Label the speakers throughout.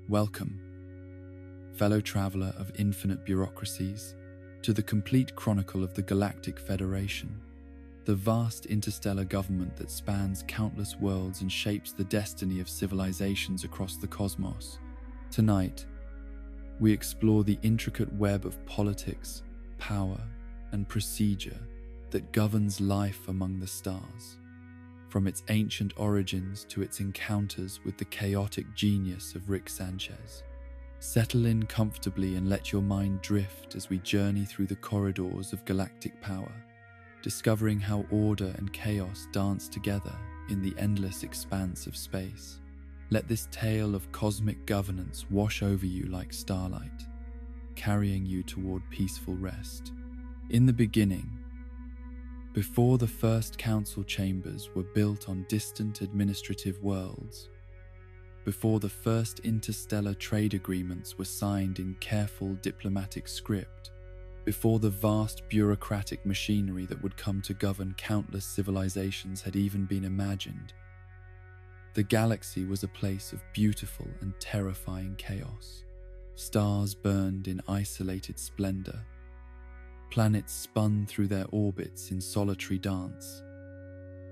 Speaker 1: Welcome, fellow traveler of infinite bureaucracies, to the complete chronicle of the Galactic Federation, the vast interstellar government that spans countless worlds and shapes the destiny of civilizations across the cosmos. Tonight, we explore the intricate web of politics, power, and procedure that governs life among the stars, from its ancient origins to its encounters with the chaotic genius of Rick Sanchez. Settle in comfortably and let your mind drift as we journey through the corridors of galactic power, discovering how order and chaos dance together in the endless expanse of space. Let this tale of cosmic governance wash over you like starlight, carrying you toward peaceful rest. In the beginning, before the first council chambers were built on distant administrative worlds, before the first interstellar trade agreements were signed in careful diplomatic script, before the vast bureaucratic machinery that would come to govern countless civilizations had even been imagined, the galaxy was a place of beautiful and terrifying chaos. Stars burned in isolated splendor. Planets spun through their orbits in solitary dance,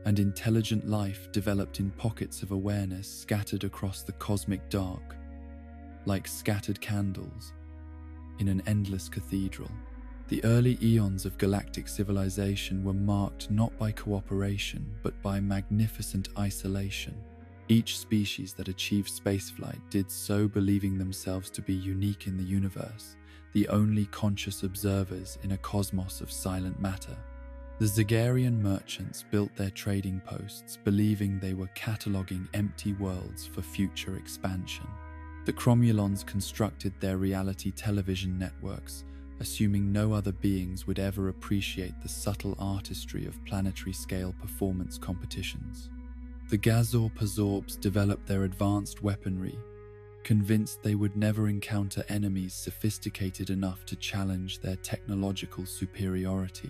Speaker 1: and intelligent life developed in pockets of awareness scattered across the cosmic dark, like scattered candles in an endless cathedral. The early eons of galactic civilization were marked not by cooperation, but by magnificent isolation. Each species that achieved spaceflight did so believing themselves to be unique in the universe, the only conscious observers in a cosmos of silent matter. The Zagarian merchants built their trading posts believing they were cataloging empty worlds for future expansion. The Cromulons constructed their reality television networks, assuming no other beings would ever appreciate the subtle artistry of planetary-scale performance competitions. The Gazor-Pazorbs developed their advanced weaponry, convinced they would never encounter enemies sophisticated enough to challenge their technological superiority.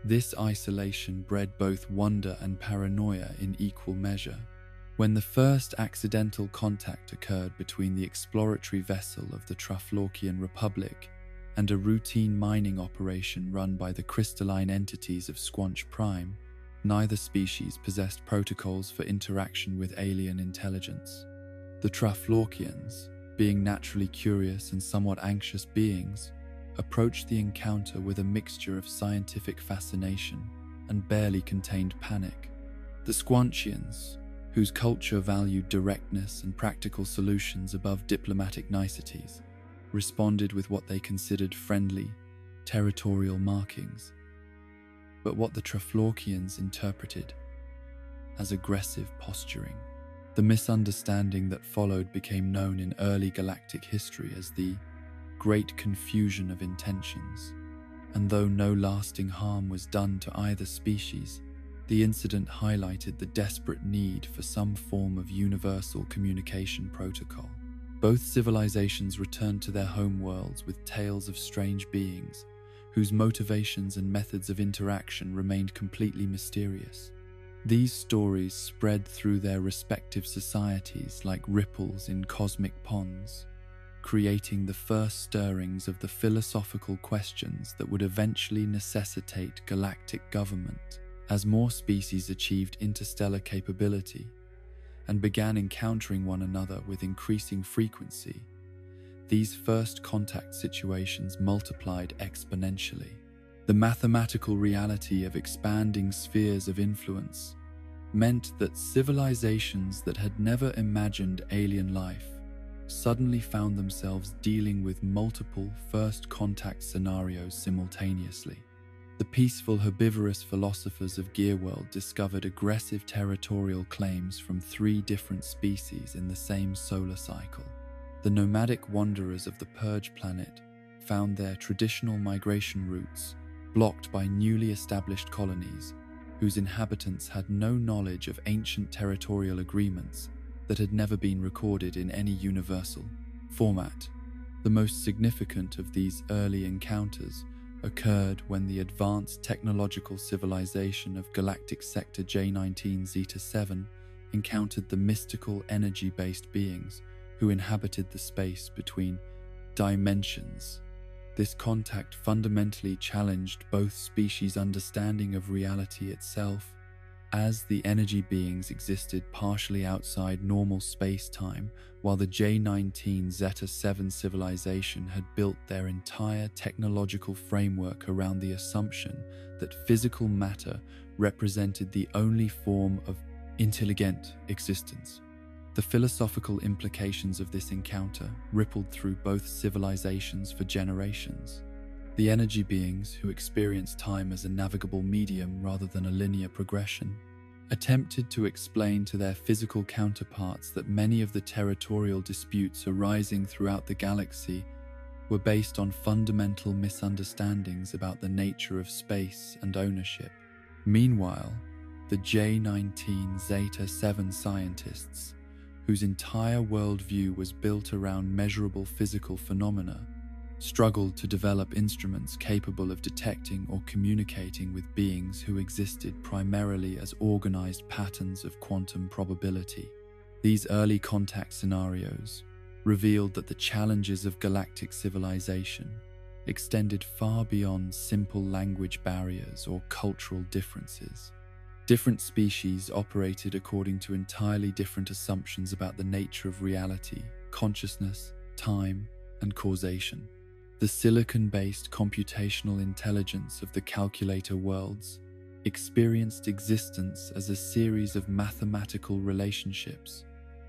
Speaker 1: This isolation bred both wonder and paranoia in equal measure. When the first accidental contact occurred between the exploratory vessel of the Traflorkian Republic and a routine mining operation run by the crystalline entities of Squanch Prime, neither species possessed protocols for interaction with alien intelligence. The Traflorkians, being naturally curious and somewhat anxious beings, approached the encounter with a mixture of scientific fascination and barely contained panic. The Squanchians, whose culture valued directness and practical solutions above diplomatic niceties, responded with what they considered friendly, territorial markings, but what the Traflorkians interpreted as aggressive posturing. The misunderstanding that followed became known in early galactic history as the Great Confusion of Intentions, and though no lasting harm was done to either species, the incident highlighted the desperate need for some form of universal communication protocol. Both civilizations returned to their home worlds with tales of strange beings, whose motivations and methods of interaction remained completely mysterious. These stories spread through their respective societies like ripples in cosmic ponds, creating the first stirrings of the philosophical questions that would eventually necessitate galactic government. As more species achieved interstellar capability and began encountering one another with increasing frequency, these first contact situations multiplied exponentially. The mathematical reality of expanding spheres of influence meant that civilizations that had never imagined alien life suddenly found themselves dealing with multiple first contact scenarios simultaneously. The peaceful herbivorous philosophers of Gearworld discovered aggressive territorial claims from 3 different species in the same solar cycle. The nomadic wanderers of the Purge planet found their traditional migration routes blocked by newly established colonies whose inhabitants had no knowledge of ancient territorial agreements that had never been recorded in any universal format. The most significant of these early encounters occurred when the advanced technological civilization of Galactic Sector J19 Zeta 7 encountered the mystical energy-based beings who inhabited the space between dimensions. This contact fundamentally challenged both species' understanding of reality itself, as the energy beings existed partially outside normal space-time, while the J-19 Zeta-7 civilization had built their entire technological framework around the assumption that physical matter represented the only form of intelligent existence. The philosophical implications of this encounter rippled through both civilizations for generations. The energy beings, who experienced time as a navigable medium rather than a linear progression, attempted to explain to their physical counterparts that many of the territorial disputes arising throughout the galaxy were based on fundamental misunderstandings about the nature of space and ownership. Meanwhile, the J-19 Zeta-7 scientists, whose entire worldview was built around measurable physical phenomena, struggled to develop instruments capable of detecting or communicating with beings who existed primarily as organized patterns of quantum probability. These early contact scenarios revealed that the challenges of galactic civilization extended far beyond simple language barriers or cultural differences. Different species operated according to entirely different assumptions about the nature of reality, consciousness, time, and causation. The silicon-based computational intelligence of the calculator worlds experienced existence as a series of mathematical relationships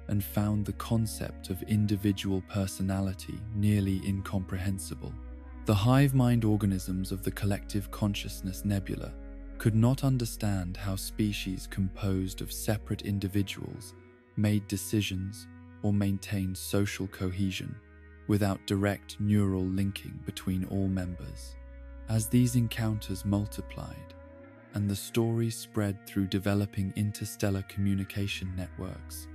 Speaker 1: and found the concept of individual personality nearly incomprehensible. The hive-mind organisms of the collective consciousness nebula could not understand how species composed of separate individuals made decisions or maintained social cohesion without direct neural linking between all members. As these encounters multiplied and the story spread through developing interstellar communication networks,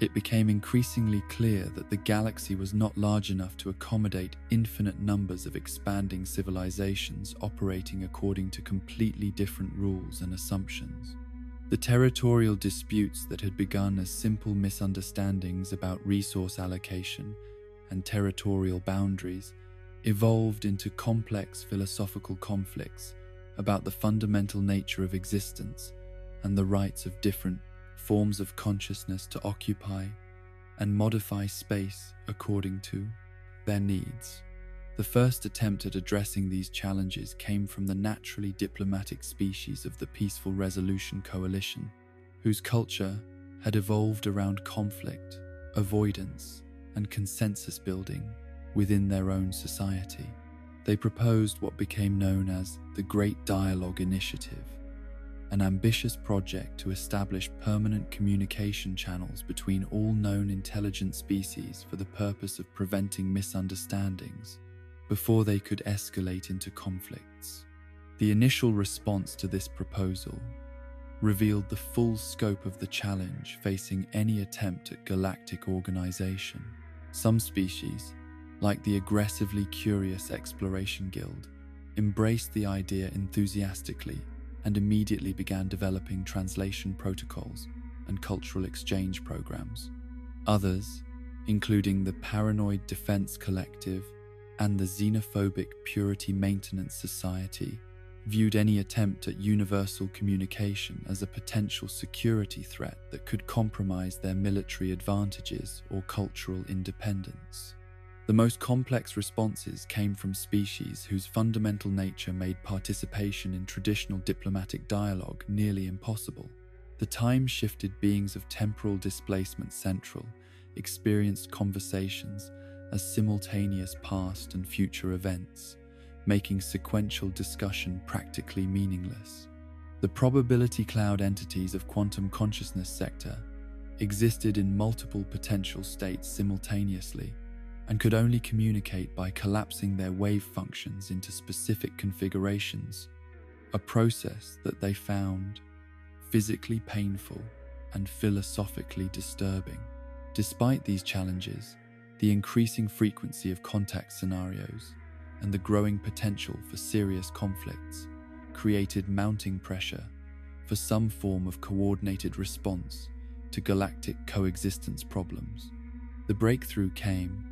Speaker 1: it became increasingly clear that the galaxy was not large enough to accommodate infinite numbers of expanding civilizations operating according to completely different rules and assumptions. The territorial disputes that had begun as simple misunderstandings about resource allocation and territorial boundaries evolved into complex philosophical conflicts about the fundamental nature of existence and the rights of different forms of consciousness to occupy and modify space according to their needs. The first attempt at addressing these challenges came from the naturally diplomatic species of the Peaceful Resolution Coalition, whose culture had evolved around conflict, avoidance, and consensus building within their own society. They proposed what became known as the Great Dialogue Initiative, an ambitious project to establish permanent communication channels between all known intelligent species for the purpose of preventing misunderstandings before they could escalate into conflicts. The initial response to this proposal revealed the full scope of the challenge facing any attempt at galactic organization. Some species, like the aggressively curious Exploration Guild, embraced the idea enthusiastically and immediately began developing translation protocols and cultural exchange programs. Others, including the Paranoid Defense Collective and the Xenophobic Purity Maintenance Society, viewed any attempt at universal communication as a potential security threat that could compromise their military advantages or cultural independence. The most complex responses came from species whose fundamental nature made participation in traditional diplomatic dialogue nearly impossible. The time-shifted beings of temporal displacement central experienced conversations as simultaneous past and future events, making sequential discussion practically meaningless. The probability cloud entities of quantum consciousness sector existed in multiple potential states simultaneously and could only communicate by collapsing their wave functions into specific configurations, a process that they found physically painful and philosophically disturbing. Despite these challenges, the increasing frequency of contact scenarios and the growing potential for serious conflicts created mounting pressure for some form of coordinated response to galactic coexistence problems. The breakthrough came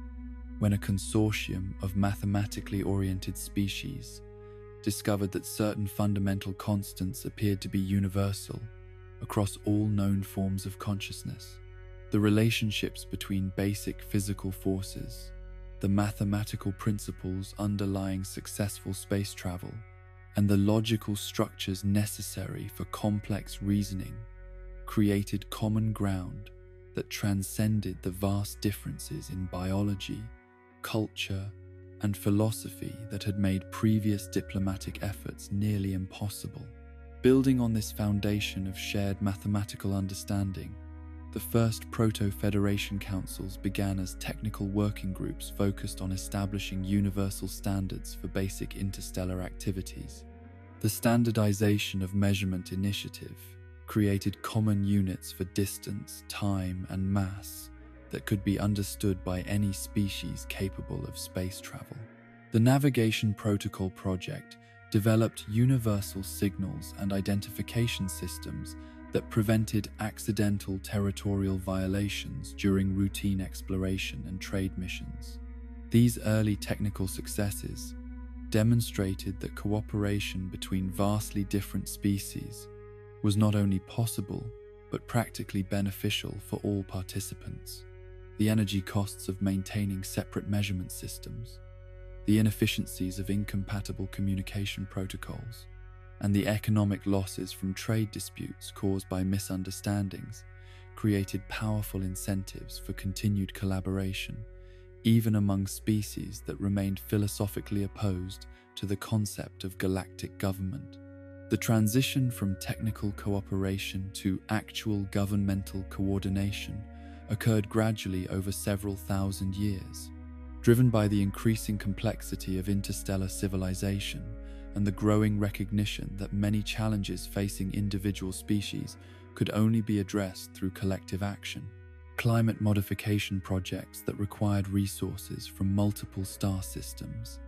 Speaker 1: when a consortium of mathematically oriented species discovered that certain fundamental constants appeared to be universal across all known forms of consciousness. The relationships between basic physical forces, the mathematical principles underlying successful space travel, and the logical structures necessary for complex reasoning created common ground that transcended the vast differences in biology, culture, and philosophy that had made previous diplomatic efforts nearly impossible. Building on this foundation of shared mathematical understanding, the first Proto-Federation councils began as technical working groups focused on establishing universal standards for basic interstellar activities. The standardization of measurement initiative created common units for distance, time, and mass that could be understood by any species capable of space travel. The Navigation Protocol Project developed universal signals and identification systems that prevented accidental territorial violations during routine exploration and trade missions. These early technical successes demonstrated that cooperation between vastly different species was not only possible, but practically beneficial for all participants. The energy costs of maintaining separate measurement systems, the inefficiencies of incompatible communication protocols, and the economic losses from trade disputes caused by misunderstandings created powerful incentives for continued collaboration, even among species that remained philosophically opposed to the concept of galactic government. The transition from technical cooperation to actual governmental coordination occurred gradually over several thousand years, driven by the increasing complexity of interstellar civilization and the growing recognition that many challenges facing individual species could only be addressed through collective action. Climate modification projects that required resources from multiple star systems,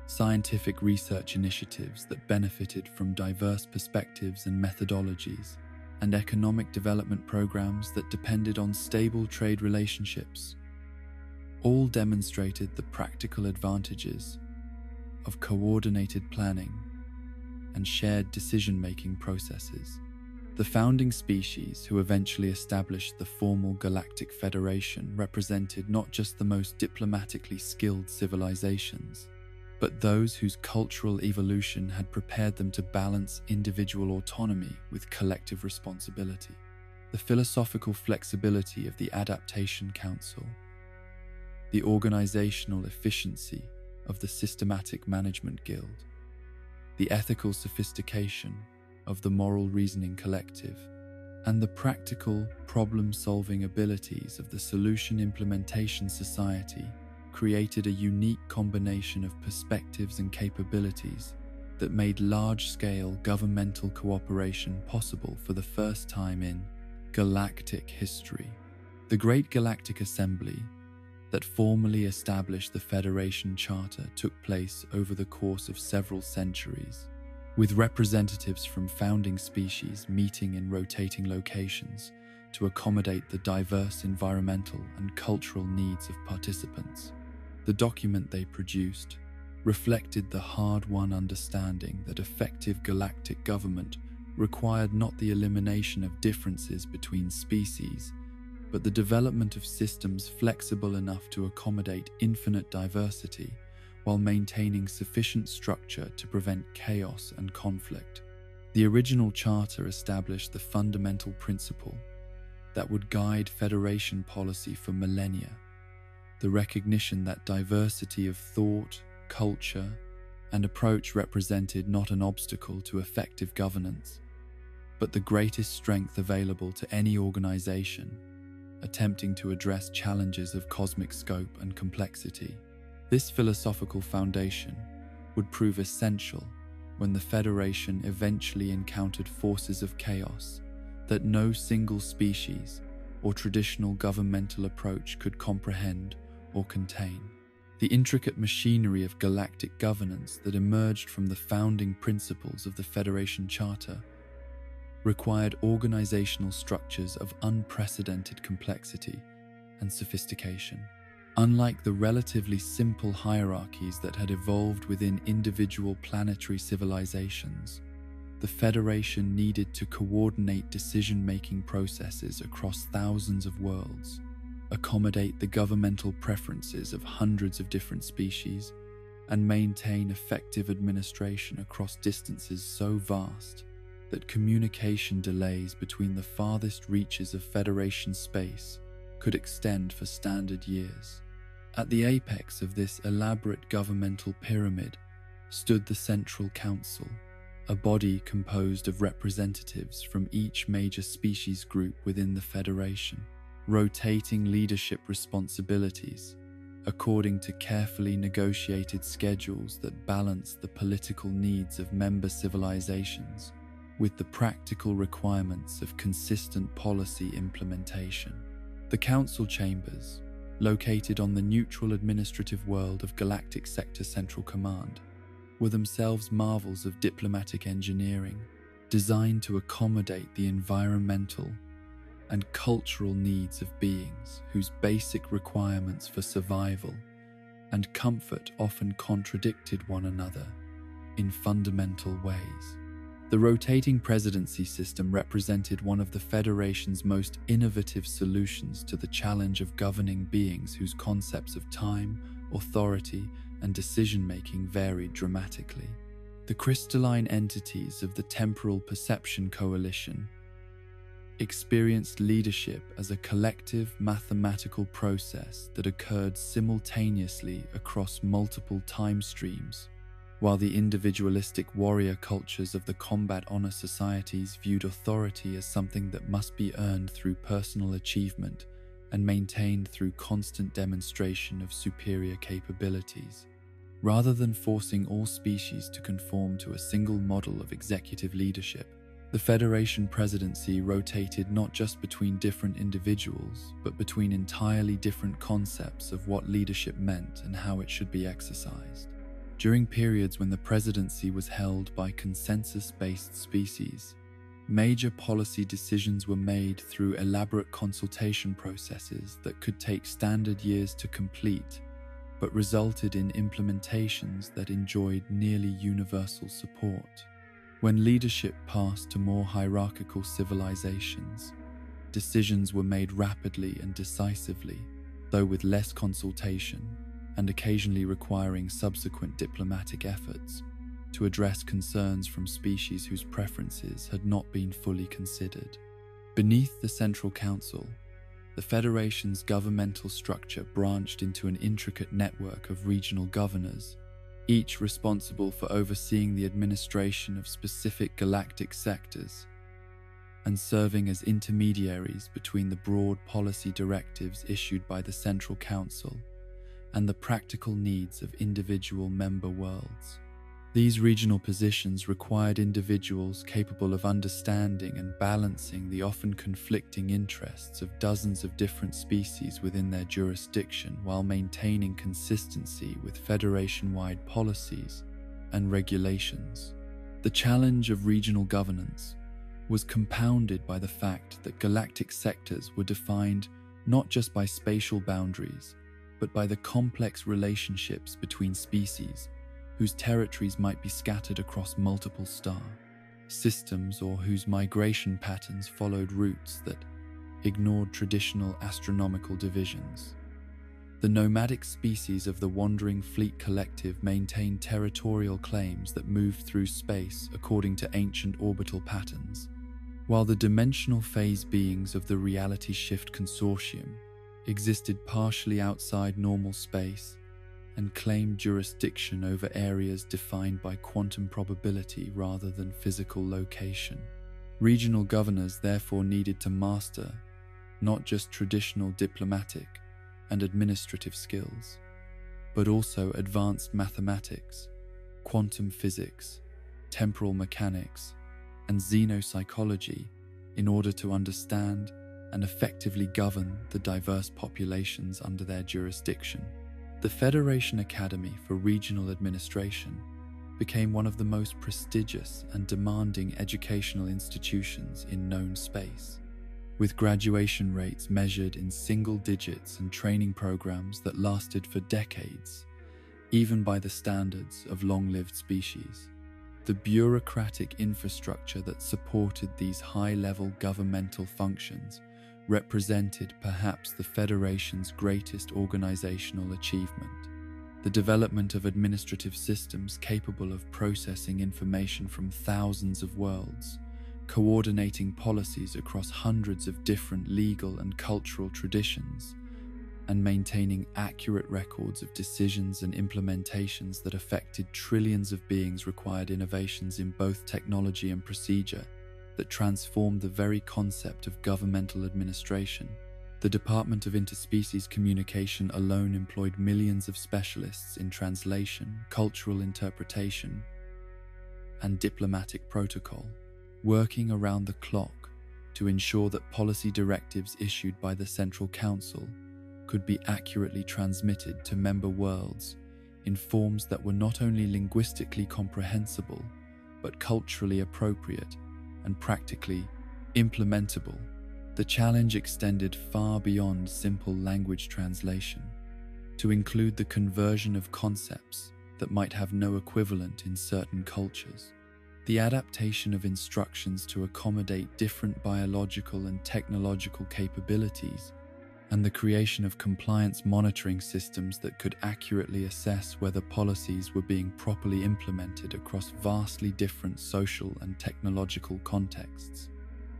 Speaker 1: scientific research initiatives that benefited from diverse perspectives and methodologies, and economic development programs that depended on stable trade relationships, all demonstrated the practical advantages of coordinated planning and shared decision-making processes. The founding species who eventually established the formal Galactic Federation represented not just the most diplomatically skilled civilizations, but those whose cultural evolution had prepared them to balance individual autonomy with collective responsibility. The philosophical flexibility of the Adaptation Council, the organizational efficiency of the Systematic Management Guild, the ethical sophistication of the Moral Reasoning Collective, and the practical problem-solving abilities of the Solution Implementation Society created a unique combination of perspectives and capabilities that made large-scale governmental cooperation possible for the first time in galactic history. The Great Galactic Assembly that formally established the Federation Charter took place over the course of several centuries, with representatives from founding species meeting in rotating locations to accommodate the diverse environmental and cultural needs of participants. The document they produced reflected the hard-won understanding that effective galactic government required not the elimination of differences between species, but the development of systems flexible enough to accommodate infinite diversity while maintaining sufficient structure to prevent chaos and conflict. The original charter established the fundamental principle that would guide Federation policy for millennia: the recognition that diversity of thought, culture, and approach represented not an obstacle to effective governance, but the greatest strength available to any organization attempting to address challenges of cosmic scope and complexity. This philosophical foundation would prove essential when the Federation eventually encountered forces of chaos that no single species or traditional governmental approach could comprehend or contain. The intricate machinery of galactic governance that emerged from the founding principles of the Federation Charter required organizational structures of unprecedented complexity and sophistication. Unlike the relatively simple hierarchies that had evolved within individual planetary civilizations, the Federation needed to coordinate decision-making processes across thousands of worlds, accommodate the governmental preferences of hundreds of different species, and maintain effective administration across distances so vast that communication delays between the farthest reaches of Federation space could extend for standard years. At the apex of this elaborate governmental pyramid stood the Central Council, a body composed of representatives from each major species group within the Federation, rotating leadership responsibilities according to carefully negotiated schedules that balance the political needs of member civilizations with the practical requirements of consistent policy implementation. The council chambers, located on the neutral administrative world of Galactic Sector Central Command, were themselves marvels of diplomatic engineering, designed to accommodate the environmental and cultural needs of beings whose basic requirements for survival and comfort often contradicted one another in fundamental ways. The rotating presidency system represented one of the Federation's most innovative solutions to the challenge of governing beings whose concepts of time, authority, and decision-making varied dramatically. The crystalline entities of the Temporal Perception Coalition experienced leadership as a collective mathematical process that occurred simultaneously across multiple time streams, while the individualistic warrior cultures of the combat honor societies viewed authority as something that must be earned through personal achievement and maintained through constant demonstration of superior capabilities. Rather than forcing all species to conform to a single model of executive leadership, the Federation presidency rotated not just between different individuals, but between entirely different concepts of what leadership meant and how it should be exercised. During periods when the presidency was held by consensus-based species, major policy decisions were made through elaborate consultation processes that could take standard years to complete, but resulted in implementations that enjoyed nearly universal support. When leadership passed to more hierarchical civilizations, decisions were made rapidly and decisively, though with less consultation, and occasionally requiring subsequent diplomatic efforts to address concerns from species whose preferences had not been fully considered. Beneath the Central Council, the Federation's governmental structure branched into an intricate network of regional governors, each responsible for overseeing the administration of specific galactic sectors and serving as intermediaries between the broad policy directives issued by the Central Council and the practical needs of individual member worlds. These regional positions required individuals capable of understanding and balancing the often conflicting interests of dozens of different species within their jurisdiction while maintaining consistency with Federation-wide policies and regulations. The challenge of regional governance was compounded by the fact that galactic sectors were defined not just by spatial boundaries, but by the complex relationships between species whose territories might be scattered across multiple star systems or whose migration patterns followed routes that ignored traditional astronomical divisions. The nomadic species of the Wandering Fleet Collective maintained territorial claims that moved through space according to ancient orbital patterns, while the dimensional phase beings of the Reality Shift Consortium existed partially outside normal space and claimed jurisdiction over areas defined by quantum probability rather than physical location. Regional governors therefore needed to master not just traditional diplomatic and administrative skills, but also advanced mathematics, quantum physics, temporal mechanics, and xenopsychology in order to understand and effectively govern the diverse populations under their jurisdiction. The Federation Academy for Regional Administration became one of the most prestigious and demanding educational institutions in known space. with graduation rates measured in single digits and training programs that lasted for decades, even by the standards of long-lived species. The bureaucratic infrastructure that supported these high-level governmental functions represented perhaps the Federation's greatest organizational achievement. The development of administrative systems capable of processing information from thousands of worlds, coordinating policies across hundreds of different legal and cultural traditions, and maintaining accurate records of decisions and implementations that affected trillions of beings required innovations in both technology and procedure that transformed the very concept of governmental administration. The Department of Interspecies Communication alone employed millions of specialists in translation, cultural interpretation, and diplomatic protocol, working around the clock to ensure that policy directives issued by the Central Council could be accurately transmitted to member worlds in forms that were not only linguistically comprehensible, but culturally appropriate and practically implementable. The challenge extended far beyond simple language translation, to include the conversion of concepts that might have no equivalent in certain cultures, the adaptation of instructions to accommodate different biological and technological capabilities, and the creation of compliance monitoring systems that could accurately assess whether policies were being properly implemented across vastly different social and technological contexts.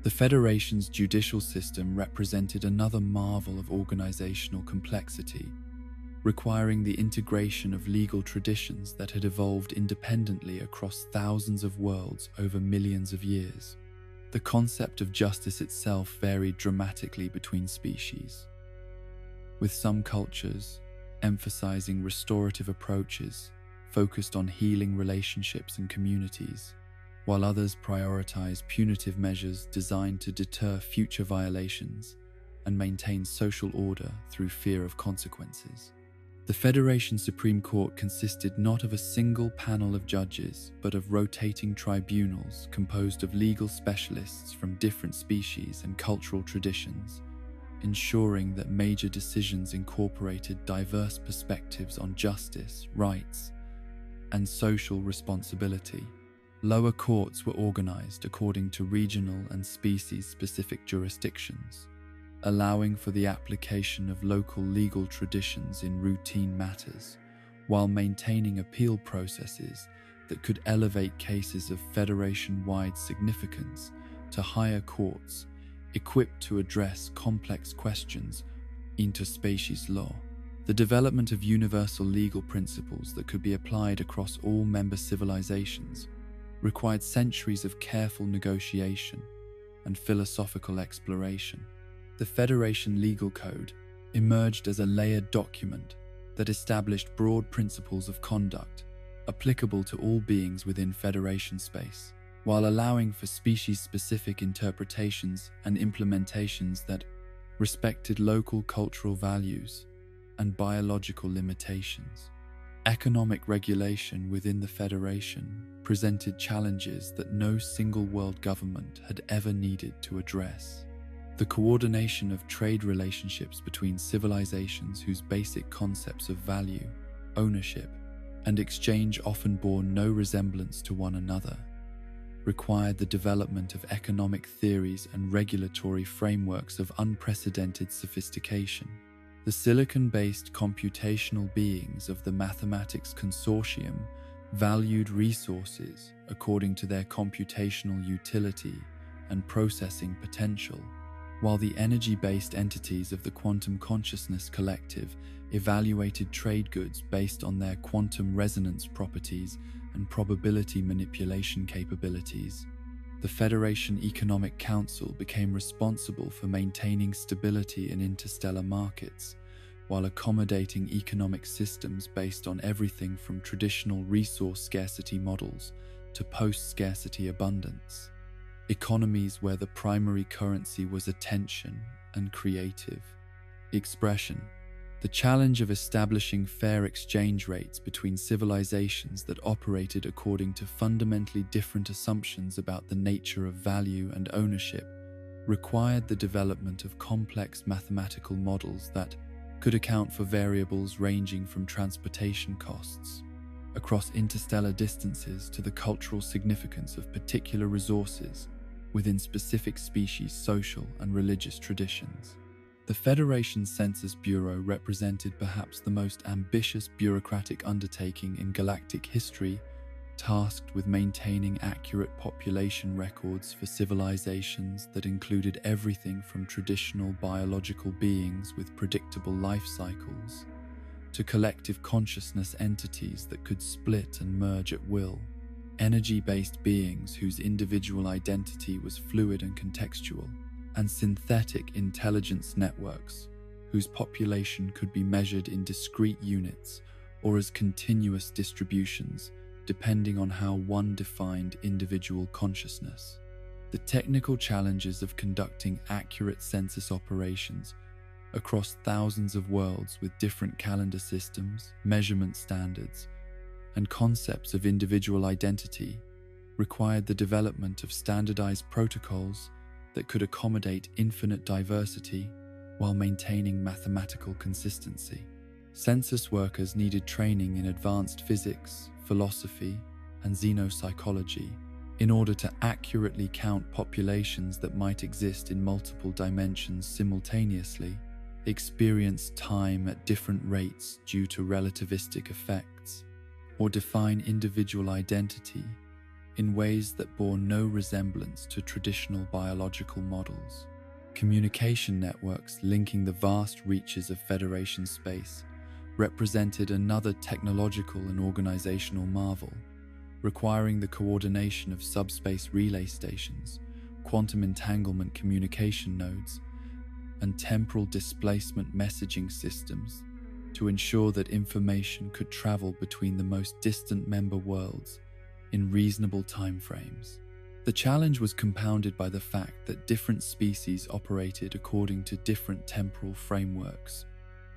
Speaker 1: The Federation's judicial system represented another marvel of organizational complexity, requiring the integration of legal traditions that had evolved independently across thousands of worlds over millions of years. The concept of justice itself varied dramatically between species, with some cultures emphasizing restorative approaches focused on healing relationships and communities, while others prioritize punitive measures designed to deter future violations and maintain social order through fear of consequences. The Federation Supreme Court consisted not of a single panel of judges, but of rotating tribunals composed of legal specialists from different species and cultural traditions, ensuring that major decisions incorporated diverse perspectives on justice, rights, and social responsibility. Lower courts were organized according to regional and species-specific jurisdictions, allowing for the application of local legal traditions in routine matters, while maintaining appeal processes that could elevate cases of Federation-wide significance to higher courts equipped to address complex questions interspecies law. The development of universal legal principles that could be applied across all member civilizations required centuries of careful negotiation and philosophical exploration. The Federation Legal Code emerged as a layered document that established broad principles of conduct applicable to all beings within Federation space, while allowing for species-specific interpretations and implementations that respected local cultural values and biological limitations. Economic regulation within the Federation presented challenges that no single world government had ever needed to address. The coordination of trade relationships between civilizations whose basic concepts of value, ownership, and exchange often bore no resemblance to one another required the development of economic theories and regulatory frameworks of unprecedented sophistication. The silicon-based computational beings of the Mathematics Consortium valued resources according to their computational utility and processing potential, while the energy-based entities of the Quantum Consciousness Collective evaluated trade goods based on their quantum resonance properties and probability manipulation capabilities. The Federation Economic Council became responsible for maintaining stability in interstellar markets, while accommodating economic systems based on everything from traditional resource scarcity models to post-scarcity abundance. Economies where the primary currency was attention and creative expression. The challenge of establishing fair exchange rates between civilizations that operated according to fundamentally different assumptions about the nature of value and ownership required the development of complex mathematical models that could account for variables ranging from transportation costs across interstellar distances to the cultural significance of particular resources within specific species' social and religious traditions. The Federation's Census Bureau represented perhaps the most ambitious bureaucratic undertaking in galactic history, tasked with maintaining accurate population records for civilizations that included everything from traditional biological beings with predictable life cycles to collective consciousness entities that could split and merge at will, energy-based beings whose individual identity was fluid and contextual, and synthetic intelligence networks whose population could be measured in discrete units or as continuous distributions depending on how one defined individual consciousness. The technical challenges of conducting accurate census operations across thousands of worlds with different calendar systems, measurement standards, and concepts of individual identity required the development of standardized protocols that could accommodate infinite diversity while maintaining mathematical consistency. Census workers needed training in advanced physics, philosophy, and xenopsychology in order to accurately count populations that might exist in multiple dimensions simultaneously, experience time at different rates due to relativistic effects, or define individual identity in ways that bore no resemblance to traditional biological models. Communication networks linking the vast reaches of Federation space represented another technological and organizational marvel, requiring the coordination of subspace relay stations, quantum entanglement communication nodes, and temporal displacement messaging systems to ensure that information could travel between the most distant member worlds in reasonable timeframes. The challenge was compounded by the fact that different species operated according to different temporal frameworks,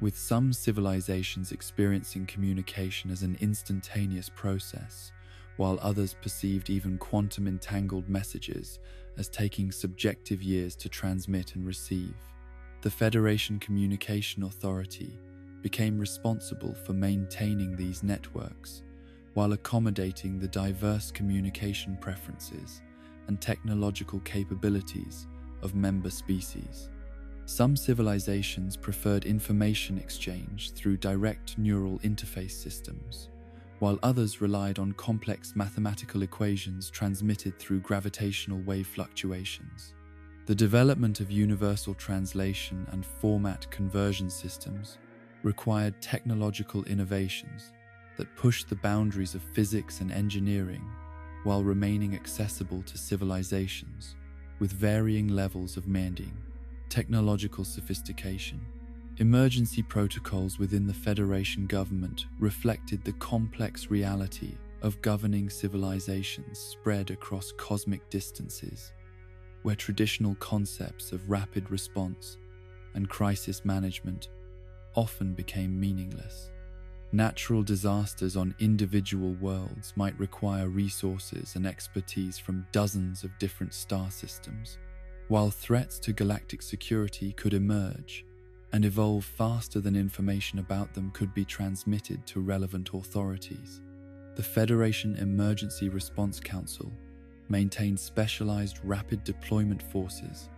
Speaker 1: with some civilizations experiencing communication as an instantaneous process, while others perceived even quantum-entangled messages as taking subjective years to transmit and receive. The Federation Communication Authority became responsible for maintaining these networks, while accommodating the diverse communication preferences and technological capabilities of member species. Some civilizations preferred information exchange through direct neural interface systems, while others relied on complex mathematical equations transmitted through gravitational wave fluctuations. The development of universal translation and format conversion systems required technological innovations that pushed the boundaries of physics and engineering while remaining accessible to civilizations with varying levels of mending, technological sophistication. Emergency protocols within the Federation government reflected the complex reality of governing civilizations spread across cosmic distances, where traditional concepts of rapid response and crisis management often became meaningless. Natural disasters on individual worlds might require resources and expertise from dozens of different star systems, while threats to galactic security could emerge and evolve faster than information about them could be transmitted to relevant authorities. The Federation Emergency Response Council maintained specialized rapid deployment forces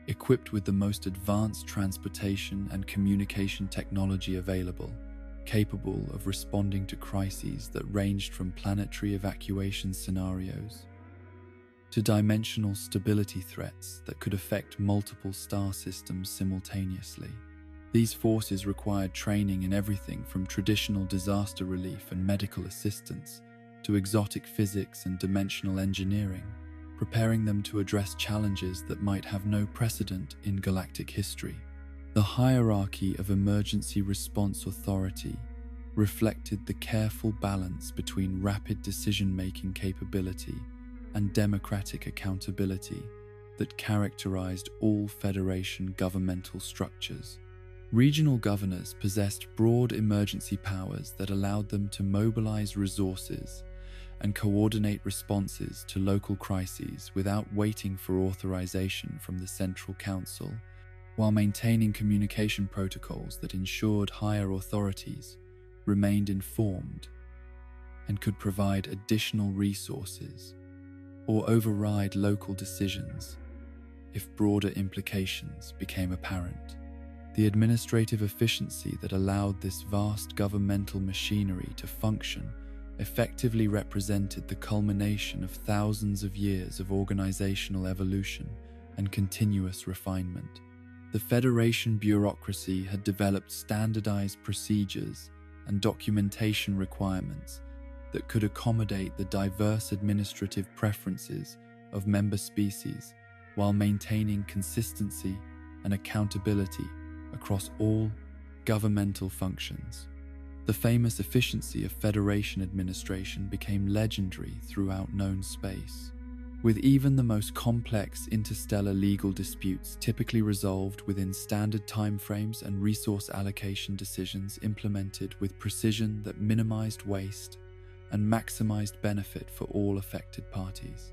Speaker 1: equipped with the most advanced transportation and communication technology available, capable of responding to crises that ranged from planetary evacuation scenarios to dimensional stability threats that could affect multiple star systems simultaneously. These forces required training in everything from traditional disaster relief and medical assistance to exotic physics and dimensional engineering, preparing them to address challenges that might have no precedent in galactic history. The hierarchy of emergency response authority reflected the careful balance between rapid decision-making capability and democratic accountability that characterized all Federation governmental structures. Regional governors possessed broad emergency powers that allowed them to mobilize resources and coordinate responses to local crises without waiting for authorization from the Central Council, while maintaining communication protocols that ensured higher authorities remained informed and could provide additional resources or override local decisions if broader implications became apparent. The administrative efficiency that allowed this vast governmental machinery to function effectively represented the culmination of thousands of years of organizational evolution and continuous refinement. The Federation bureaucracy had developed standardized procedures and documentation requirements that could accommodate the diverse administrative preferences of member species while maintaining consistency and accountability across all governmental functions. The famous efficiency of Federation administration became legendary throughout known space, with even the most complex interstellar legal disputes typically resolved within standard timeframes and resource allocation decisions implemented with precision that minimized waste and maximized benefit for all affected parties.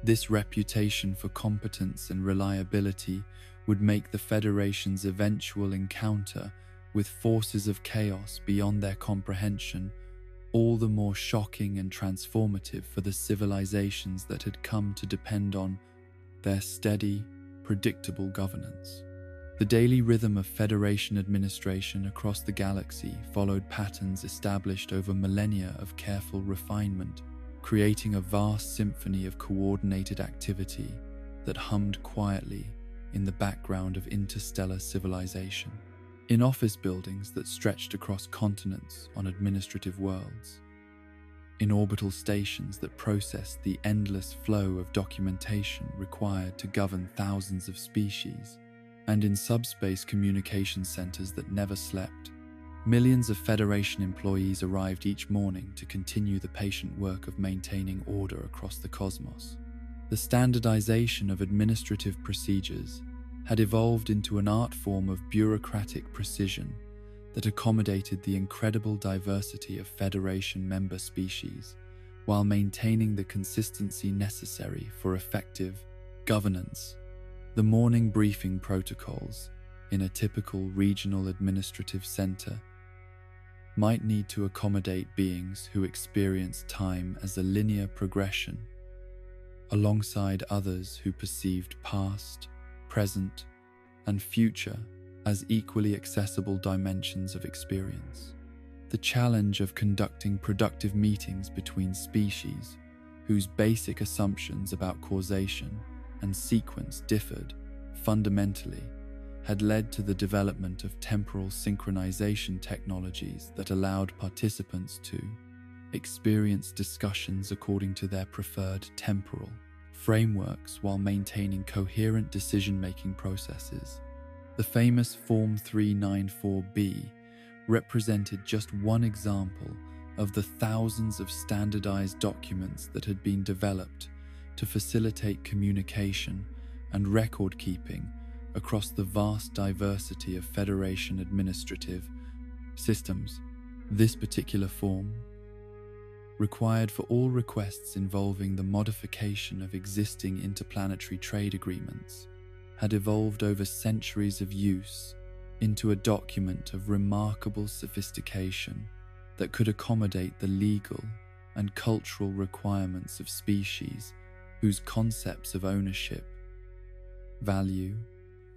Speaker 1: This reputation for competence and reliability would make the Federation's eventual encounter with forces of chaos beyond their comprehension all the more shocking and transformative for the civilizations that had come to depend on their steady, predictable governance. The daily rhythm of Federation administration across the galaxy followed patterns established over millennia of careful refinement, creating a vast symphony of coordinated activity that hummed quietly in the background of interstellar civilization. In office buildings that stretched across continents on administrative worlds, in orbital stations that processed the endless flow of documentation required to govern thousands of species, and in subspace communication centers that never slept, millions of Federation employees arrived each morning to continue the patient work of maintaining order across the cosmos. The standardization of administrative procedures had evolved into an art form of bureaucratic precision that accommodated the incredible diversity of Federation member species, while maintaining the consistency necessary for effective governance. The morning briefing protocols in a typical regional administrative center might need to accommodate beings who experience time as a linear progression, alongside others who perceived past, present, and future as equally accessible dimensions of experience. The challenge of conducting productive meetings between species, whose basic assumptions about causation and sequence differed fundamentally, had led to the development of temporal synchronization technologies that allowed participants to experience discussions according to their preferred temporal frameworks while maintaining coherent decision-making processes. The famous Form 394B represented just one example of the thousands of standardized documents that had been developed to facilitate communication and record-keeping across the vast diversity of Federation administrative systems. This particular form, required for all requests involving the modification of existing interplanetary trade agreements, had evolved over centuries of use into a document of remarkable sophistication that could accommodate the legal and cultural requirements of species whose concepts of ownership, value,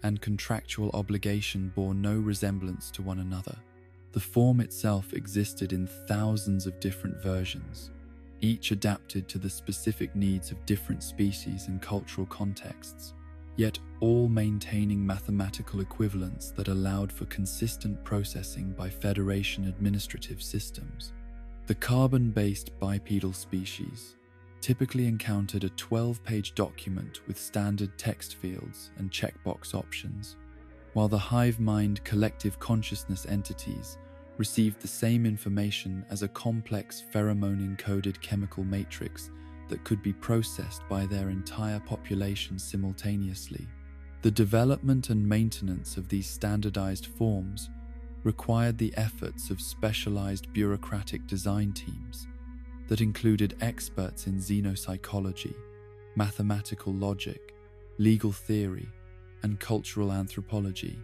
Speaker 1: and contractual obligation bore no resemblance to one another. The form itself existed in thousands of different versions, each adapted to the specific needs of different species and cultural contexts, yet all maintaining mathematical equivalence that allowed for consistent processing by Federation administrative systems. The carbon-based bipedal species typically encountered a 12-page document with standard text fields and checkbox options, while the hive mind collective consciousness entities received the same information as a complex pheromone-encoded chemical matrix that could be processed by their entire population simultaneously. The development and maintenance of these standardized forms required the efforts of specialized bureaucratic design teams that included experts in xenopsychology, mathematical logic, legal theory, and cultural anthropology.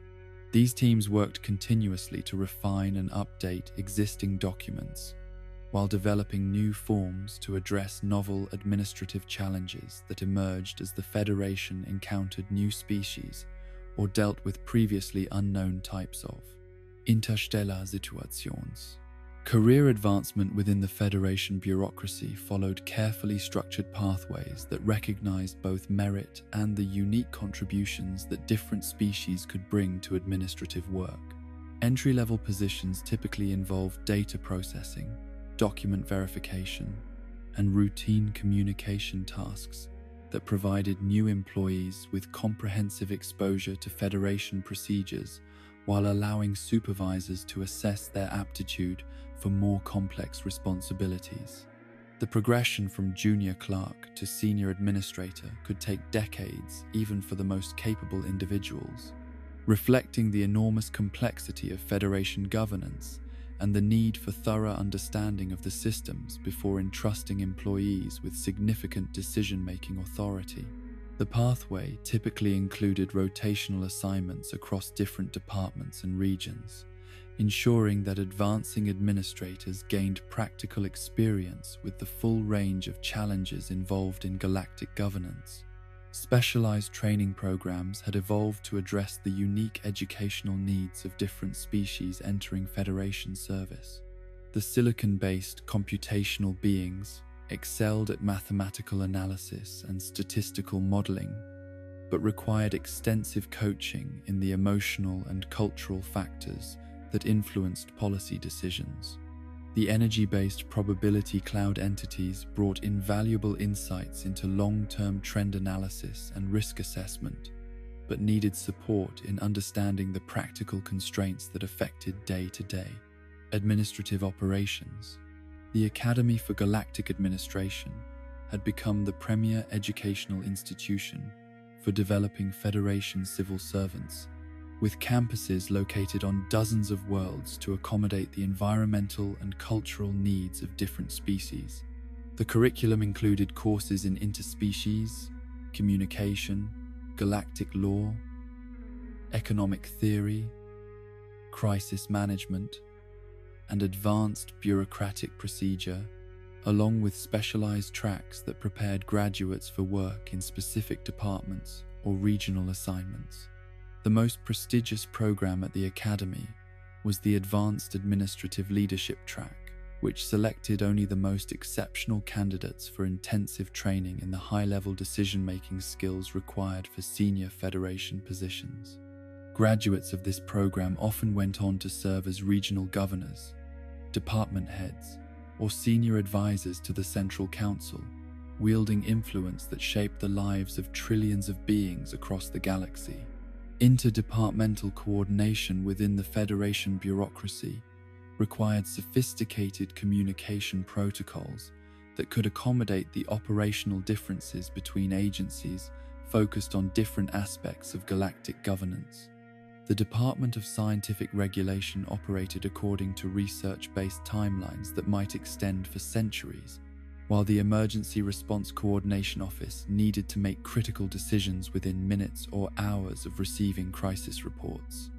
Speaker 1: These teams worked continuously to refine and update existing documents, while developing new forms to address novel administrative challenges that emerged as the Federation encountered new species or dealt with previously unknown types of interstellar situations. Career advancement within the Federation bureaucracy followed carefully structured pathways that recognized both merit and the unique contributions that different species could bring to administrative work. Entry-level positions typically involved data processing, document verification, and routine communication tasks that provided new employees with comprehensive exposure to Federation procedures while allowing supervisors to assess their aptitude for more complex responsibilities. The progression from junior clerk to senior administrator could take decades even for the most capable individuals, reflecting the enormous complexity of Federation governance and the need for thorough understanding of the systems before entrusting employees with significant decision-making authority. The pathway typically included rotational assignments across different departments and regions, ensuring that advancing administrators gained practical experience with the full range of challenges involved in galactic governance. Specialized training programs had evolved to address the unique educational needs of different species entering Federation service. The silicon-based computational beings excelled at mathematical analysis and statistical modeling, but required extensive coaching in the emotional and cultural factors that influenced policy decisions. The energy-based probability cloud entities brought invaluable insights into long-term trend analysis and risk assessment, but needed support in understanding the practical constraints that affected day-to-day administrative operations. The Academy for Galactic Administration had become the premier educational institution for developing Federation civil servants, with campuses located on dozens of worlds to accommodate the environmental and cultural needs of different species. The curriculum included courses in interspecies, communication, galactic law, economic theory, crisis management, and advanced bureaucratic procedure, along with specialized tracks that prepared graduates for work in specific departments or regional assignments. The most prestigious program at the Academy was the Advanced Administrative Leadership track, which selected only the most exceptional candidates for intensive training in the high-level decision-making skills required for senior Federation positions. Graduates of this program often went on to serve as regional governors, department heads, or senior advisors to the Central Council, wielding influence that shaped the lives of trillions of beings across the galaxy. Interdepartmental coordination within the Federation bureaucracy required sophisticated communication protocols that could accommodate the operational differences between agencies focused on different aspects of galactic governance. The Department of Scientific Regulation operated according to research-based timelines that might extend for centuries, while the Emergency Response Coordination Office needed to make critical decisions within minutes or hours of receiving crisis reports.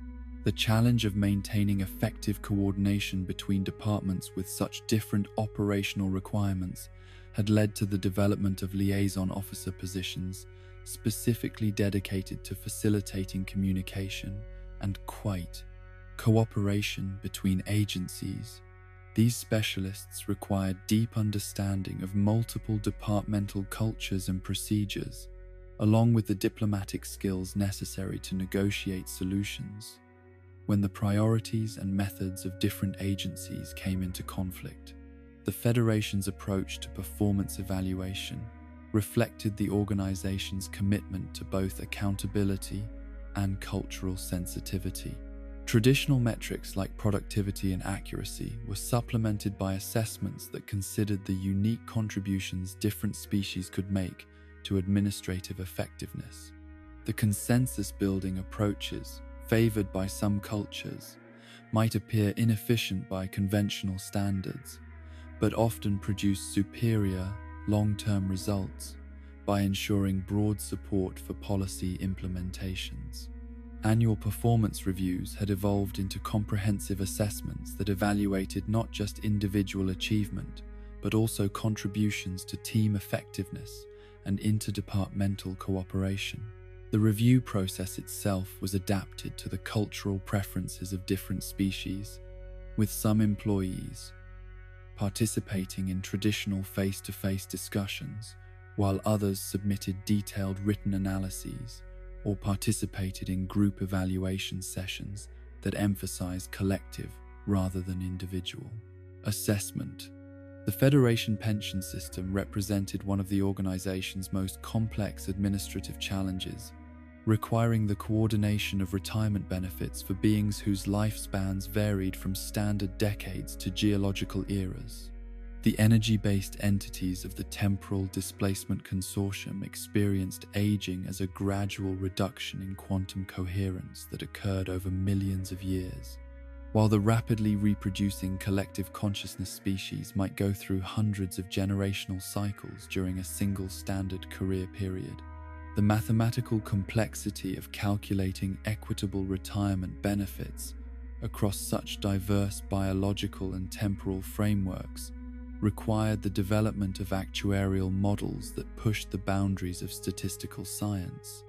Speaker 1: The challenge of maintaining effective coordination between departments with such different operational requirements had led to the development of liaison officer positions specifically dedicated to facilitating communication and cooperation between agencies. These specialists required deep understanding of multiple departmental cultures and procedures, along with the diplomatic skills necessary to negotiate solutions when the priorities and methods of different agencies came into conflict. The Federation's approach to performance evaluation reflected the organization's commitment to both accountability and cultural sensitivity. Traditional metrics like productivity and accuracy were supplemented by assessments that considered the unique contributions different species could make to administrative effectiveness. The consensus-building approaches favored by some cultures might appear inefficient by conventional standards, but often produced superior, long-term results by ensuring broad support for policy implementations. Annual performance reviews had evolved into comprehensive assessments that evaluated not just individual achievement, but also contributions to team effectiveness and interdepartmental cooperation. The review process itself was adapted to the cultural preferences of different species, with some employees participating in traditional face-to-face discussions, while others submitted detailed written analyses or participated in group evaluation sessions that emphasized collective rather than individual assessment. The Federation pension system represented one of the organization's most complex administrative challenges, requiring the coordination of retirement benefits for beings whose lifespans varied from standard decades to geological eras. The energy-based entities of the Temporal Displacement Consortium experienced aging as a gradual reduction in quantum coherence that occurred over millions of years, while the rapidly reproducing collective consciousness species might go through hundreds of generational cycles during a single standard career period. The mathematical complexity of calculating equitable retirement benefits across such diverse biological and temporal frameworks required the development of actuarial models that pushed the boundaries of statistical science.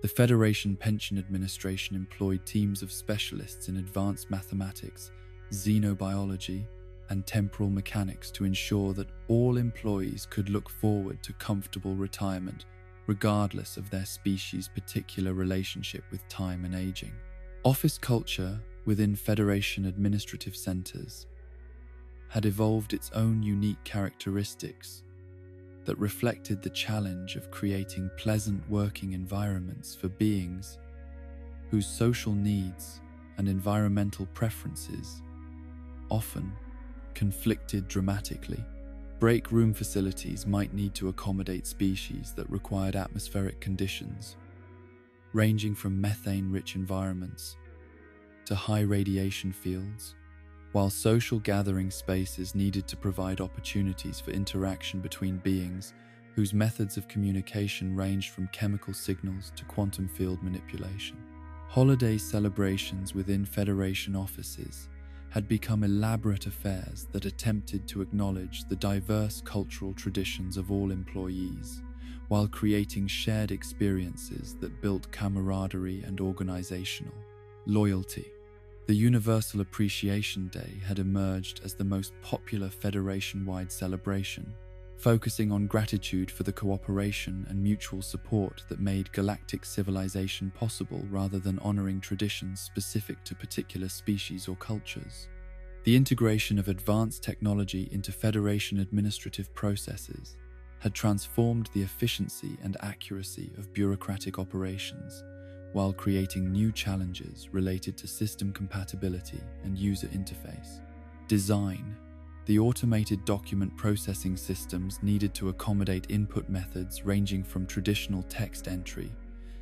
Speaker 1: The Federation Pension Administration employed teams of specialists in advanced mathematics, xenobiology, and temporal mechanics to ensure that all employees could look forward to comfortable retirement, regardless of their species' particular relationship with time and aging. Office culture within Federation administrative centers had evolved its own unique characteristics that reflected the challenge of creating pleasant working environments for beings whose social needs and environmental preferences often conflicted dramatically. Break room facilities might need to accommodate species that required atmospheric conditions, ranging from methane-rich environments to high radiation fields, while social gathering spaces needed to provide opportunities for interaction between beings whose methods of communication ranged from chemical signals to quantum field manipulation. Holiday celebrations within Federation offices had become elaborate affairs that attempted to acknowledge the diverse cultural traditions of all employees, while creating shared experiences that built camaraderie and organizational loyalty. The Universal Appreciation Day had emerged as the most popular Federation-wide celebration, focusing on gratitude for the cooperation and mutual support that made galactic civilization possible rather than honoring traditions specific to particular species or cultures. The integration of advanced technology into Federation administrative processes had transformed the efficiency and accuracy of bureaucratic operations, while creating new challenges related to system compatibility and user interface. Design. The automated document processing systems needed to accommodate input methods ranging from traditional text entry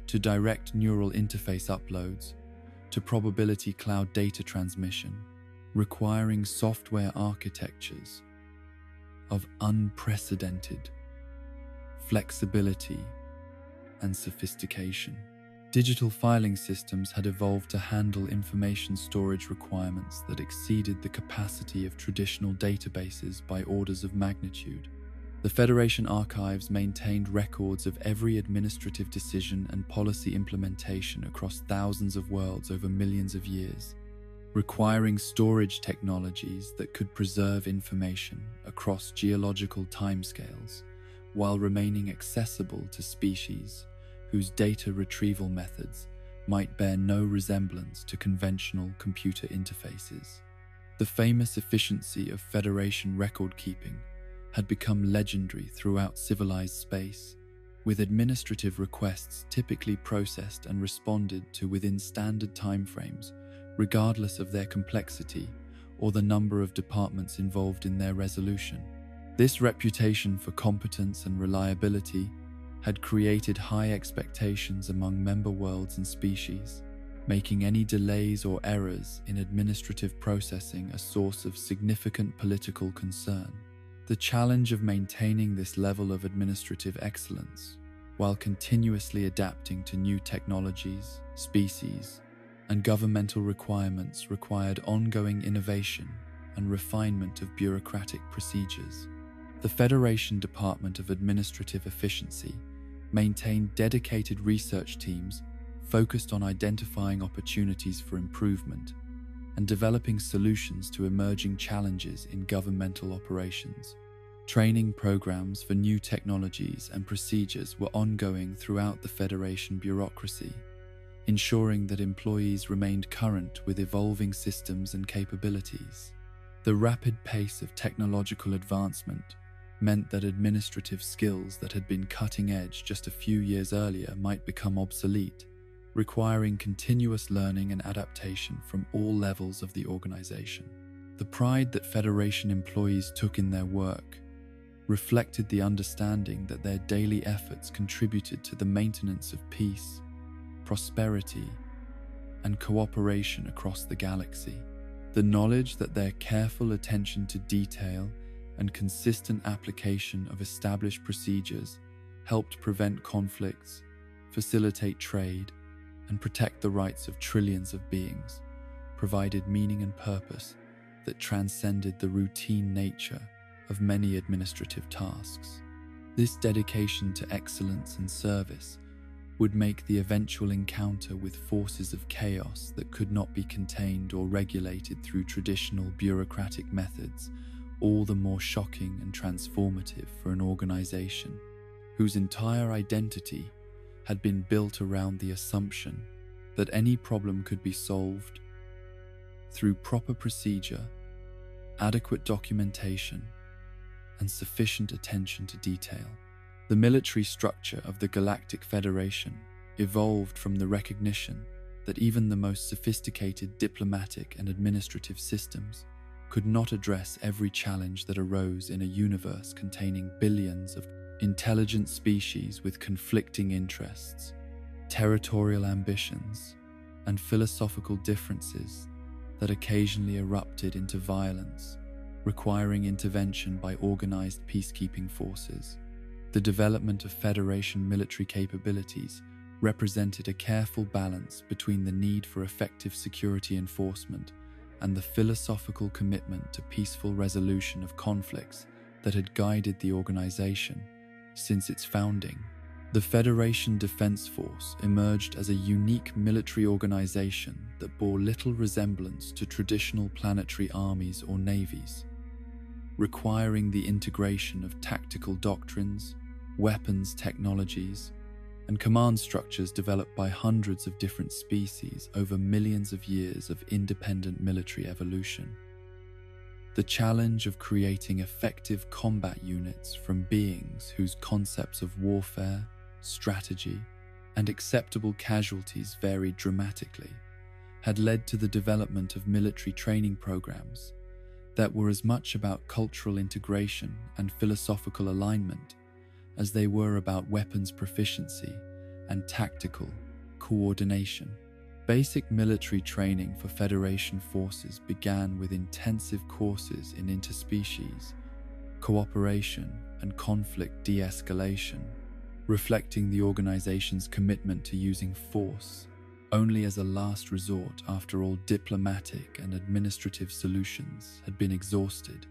Speaker 1: to direct neural interface uploads to probability cloud data transmission, requiring software architectures of unprecedented flexibility and sophistication. Digital filing systems had evolved to handle information storage requirements that exceeded the capacity of traditional databases by orders of magnitude. The Federation archives maintained records of every administrative decision and policy implementation across thousands of worlds over millions of years, requiring storage technologies that could preserve information across geological timescales while remaining accessible to species whose data retrieval methods might bear no resemblance to conventional computer interfaces. The famous efficiency of Federation record-keeping had become legendary throughout civilized space, with administrative requests typically processed and responded to within standard timeframes, regardless of their complexity or the number of departments involved in their resolution. This reputation for competence and reliability had created high expectations among member worlds and species, making any delays or errors in administrative processing a source of significant political concern. The challenge of maintaining this level of administrative excellence while continuously adapting to new technologies, species, and governmental requirements required ongoing innovation and refinement of bureaucratic procedures. The Federation Department of Administrative Efficiency maintained dedicated research teams focused on identifying opportunities for improvement and developing solutions to emerging challenges in governmental operations. Training programs for new technologies and procedures were ongoing throughout the Federation bureaucracy, ensuring that employees remained current with evolving systems and capabilities. The rapid pace of technological advancement meant that administrative skills that had been cutting edge just a few years earlier might become obsolete, requiring continuous learning and adaptation from all levels of the organization. The pride that Federation employees took in their work reflected the understanding that their daily efforts contributed to the maintenance of peace, prosperity, and cooperation across the galaxy. The knowledge that their careful attention to detail and consistent application of established procedures helped prevent conflicts, facilitate trade, and protect the rights of trillions of beings provided meaning and purpose that transcended the routine nature of many administrative tasks. This dedication to excellence and service would make the eventual encounter with forces of chaos that could not be contained or regulated through traditional bureaucratic methods all the more shocking and transformative for an organization whose entire identity had been built around the assumption that any problem could be solved through proper procedure, adequate documentation, and sufficient attention to detail. The military structure of the Galactic Federation evolved from the recognition that even the most sophisticated diplomatic and administrative systems could not address every challenge that arose in a universe containing billions of intelligent species with conflicting interests, territorial ambitions, and philosophical differences that occasionally erupted into violence, requiring intervention by organized peacekeeping forces. The development of Federation military capabilities represented a careful balance between the need for effective security enforcement and the philosophical commitment to peaceful resolution of conflicts that had guided the organization since its founding. The Federation Defense Force emerged as a unique military organization that bore little resemblance to traditional planetary armies or navies, requiring the integration of tactical doctrines, weapons technologies, and command structures developed by hundreds of different species over millions of years of independent military evolution. The challenge of creating effective combat units from beings whose concepts of warfare, strategy, and acceptable casualties varied dramatically had led to the development of military training programs that were as much about cultural integration and philosophical alignment as they were about weapons proficiency and tactical coordination. Basic military training for Federation forces began with intensive courses in interspecies, cooperation, and conflict de-escalation, reflecting the organization's commitment to using force only as a last resort after all diplomatic and administrative solutions had been exhausted.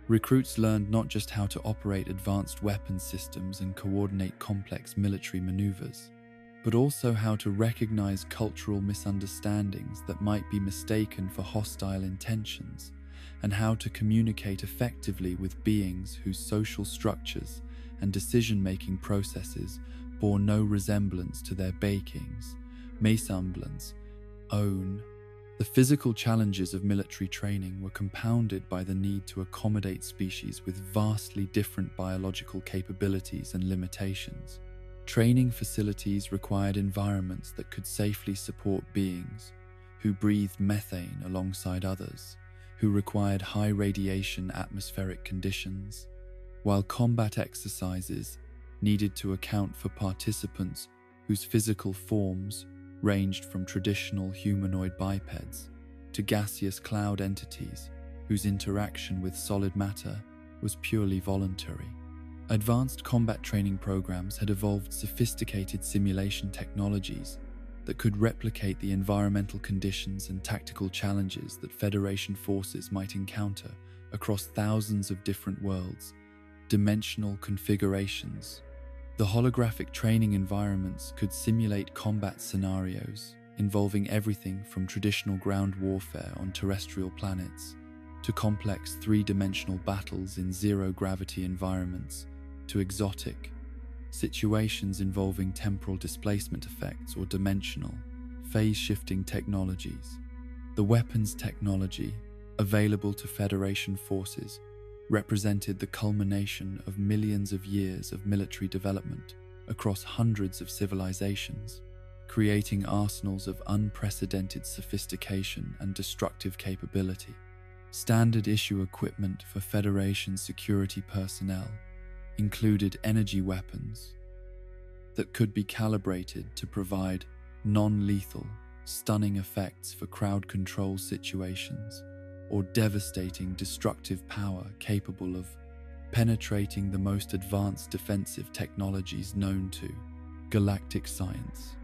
Speaker 1: Recruits learned not just how to operate advanced weapons systems and coordinate complex military maneuvers, but also how to recognize cultural misunderstandings that might be mistaken for hostile intentions, and how to communicate effectively with beings whose social structures and decision-making processes bore no resemblance to their bakings, mesemblance, own. The physical challenges of military training were compounded by the need to accommodate species with vastly different biological capabilities and limitations. Training facilities required environments that could safely support beings who breathed methane alongside others, who required high radiation atmospheric conditions, while combat exercises needed to account for participants whose physical forms ranged from traditional humanoid bipeds to gaseous cloud entities whose interaction with solid matter was purely voluntary. Advanced combat training programs had evolved sophisticated simulation technologies that could replicate the environmental conditions and tactical challenges that Federation forces might encounter across thousands of different worlds, dimensional configurations. The holographic training environments could simulate combat scenarios involving everything from traditional ground warfare on terrestrial planets to complex three-dimensional battles in zero-gravity environments to exotic situations involving temporal displacement effects or dimensional, phase-shifting technologies. The weapons technology available to Federation forces represented the culmination of millions of years of military development across hundreds of civilizations, creating arsenals of unprecedented sophistication and destructive capability. Standard issue equipment for Federation security personnel included energy weapons that could be calibrated to provide non-lethal, stunning effects for crowd control situations, or devastating destructive power capable of penetrating the most advanced defensive technologies known to galactic science.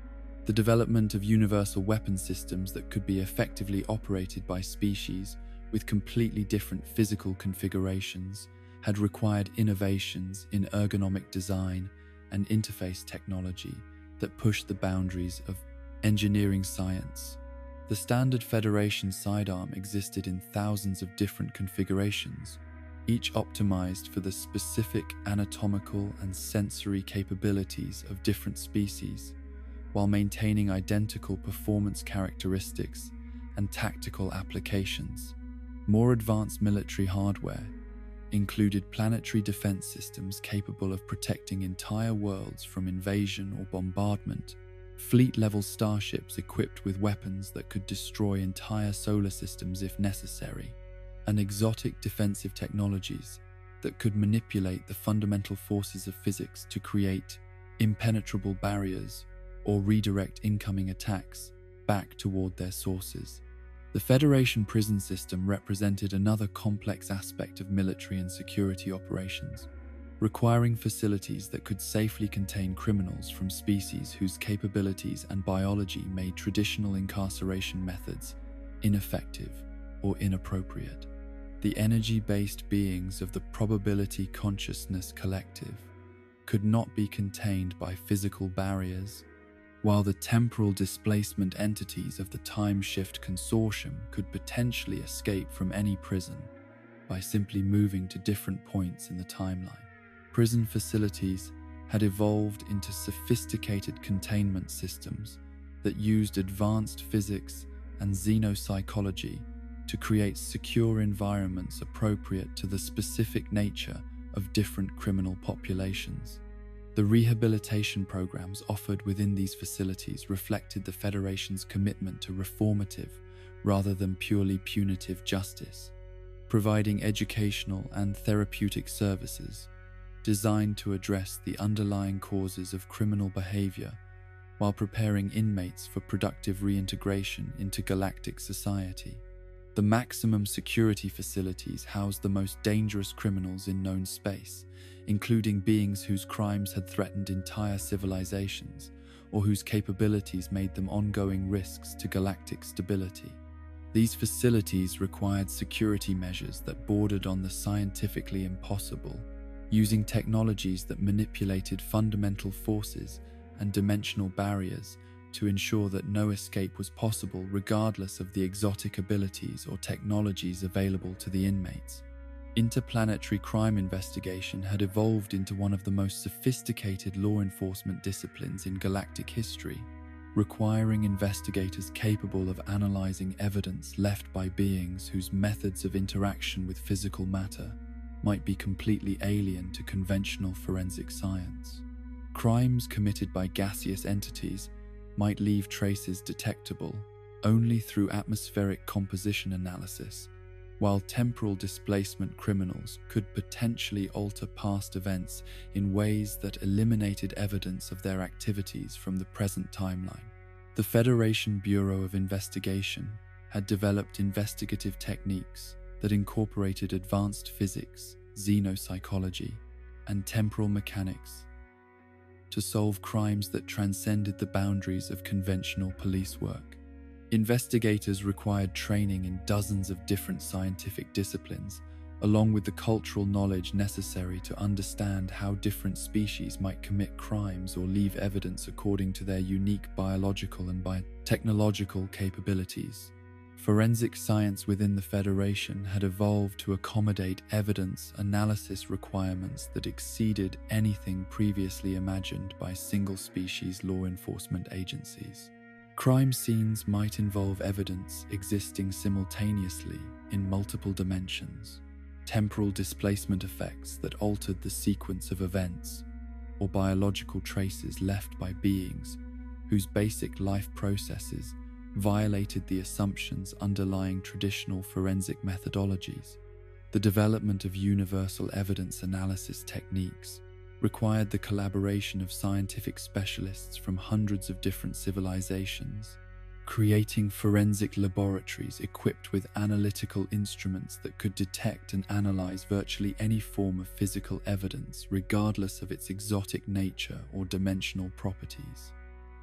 Speaker 1: The development of universal weapon systems that could be effectively operated by species with completely different physical configurations had required innovations in ergonomic design and interface technology that pushed the boundaries of engineering science. The standard Federation sidearm existed in thousands of different configurations, each optimized for the specific anatomical and sensory capabilities of different species, while maintaining identical performance characteristics and tactical applications. More advanced military hardware included planetary defense systems capable of protecting entire worlds from invasion or bombardment, fleet-level starships equipped with weapons that could destroy entire solar systems if necessary, and exotic defensive technologies that could manipulate the fundamental forces of physics to create impenetrable barriers or redirect incoming attacks back toward their sources. The Federation prison system represented another complex aspect of military and security operations, requiring facilities that could safely contain criminals from species whose capabilities and biology made traditional incarceration methods ineffective or inappropriate. The energy-based beings of the Probability Consciousness Collective could not be contained by physical barriers, while the temporal displacement entities of the Time Shift Consortium could potentially escape from any prison by simply moving to different points in the timeline. Prison facilities had evolved into sophisticated containment systems that used advanced physics and xenopsychology to create secure environments appropriate to the specific nature of different criminal populations. The rehabilitation programs offered within these facilities reflected the Federation's commitment to reformative rather than purely punitive justice, providing educational and therapeutic services designed to address the underlying causes of criminal behavior while preparing inmates for productive reintegration into galactic society. The maximum security facilities housed the most dangerous criminals in known space, including beings whose crimes had threatened entire civilizations or whose capabilities made them ongoing risks to galactic stability. These facilities required security measures that bordered on the scientifically impossible, using technologies that manipulated fundamental forces and dimensional barriers to ensure that no escape was possible regardless of the exotic abilities or technologies available to the inmates. Interplanetary crime investigation had evolved into one of the most sophisticated law enforcement disciplines in galactic history, requiring investigators capable of analyzing evidence left by beings whose methods of interaction with physical matter might be completely alien to conventional forensic science. Crimes committed by gaseous entities might leave traces detectable only through atmospheric composition analysis, while temporal displacement criminals could potentially alter past events in ways that eliminated evidence of their activities from the present timeline. The Federation Bureau of Investigation had developed investigative techniques that incorporated advanced physics, xenopsychology, and temporal mechanics to solve crimes that transcended the boundaries of conventional police work. Investigators required training in dozens of different scientific disciplines, along with the cultural knowledge necessary to understand how different species might commit crimes or leave evidence according to their unique biological and biotechnological capabilities. Forensic science within the Federation had evolved to accommodate evidence analysis requirements that exceeded anything previously imagined by single-species law enforcement agencies. Crime scenes might involve evidence existing simultaneously in multiple dimensions, temporal displacement effects that altered the sequence of events, or biological traces left by beings whose basic life processes violated the assumptions underlying traditional forensic methodologies. The development of universal evidence analysis techniques required the collaboration of scientific specialists from hundreds of different civilizations, creating forensic laboratories equipped with analytical instruments that could detect and analyze virtually any form of physical evidence, regardless of its exotic nature or dimensional properties.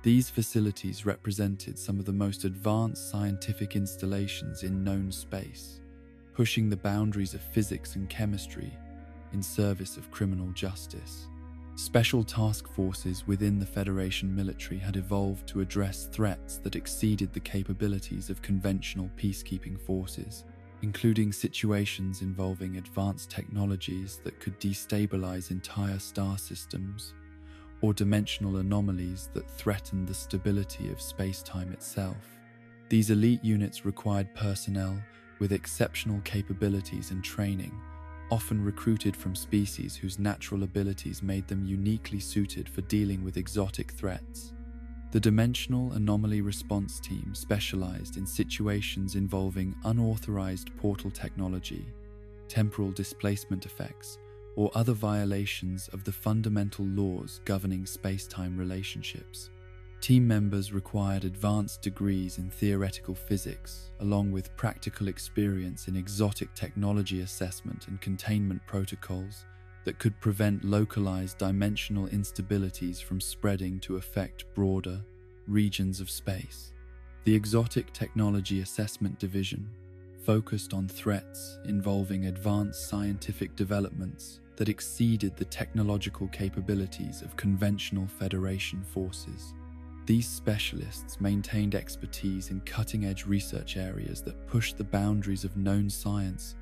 Speaker 1: These facilities represented some of the most advanced scientific installations in known space, pushing the boundaries of physics and chemistry in service of criminal justice. Special task forces within the Federation military had evolved to address threats that exceeded the capabilities of conventional peacekeeping forces, including situations involving advanced technologies that could destabilize entire star systems, or dimensional anomalies that threatened the stability of space-time itself. These elite units required personnel with exceptional capabilities and training, often recruited from species whose natural abilities made them uniquely suited for dealing with exotic threats. The Dimensional Anomaly Response Team specialized in situations involving unauthorized portal technology, temporal displacement effects, or other violations of the fundamental laws governing space-time relationships. Team members required advanced degrees in theoretical physics, along with practical experience in exotic technology assessment and containment protocols that could prevent localized dimensional instabilities from spreading to affect broader regions of space. The Exotic Technology Assessment Division focused on threats involving advanced scientific developments that exceeded the technological capabilities of conventional Federation forces. These specialists maintained expertise in cutting-edge research areas that pushed the boundaries of known science,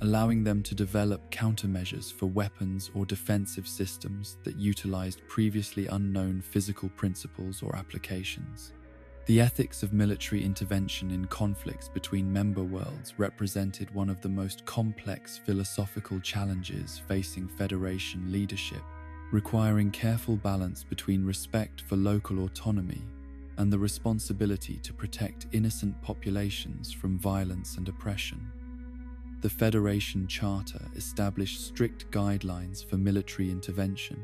Speaker 1: allowing them to develop countermeasures for weapons or defensive systems that utilized previously unknown physical principles or applications. The ethics of military intervention in conflicts between member worlds represented one of the most complex philosophical challenges facing Federation leadership, requiring careful balance between respect for local autonomy and the responsibility to protect innocent populations from violence and oppression. The Federation Charter established strict guidelines for military intervention,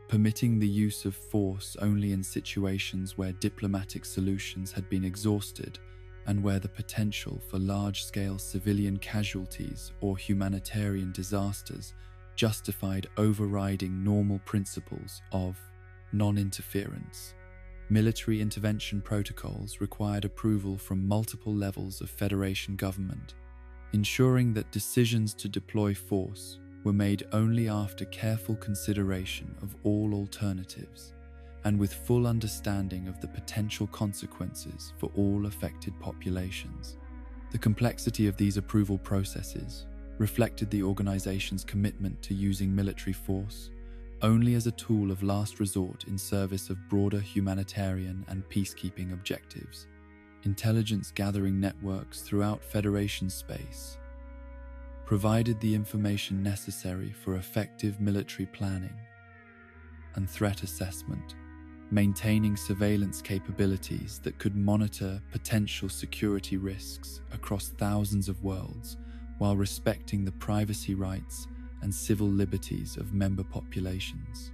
Speaker 1: permitting the use of force only in situations where diplomatic solutions had been exhausted and where the potential for large-scale civilian casualties or humanitarian disasters justified overriding normal principles of non-interference. Military intervention protocols required approval from multiple levels of Federation government, ensuring that decisions to deploy force were made only after careful consideration of all alternatives and with full understanding of the potential consequences for all affected populations. The complexity of these approval processes reflected the organization's commitment to using military force only as a tool of last resort in service of broader humanitarian and peacekeeping objectives. Intelligence gathering networks throughout Federation space provided the information necessary for effective military planning and threat assessment, maintaining surveillance capabilities that could monitor potential security risks across thousands of worlds while respecting the privacy rights and civil liberties of member populations.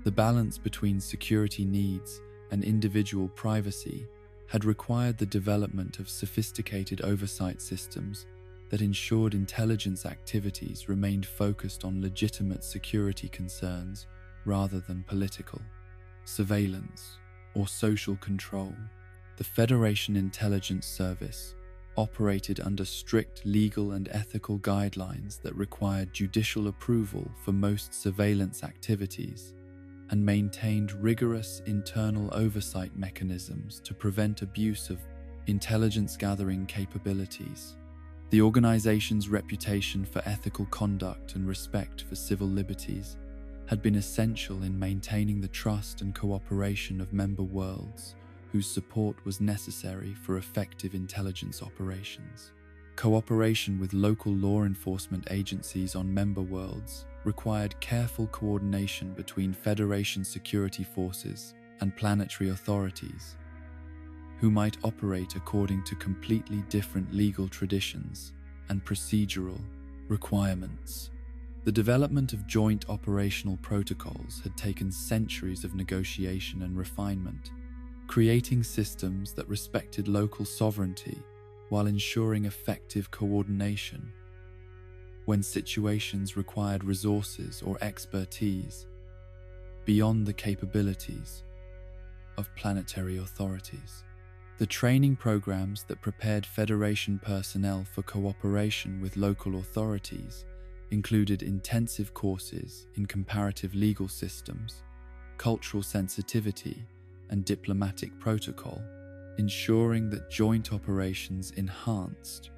Speaker 1: The balance between security needs and individual privacy had required the development of sophisticated oversight systems that ensured intelligence activities remained focused on legitimate security concerns rather than political, surveillance, or social control. The Federation Intelligence Service operated under strict legal and ethical guidelines that required judicial approval for most surveillance activities and maintained rigorous internal oversight mechanisms to prevent abuse of intelligence-gathering capabilities. The organization's reputation for ethical conduct and respect for civil liberties had been essential in maintaining the trust and cooperation of member worlds, whose support was necessary for effective intelligence operations. Cooperation with local law enforcement agencies on member worlds required careful coordination between Federation security forces and planetary authorities, who might operate according to completely different legal traditions and procedural requirements. The development of joint operational protocols had taken centuries of negotiation and refinement, creating systems that respected local sovereignty while ensuring effective coordination when situations required resources or expertise beyond the capabilities of planetary authorities. The training programs that prepared Federation personnel for cooperation with local authorities included intensive courses in comparative legal systems, cultural sensitivity, and diplomatic protocol, ensuring that joint operations enhanced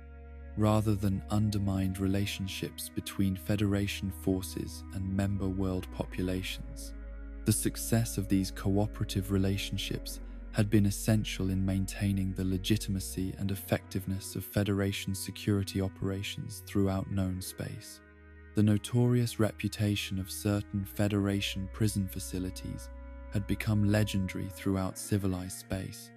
Speaker 1: rather than undermined relationships between Federation forces and member world populations. The success of these cooperative relationships had been essential in maintaining the legitimacy and effectiveness of Federation security operations throughout known space. The notorious reputation of certain Federation prison facilities had become legendary throughout civilized space,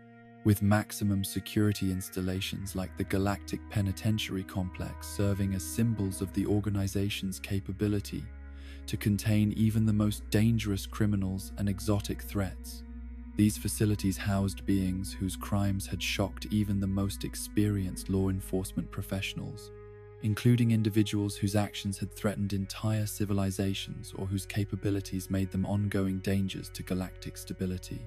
Speaker 1: with maximum security installations like the Galactic Penitentiary Complex serving as symbols of the organization's capability to contain even the most dangerous criminals and exotic threats. These facilities housed beings whose crimes had shocked even the most experienced law enforcement professionals, including individuals whose actions had threatened entire civilizations or whose capabilities made them ongoing dangers to galactic stability.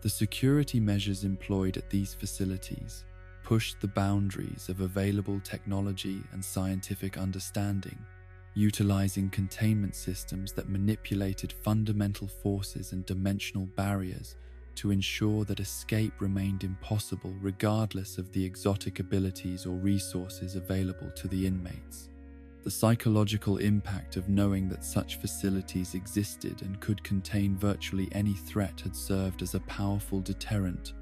Speaker 1: The security measures employed at these facilities pushed the boundaries of available technology and scientific understanding, utilizing containment systems that manipulated fundamental forces and dimensional barriers to ensure that escape remained impossible regardless of the exotic abilities or resources available to the inmates. The psychological impact of knowing that such facilities existed and could contain virtually any threat had served as a powerful deterrent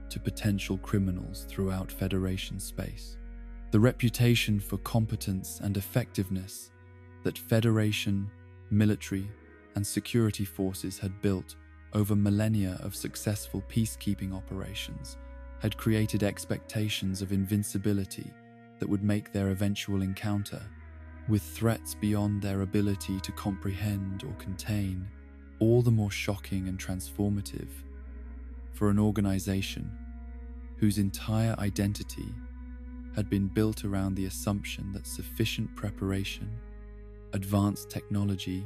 Speaker 1: to potential criminals throughout Federation space. The reputation for competence and effectiveness that Federation, military, and security forces had built over millennia of successful peacekeeping operations had created expectations of invincibility that would make their eventual encounter with threats beyond their ability to comprehend or contain all the more shocking and transformative for an organization whose entire identity had been built around the assumption that sufficient preparation, advanced technology,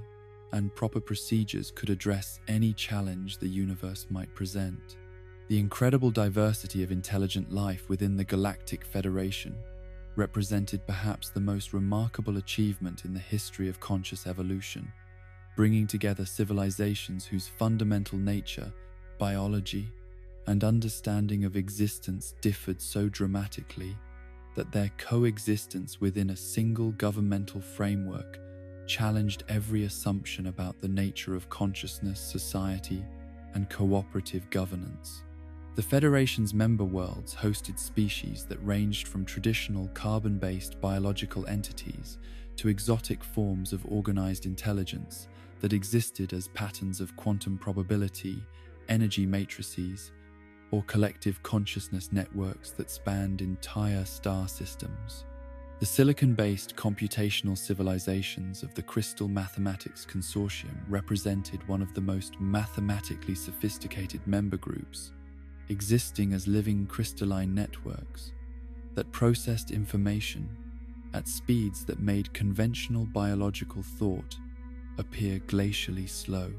Speaker 1: and proper procedures could address any challenge the universe might present. The incredible diversity of intelligent life within the Galactic Federation represented perhaps the most remarkable achievement in the history of conscious evolution, bringing together civilizations whose fundamental nature, biology, and understanding of existence differed so dramatically that their coexistence within a single governmental framework challenged every assumption about the nature of consciousness, society, and cooperative governance. The Federation's member worlds hosted species that ranged from traditional carbon-based biological entities to exotic forms of organized intelligence that existed as patterns of quantum probability, energy matrices, or collective consciousness networks that spanned entire star systems. The silicon-based computational civilizations of the Crystal Mathematics Consortium represented one of the most mathematically sophisticated member groups, existing as living crystalline networks that processed information at speeds that made conventional biological thought appear glacially slow.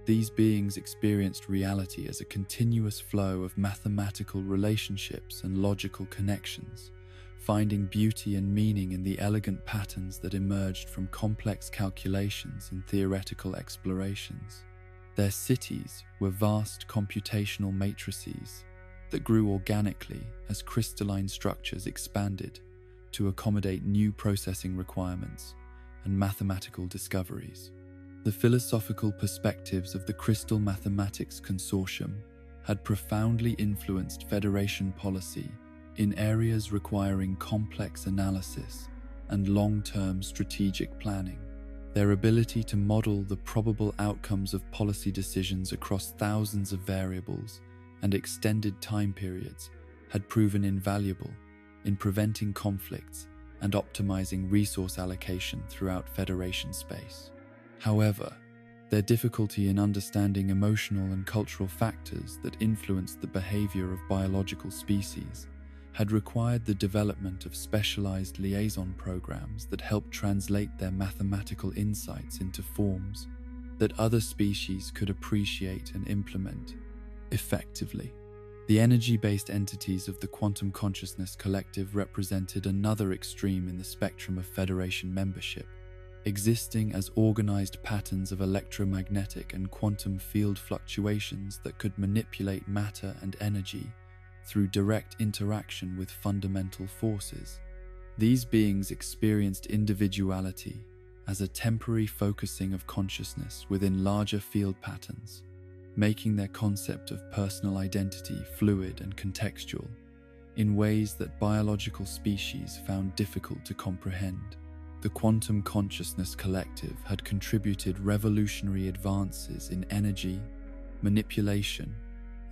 Speaker 1: These beings experienced reality as a continuous flow of mathematical relationships and logical connections, finding beauty and meaning in the elegant patterns that emerged from complex calculations and theoretical explorations. Their cities were vast computational matrices that grew organically as crystalline structures expanded to accommodate new processing requirements and mathematical discoveries. The philosophical perspectives of the Crystal Mathematics Consortium had profoundly influenced Federation policy in areas requiring complex analysis and long-term strategic planning. Their ability to model the probable outcomes of policy decisions across thousands of variables and extended time periods had proven invaluable in preventing conflicts and optimizing resource allocation throughout Federation space. However, their difficulty in understanding emotional and cultural factors that influenced the behavior of biological species had required the development of specialized liaison programs that helped translate their mathematical insights into forms that other species could appreciate and implement effectively. The energy-based entities of the Quantum Consciousness Collective represented another extreme in the spectrum of Federation membership, existing as organized patterns of electromagnetic and quantum field fluctuations that could manipulate matter and energy through direct interaction with fundamental forces. These beings experienced individuality as a temporary focusing of consciousness within larger field patterns, making their concept of personal identity fluid and contextual in ways that biological species found difficult to comprehend. The Quantum Consciousness Collective had contributed revolutionary advances in energy, manipulation,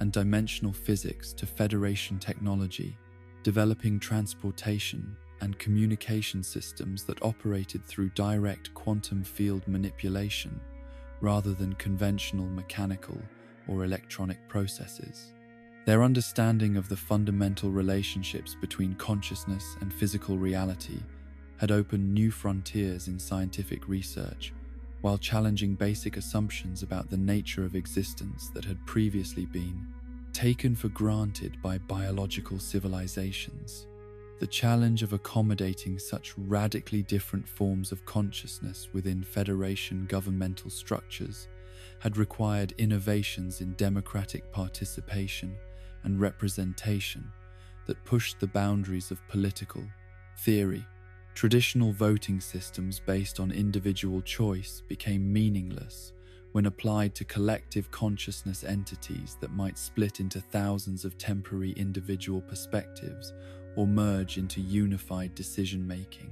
Speaker 1: and dimensional physics to Federation technology, developing transportation and communication systems that operated through direct quantum field manipulation rather than conventional mechanical or electronic processes. Their understanding of the fundamental relationships between consciousness and physical reality had opened new frontiers in scientific research, while challenging basic assumptions about the nature of existence that had previously been taken for granted by biological civilizations. The challenge of accommodating such radically different forms of consciousness within Federation governmental structures had required innovations in democratic participation and representation that pushed the boundaries of political theory. Traditional voting systems based on individual choice became meaningless when applied to collective consciousness entities that might split into thousands of temporary individual perspectives or merge into unified decision-making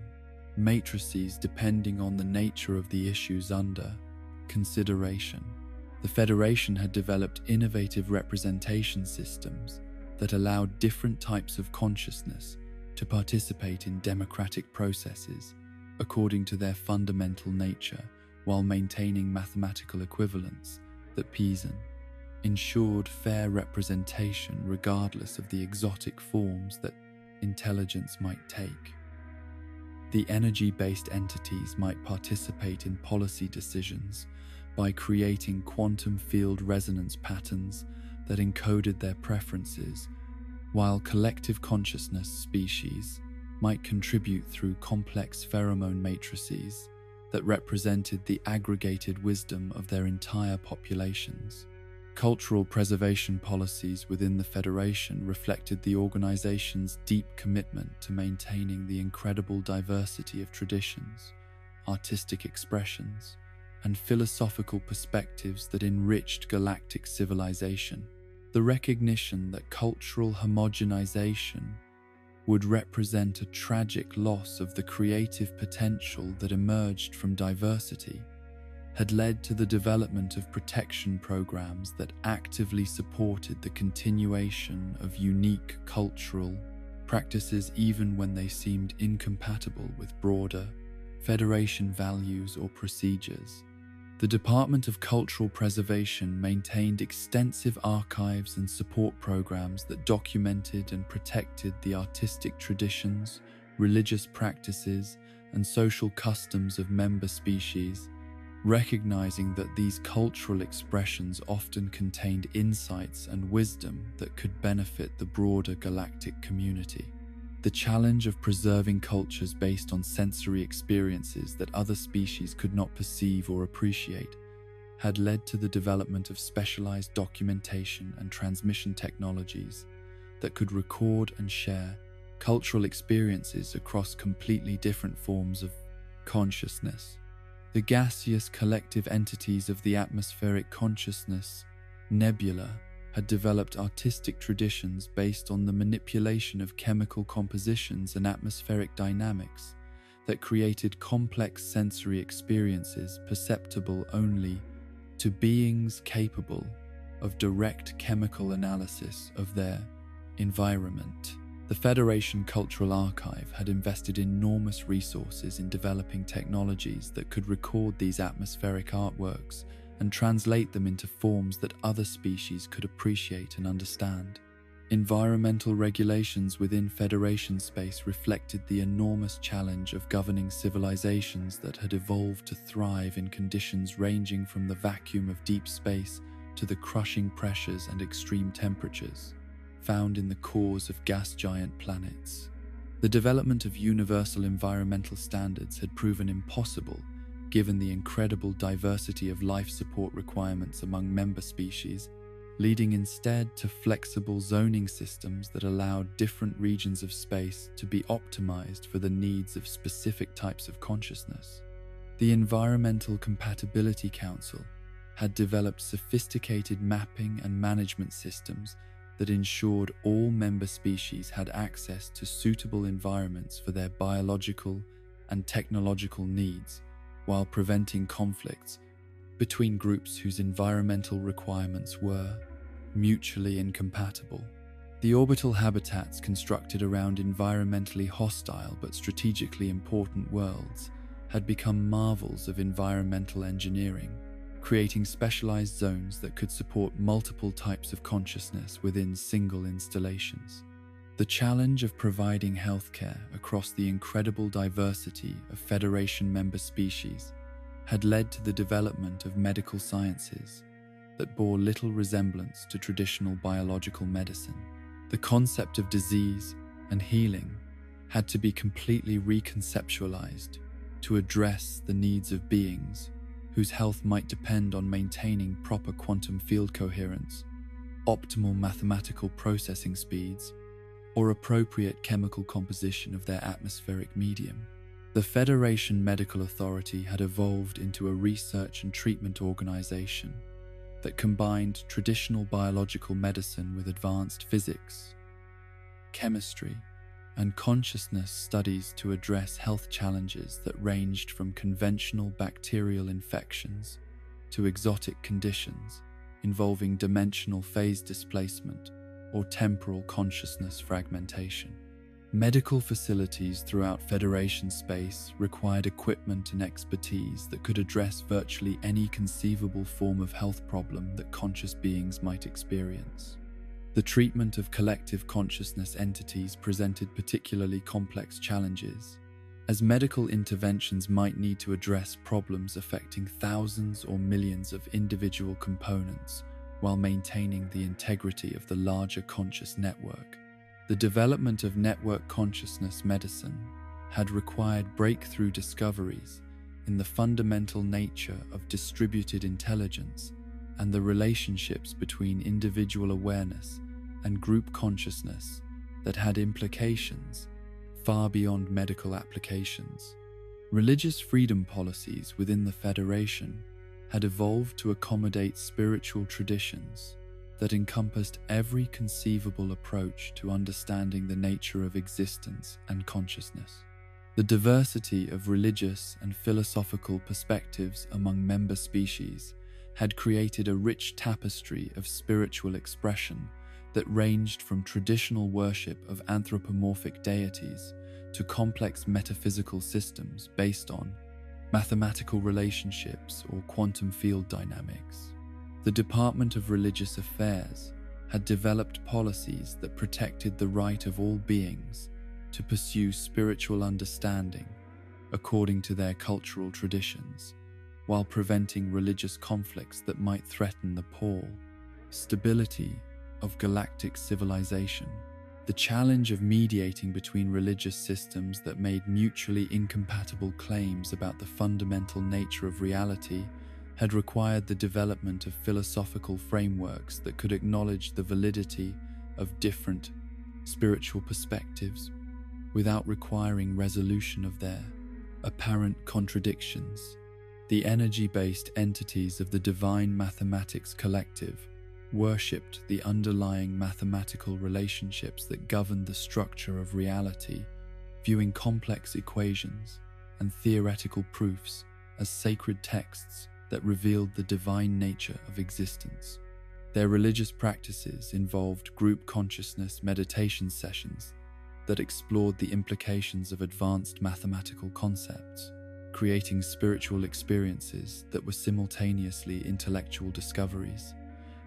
Speaker 1: matrices depending on the nature of the issues under consideration. The Federation had developed innovative representation systems that allowed different types of consciousness to participate in democratic processes according to their fundamental nature, while maintaining mathematical equivalence that ensured fair representation regardless of the exotic forms that intelligence might take. The energy-based entities might participate in policy decisions by creating quantum field resonance patterns that encoded their preferences, while collective consciousness species might contribute through complex pheromone matrices that represented the aggregated wisdom of their entire populations. Cultural preservation policies within the Federation reflected the organization's deep commitment to maintaining the incredible diversity of traditions, artistic expressions, and philosophical perspectives that enriched galactic civilization. The recognition that cultural homogenization would represent a tragic loss of the creative potential that emerged from diversity had led to the development of protection programs that actively supported the continuation of unique cultural practices even when they seemed incompatible with broader Federation values or procedures. The Department of Cultural Preservation maintained extensive archives and support programs that documented and protected the artistic traditions, religious practices, and social customs of member species, recognizing that these cultural expressions often contained insights and wisdom that could benefit the broader galactic community. The challenge of preserving cultures based on sensory experiences that other species could not perceive or appreciate had led to the development of specialized documentation and transmission technologies that could record and share cultural experiences across completely different forms of consciousness. The gaseous collective entities of the atmospheric consciousness nebula had developed artistic traditions based on the manipulation of chemical compositions and atmospheric dynamics that created complex sensory experiences perceptible only to beings capable of direct chemical analysis of their environment. The Federation Cultural Archive had invested enormous resources in developing technologies that could record these atmospheric artworks and translate them into forms that other species could appreciate and understand. Environmental regulations within Federation space reflected the enormous challenge of governing civilizations that had evolved to thrive in conditions ranging from the vacuum of deep space to the crushing pressures and extreme temperatures found in the cores of gas giant planets. The development of universal environmental standards had proven impossible given the incredible diversity of life support requirements among member species, leading instead to flexible zoning systems that allowed different regions of space to be optimized for the needs of specific types of consciousness. The Environmental Compatibility Council had developed sophisticated mapping and management systems that ensured all member species had access to suitable environments for their biological and technological needs, while preventing conflicts between groups whose environmental requirements were mutually incompatible. The orbital habitats constructed around environmentally hostile but strategically important worlds had become marvels of environmental engineering, creating specialized zones that could support multiple types of consciousness within single installations. The challenge of providing healthcare across the incredible diversity of Federation member species had led to the development of medical sciences that bore little resemblance to traditional biological medicine. The concept of disease and healing had to be completely reconceptualized to address the needs of beings whose health might depend on maintaining proper quantum field coherence, optimal mathematical processing speeds, or appropriate chemical composition of their atmospheric medium. The Federation Medical Authority had evolved into a research and treatment organization that combined traditional biological medicine with advanced physics, chemistry, and consciousness studies to address health challenges that ranged from conventional bacterial infections to exotic conditions involving dimensional phase displacement or temporal consciousness fragmentation. Medical facilities throughout Federation space required equipment and expertise that could address virtually any conceivable form of health problem that conscious beings might experience. The treatment of collective consciousness entities presented particularly complex challenges, as medical interventions might need to address problems affecting thousands or millions of individual components while maintaining the integrity of the larger conscious network. The development of network consciousness medicine had required breakthrough discoveries in the fundamental nature of distributed intelligence and the relationships between individual awareness and group consciousness that had implications far beyond medical applications. Religious freedom policies within the Federation had evolved to accommodate spiritual traditions that encompassed every conceivable approach to understanding the nature of existence and consciousness. The diversity of religious and philosophical perspectives among member species had created a rich tapestry of spiritual expression that ranged from traditional worship of anthropomorphic deities to complex metaphysical systems based on mathematical relationships or quantum field dynamics. The Department of Religious Affairs had developed policies that protected the right of all beings to pursue spiritual understanding according to their cultural traditions, while preventing religious conflicts that might threaten the stability of galactic civilization. The challenge of mediating between religious systems that made mutually incompatible claims about the fundamental nature of reality had required the development of philosophical frameworks that could acknowledge the validity of different spiritual perspectives without requiring resolution of their apparent contradictions. The energy-based entities of the divine mathematics collective worshipped the underlying mathematical relationships that governed the structure of reality, viewing complex equations and theoretical proofs as sacred texts that revealed the divine nature of existence. Their religious practices involved group consciousness meditation sessions that explored the implications of advanced mathematical concepts, creating spiritual experiences that were simultaneously intellectual discoveries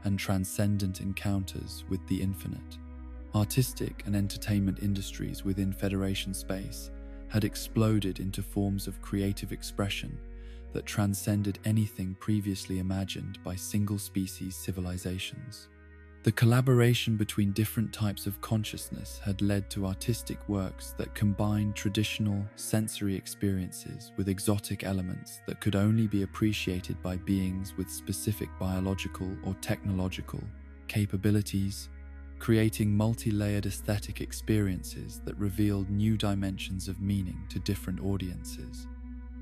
Speaker 1: and transcendent encounters with the infinite. Artistic and entertainment industries within Federation space had exploded into forms of creative expression that transcended anything previously imagined by single-species civilizations. The collaboration between different types of consciousness had led to artistic works that combined traditional sensory experiences with exotic elements that could only be appreciated by beings with specific biological or technological capabilities, creating multi-layered aesthetic experiences that revealed new dimensions of meaning to different audiences.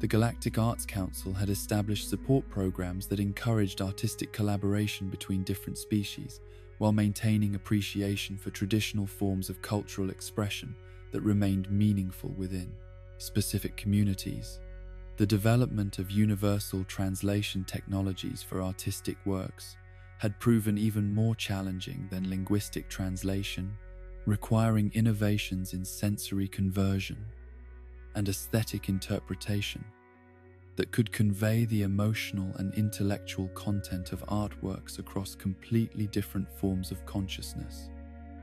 Speaker 1: The Galactic Arts Council had established support programs that encouraged artistic collaboration between different species, while maintaining appreciation for traditional forms of cultural expression that remained meaningful within specific communities. The development of universal translation technologies for artistic works had proven even more challenging than linguistic translation, requiring innovations in sensory conversion and aesthetic interpretation that could convey the emotional and intellectual content of artworks across completely different forms of consciousness.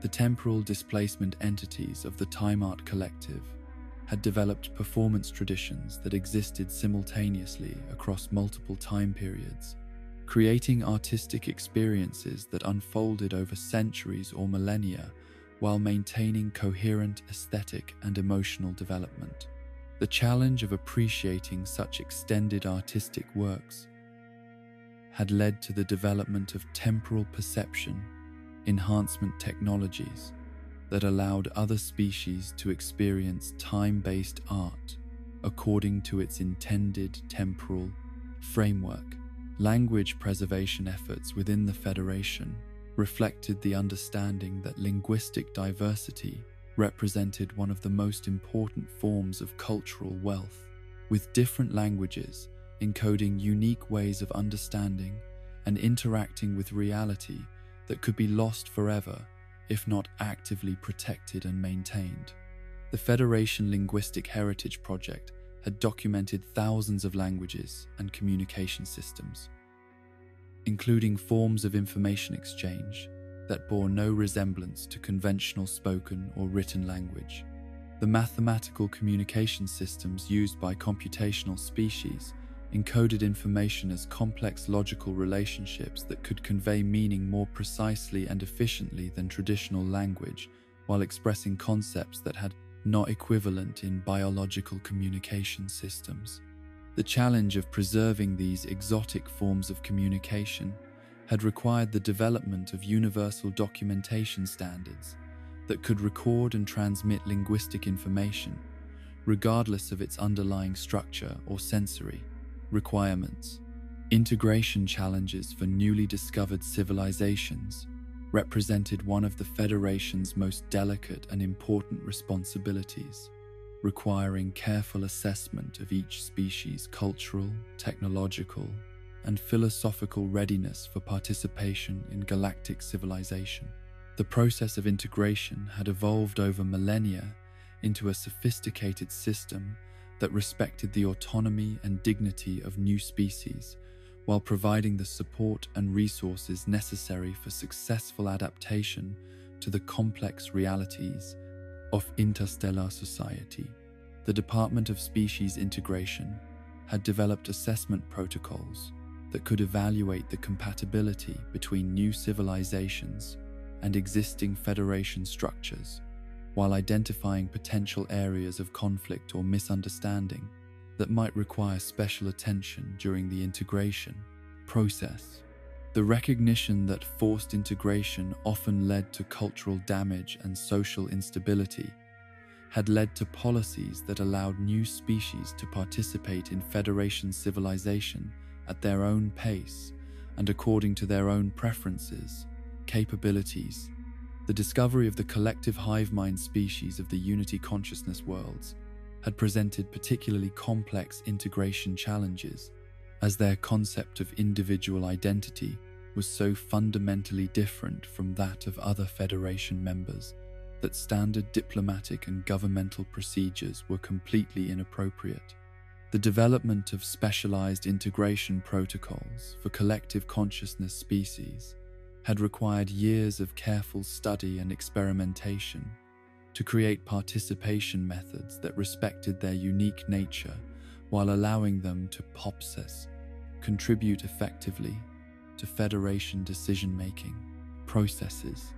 Speaker 1: The temporal displacement entities of the Time Art Collective had developed performance traditions that existed simultaneously across multiple time periods, creating artistic experiences that unfolded over centuries or millennia while maintaining coherent aesthetic and emotional development. The challenge of appreciating such extended artistic works had led to the development of temporal perception enhancement technologies that allowed other species to experience time-based art according to its intended temporal framework. Language preservation efforts within the Federation reflected the understanding that linguistic diversity represented one of the most important forms of cultural wealth, with different languages encoding unique ways of understanding and interacting with reality that could be lost forever if not actively protected and maintained. The Federation Linguistic Heritage Project had documented thousands of languages and communication systems, including forms of information exchange that bore no resemblance to conventional spoken or written language. The mathematical communication systems used by computational species encoded information as complex logical relationships that could convey meaning more precisely and efficiently than traditional language, while expressing concepts that had no equivalent in biological communication systems. The challenge of preserving these exotic forms of communication had required the development of universal documentation standards that could record and transmit linguistic information, regardless of its underlying structure or sensory requirements. Integration challenges for newly discovered civilizations represented one of the Federation's most delicate and important responsibilities, requiring careful assessment of each species' cultural, technological, and philosophical readiness for participation in galactic civilization. The process of integration had evolved over millennia into a sophisticated system that respected the autonomy and dignity of new species, while providing the support and resources necessary for successful adaptation to the complex realities of interstellar society. The Department of Species Integration had developed assessment protocols that could evaluate the compatibility between new civilizations and existing Federation structures, while identifying potential areas of conflict or misunderstanding that might require special attention during the integration process. The recognition that forced integration often led to cultural damage and social instability had led to policies that allowed new species to participate in Federation civilization at their own pace and according to their own preferences, capabilities. The discovery of the collective hive mind species of the Unity consciousness worlds had presented particularly complex integration challenges, as their concept of individual identity was so fundamentally different from that of other Federation members that standard diplomatic and governmental procedures were completely inappropriate. The development of specialized integration protocols for collective consciousness species had required years of careful study and experimentation to create participation methods that respected their unique nature while allowing them to contribute effectively to Federation decision-making processes.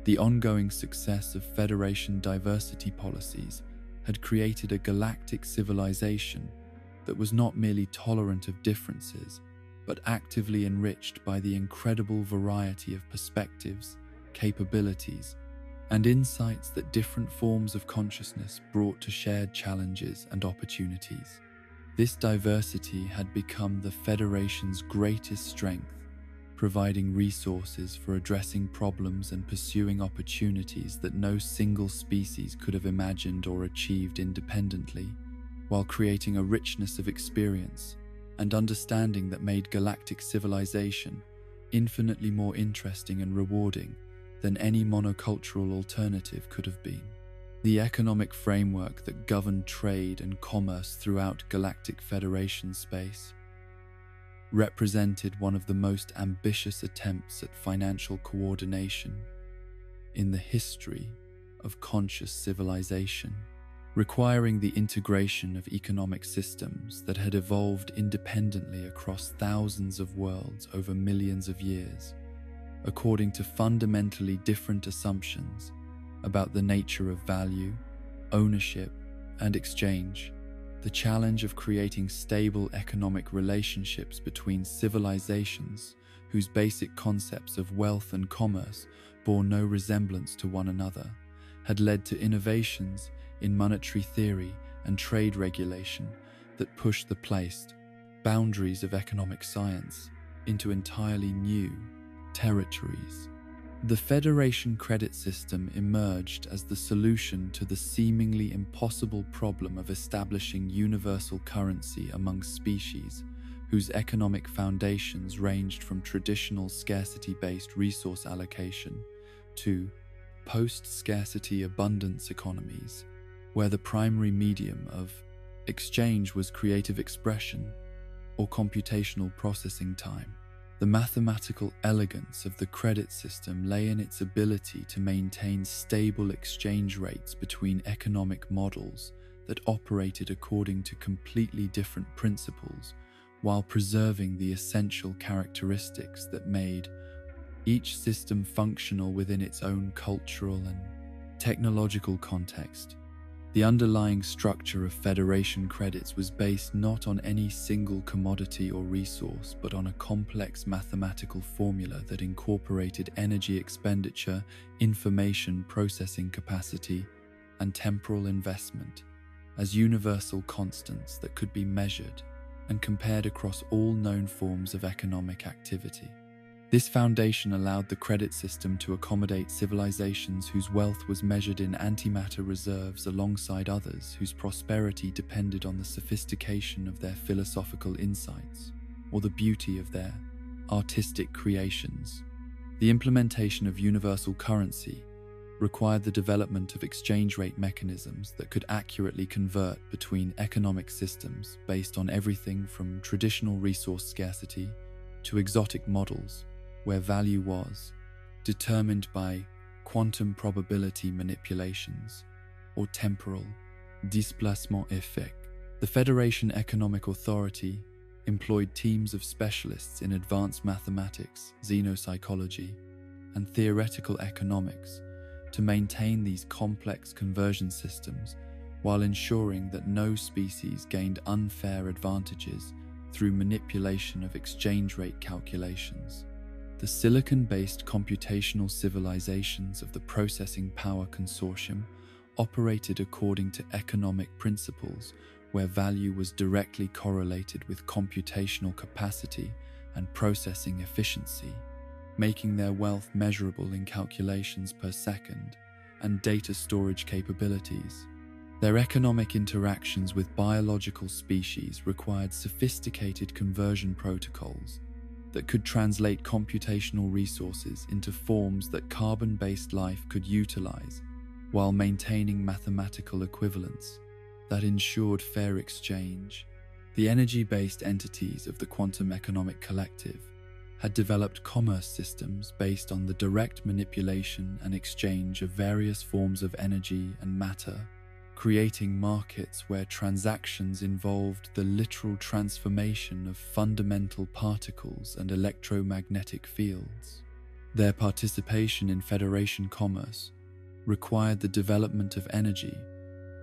Speaker 1: The ongoing success of Federation diversity policies had created a galactic civilization that was not merely tolerant of differences, but actively enriched by the incredible variety of perspectives, capabilities, and insights that different forms of consciousness brought to shared challenges and opportunities. This diversity had become the Federation's greatest strength, providing resources for addressing problems and pursuing opportunities that no single species could have imagined or achieved independently, while creating a richness of experience and understanding that made galactic civilization infinitely more interesting and rewarding than any monocultural alternative could have been. The economic framework that governed trade and commerce throughout Galactic Federation space represented one of the most ambitious attempts at financial coordination in the history of conscious civilization, requiring the integration of economic systems that had evolved independently across thousands of worlds over millions of years, according to fundamentally different assumptions about the nature of value, ownership, and exchange. The challenge of creating stable economic relationships between civilizations whose basic concepts of wealth and commerce bore no resemblance to one another had led to innovations in monetary theory and trade regulation that pushed the placed boundaries of economic science into entirely new territories. The Federation credit system emerged as the solution to the seemingly impossible problem of establishing universal currency among species whose economic foundations ranged from traditional scarcity-based resource allocation to post-scarcity abundance economies, where the primary medium of exchange was creative expression or computational processing time. The mathematical elegance of the credit system lay in its ability to maintain stable exchange rates between economic models that operated according to completely different principles, while preserving the essential characteristics that made each system functional within its own cultural and technological context. The underlying structure of Federation credits was based not on any single commodity or resource, but on a complex mathematical formula that incorporated energy expenditure, information processing capacity, and temporal investment as universal constants that could be measured and compared across all known forms of economic activity. This foundation allowed the credit system to accommodate civilizations whose wealth was measured in antimatter reserves alongside others whose prosperity depended on the sophistication of their philosophical insights or the beauty of their artistic creations. The implementation of universal currency required the development of exchange rate mechanisms that could accurately convert between economic systems based on everything from traditional resource scarcity to exotic models where value was determined by quantum probability manipulations. or temporal déplacement effect. The Federation Economic Authority employed teams of specialists in advanced mathematics, xenopsychology, and theoretical economics to maintain these complex conversion systems while ensuring that no species gained unfair advantages through manipulation of exchange rate calculations. The silicon-based computational civilizations of the Processing Power Consortium operated according to economic principles where value was directly correlated with computational capacity and processing efficiency, making their wealth measurable in calculations per second and data storage capabilities. Their economic interactions with biological species required sophisticated conversion protocols that could translate computational resources into forms that carbon-based life could utilize, while maintaining mathematical equivalence that ensured fair exchange. The energy-based entities of the Quantum Economic Collective had developed commerce systems based on the direct manipulation and exchange of various forms of energy and matter, creating markets where transactions involved the literal transformation of fundamental particles and electromagnetic fields. Their participation in Federation commerce required the development of energy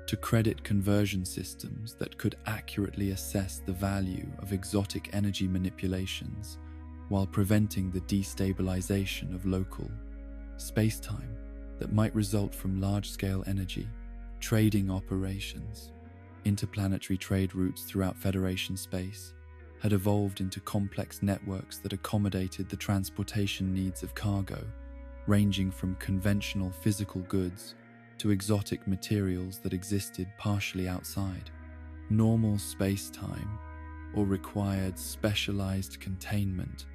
Speaker 1: to credit conversion systems that could accurately assess the value of exotic energy manipulations while preventing the destabilization of local space-time that might result from large-scale energy trading operations. Interplanetary trade routes throughout Federation space had evolved into complex networks that accommodated the transportation needs of cargo, ranging from conventional physical goods to exotic materials that existed partially outside normal space-time or required specialized containment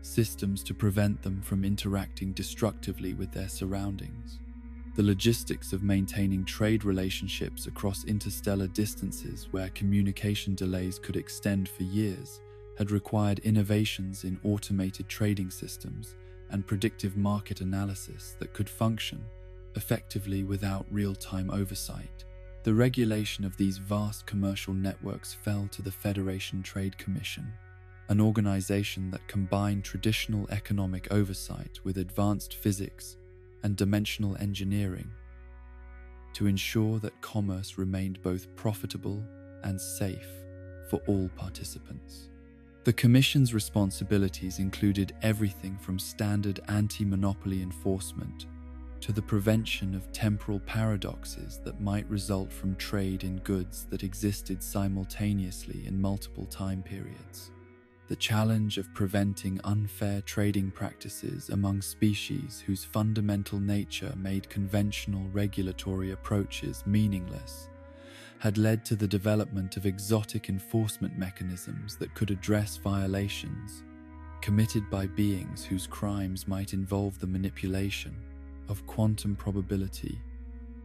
Speaker 1: systems to prevent them from interacting destructively with their surroundings. The logistics of maintaining trade relationships across interstellar distances where communication delays could extend for years had required innovations in automated trading systems and predictive market analysis that could function effectively without real-time oversight. The regulation of these vast commercial networks fell to the Federation Trade Commission, an organization that combined traditional economic oversight with advanced physics and dimensional engineering to ensure that commerce remained both profitable and safe for all participants. The Commission's responsibilities included everything from standard anti-monopoly enforcement to the prevention of temporal paradoxes that might result from trade in goods that existed simultaneously in multiple time periods. The challenge of preventing unfair trading practices among species whose fundamental nature made conventional regulatory approaches meaningless had led to the development of exotic enforcement mechanisms that could address violations committed by beings whose crimes might involve the manipulation of quantum probability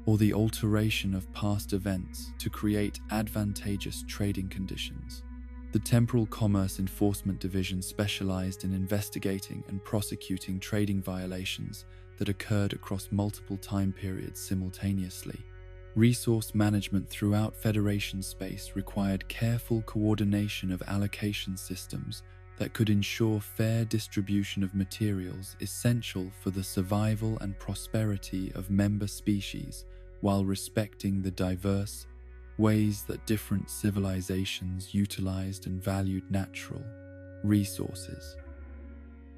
Speaker 1: or the alteration of past events to create advantageous trading conditions. The Temporal Commerce Enforcement Division specialized in investigating and prosecuting trading violations that occurred across multiple time periods simultaneously. Resource management throughout Federation space required careful coordination of allocation systems that could ensure fair distribution of materials essential for the survival and prosperity of member species while respecting the diverse ways that different civilizations utilized and valued natural resources.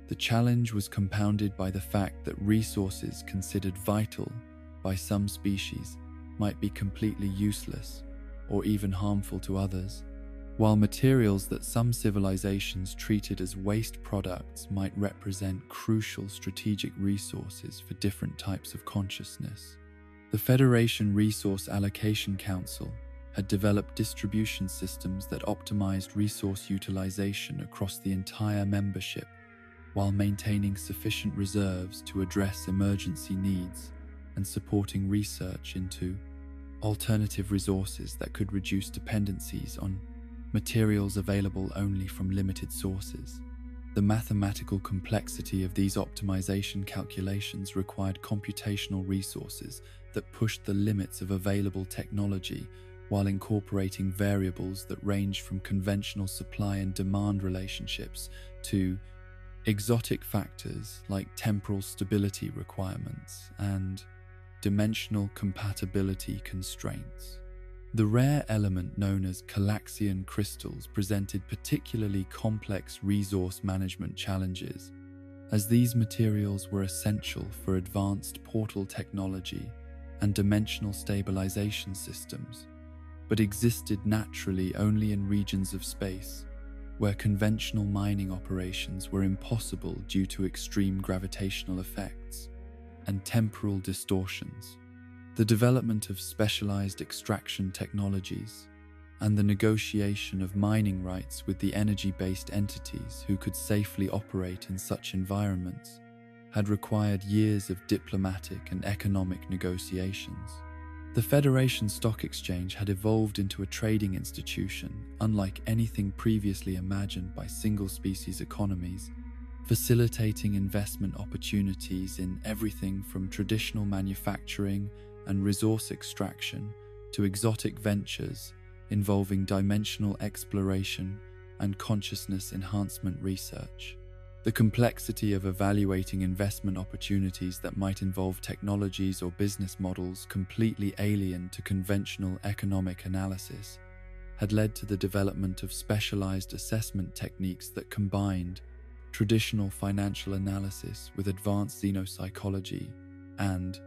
Speaker 1: The challenge was compounded by the fact that resources considered vital by some species might be completely useless or even harmful to others, while materials that some civilizations treated as waste products might represent crucial strategic resources for different types of consciousness. The Federation Resource Allocation Council had developed distribution systems that optimized resource utilization across the entire membership while maintaining sufficient reserves to address emergency needs and supporting research into alternative resources that could reduce dependencies on materials available only from limited sources. The mathematical complexity of these optimization calculations required computational resources that pushed the limits of available technology while incorporating variables that ranged from conventional supply and demand relationships to exotic factors like temporal stability requirements and dimensional compatibility constraints. The rare element known as Galaxian crystals presented particularly complex resource management challenges, as these materials were essential for advanced portal technology and dimensional stabilization systems, but existed naturally only in regions of space where conventional mining operations were impossible due to extreme gravitational effects and temporal distortions. The development of specialized extraction technologies and the negotiation of mining rights with the energy-based entities who could safely operate in such environments had required years of diplomatic and economic negotiations. The Federation Stock Exchange had evolved into a trading institution unlike anything previously imagined by single-species economies, facilitating investment opportunities in everything from traditional manufacturing and resource extraction to exotic ventures involving dimensional exploration and consciousness enhancement research. The complexity of evaluating investment opportunities that might involve technologies or business models completely alien to conventional economic analysis had led to the development of specialized assessment techniques that combined traditional financial analysis with advanced xenopsychology and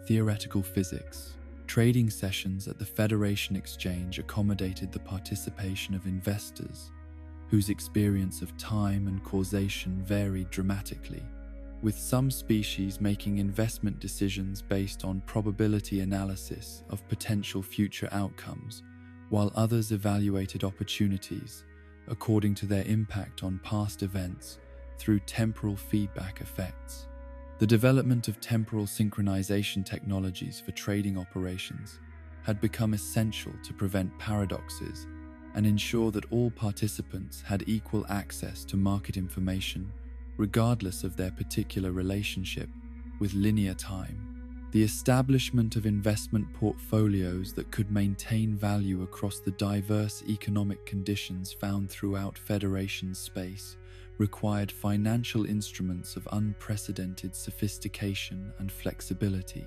Speaker 1: theoretical physics. Trading sessions at the Federation Exchange accommodated the participation of investors whose experience of time and causation varied dramatically, with some species making investment decisions based on probability analysis of potential future outcomes, while others evaluated opportunities according to their impact on past events through temporal feedback effects. The development of temporal synchronization technologies for trading operations had become essential to prevent paradoxes and ensure that all participants had equal access to market information, regardless of their particular relationship with linear time. The establishment of investment portfolios that could maintain value across the diverse economic conditions found throughout Federation space required financial instruments of unprecedented sophistication and flexibility.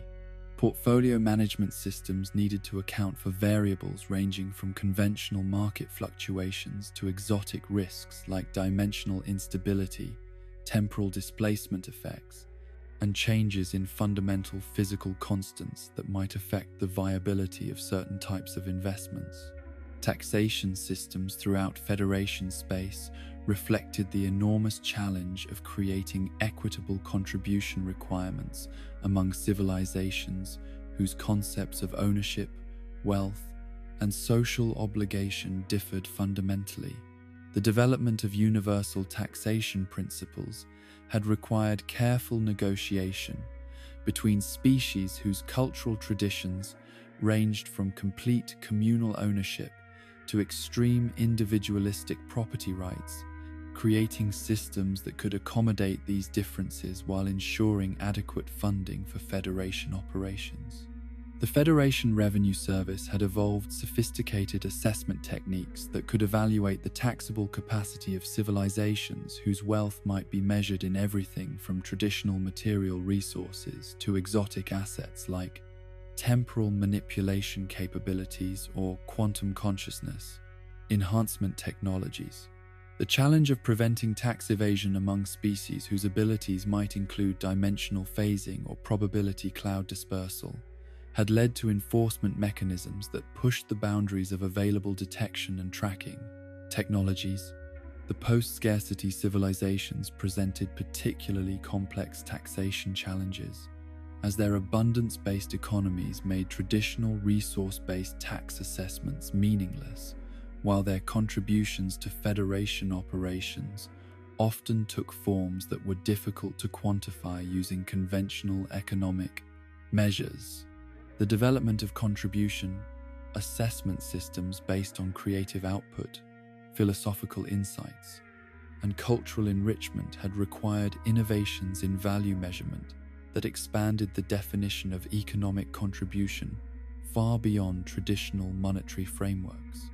Speaker 1: Portfolio management systems needed to account for variables ranging from conventional market fluctuations to exotic risks like dimensional instability, temporal displacement effects, and changes in fundamental physical constants that might affect the viability of certain types of investments. Taxation systems throughout Federation space reflected the enormous challenge of creating equitable contribution requirements among civilizations whose concepts of ownership, wealth, and social obligation differed fundamentally. The development of universal taxation principles had required careful negotiation between species whose cultural traditions ranged from complete communal ownership to extreme individualistic property rights, creating systems that could accommodate these differences while ensuring adequate funding for Federation operations. The Federation Revenue Service had evolved sophisticated assessment techniques that could evaluate the taxable capacity of civilizations whose wealth might be measured in everything from traditional material resources to exotic assets like temporal manipulation capabilities or quantum consciousness enhancement technologies. The challenge of preventing tax evasion among species whose abilities might include dimensional phasing or probability cloud dispersal had led to enforcement mechanisms that pushed the boundaries of available detection and tracking technologies. The post-scarcity civilizations presented particularly complex taxation challenges, as their abundance-based economies made traditional resource-based tax assessments meaningless, while their contributions to Federation operations often took forms that were difficult to quantify using conventional economic measures. The development of contribution assessment systems based on creative output, philosophical insights, and cultural enrichment had required innovations in value measurement that expanded the definition of economic contribution far beyond traditional monetary frameworks.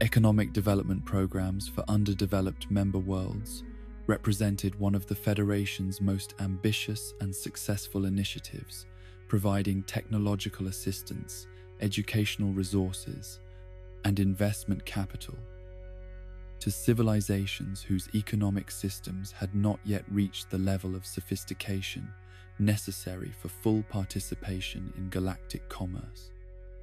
Speaker 1: Economic development programs for underdeveloped member worlds represented one of the Federation's most ambitious and successful initiatives, providing technological assistance, educational resources, and investment capital to civilizations whose economic systems had not yet reached the level of sophistication necessary for full participation in galactic commerce.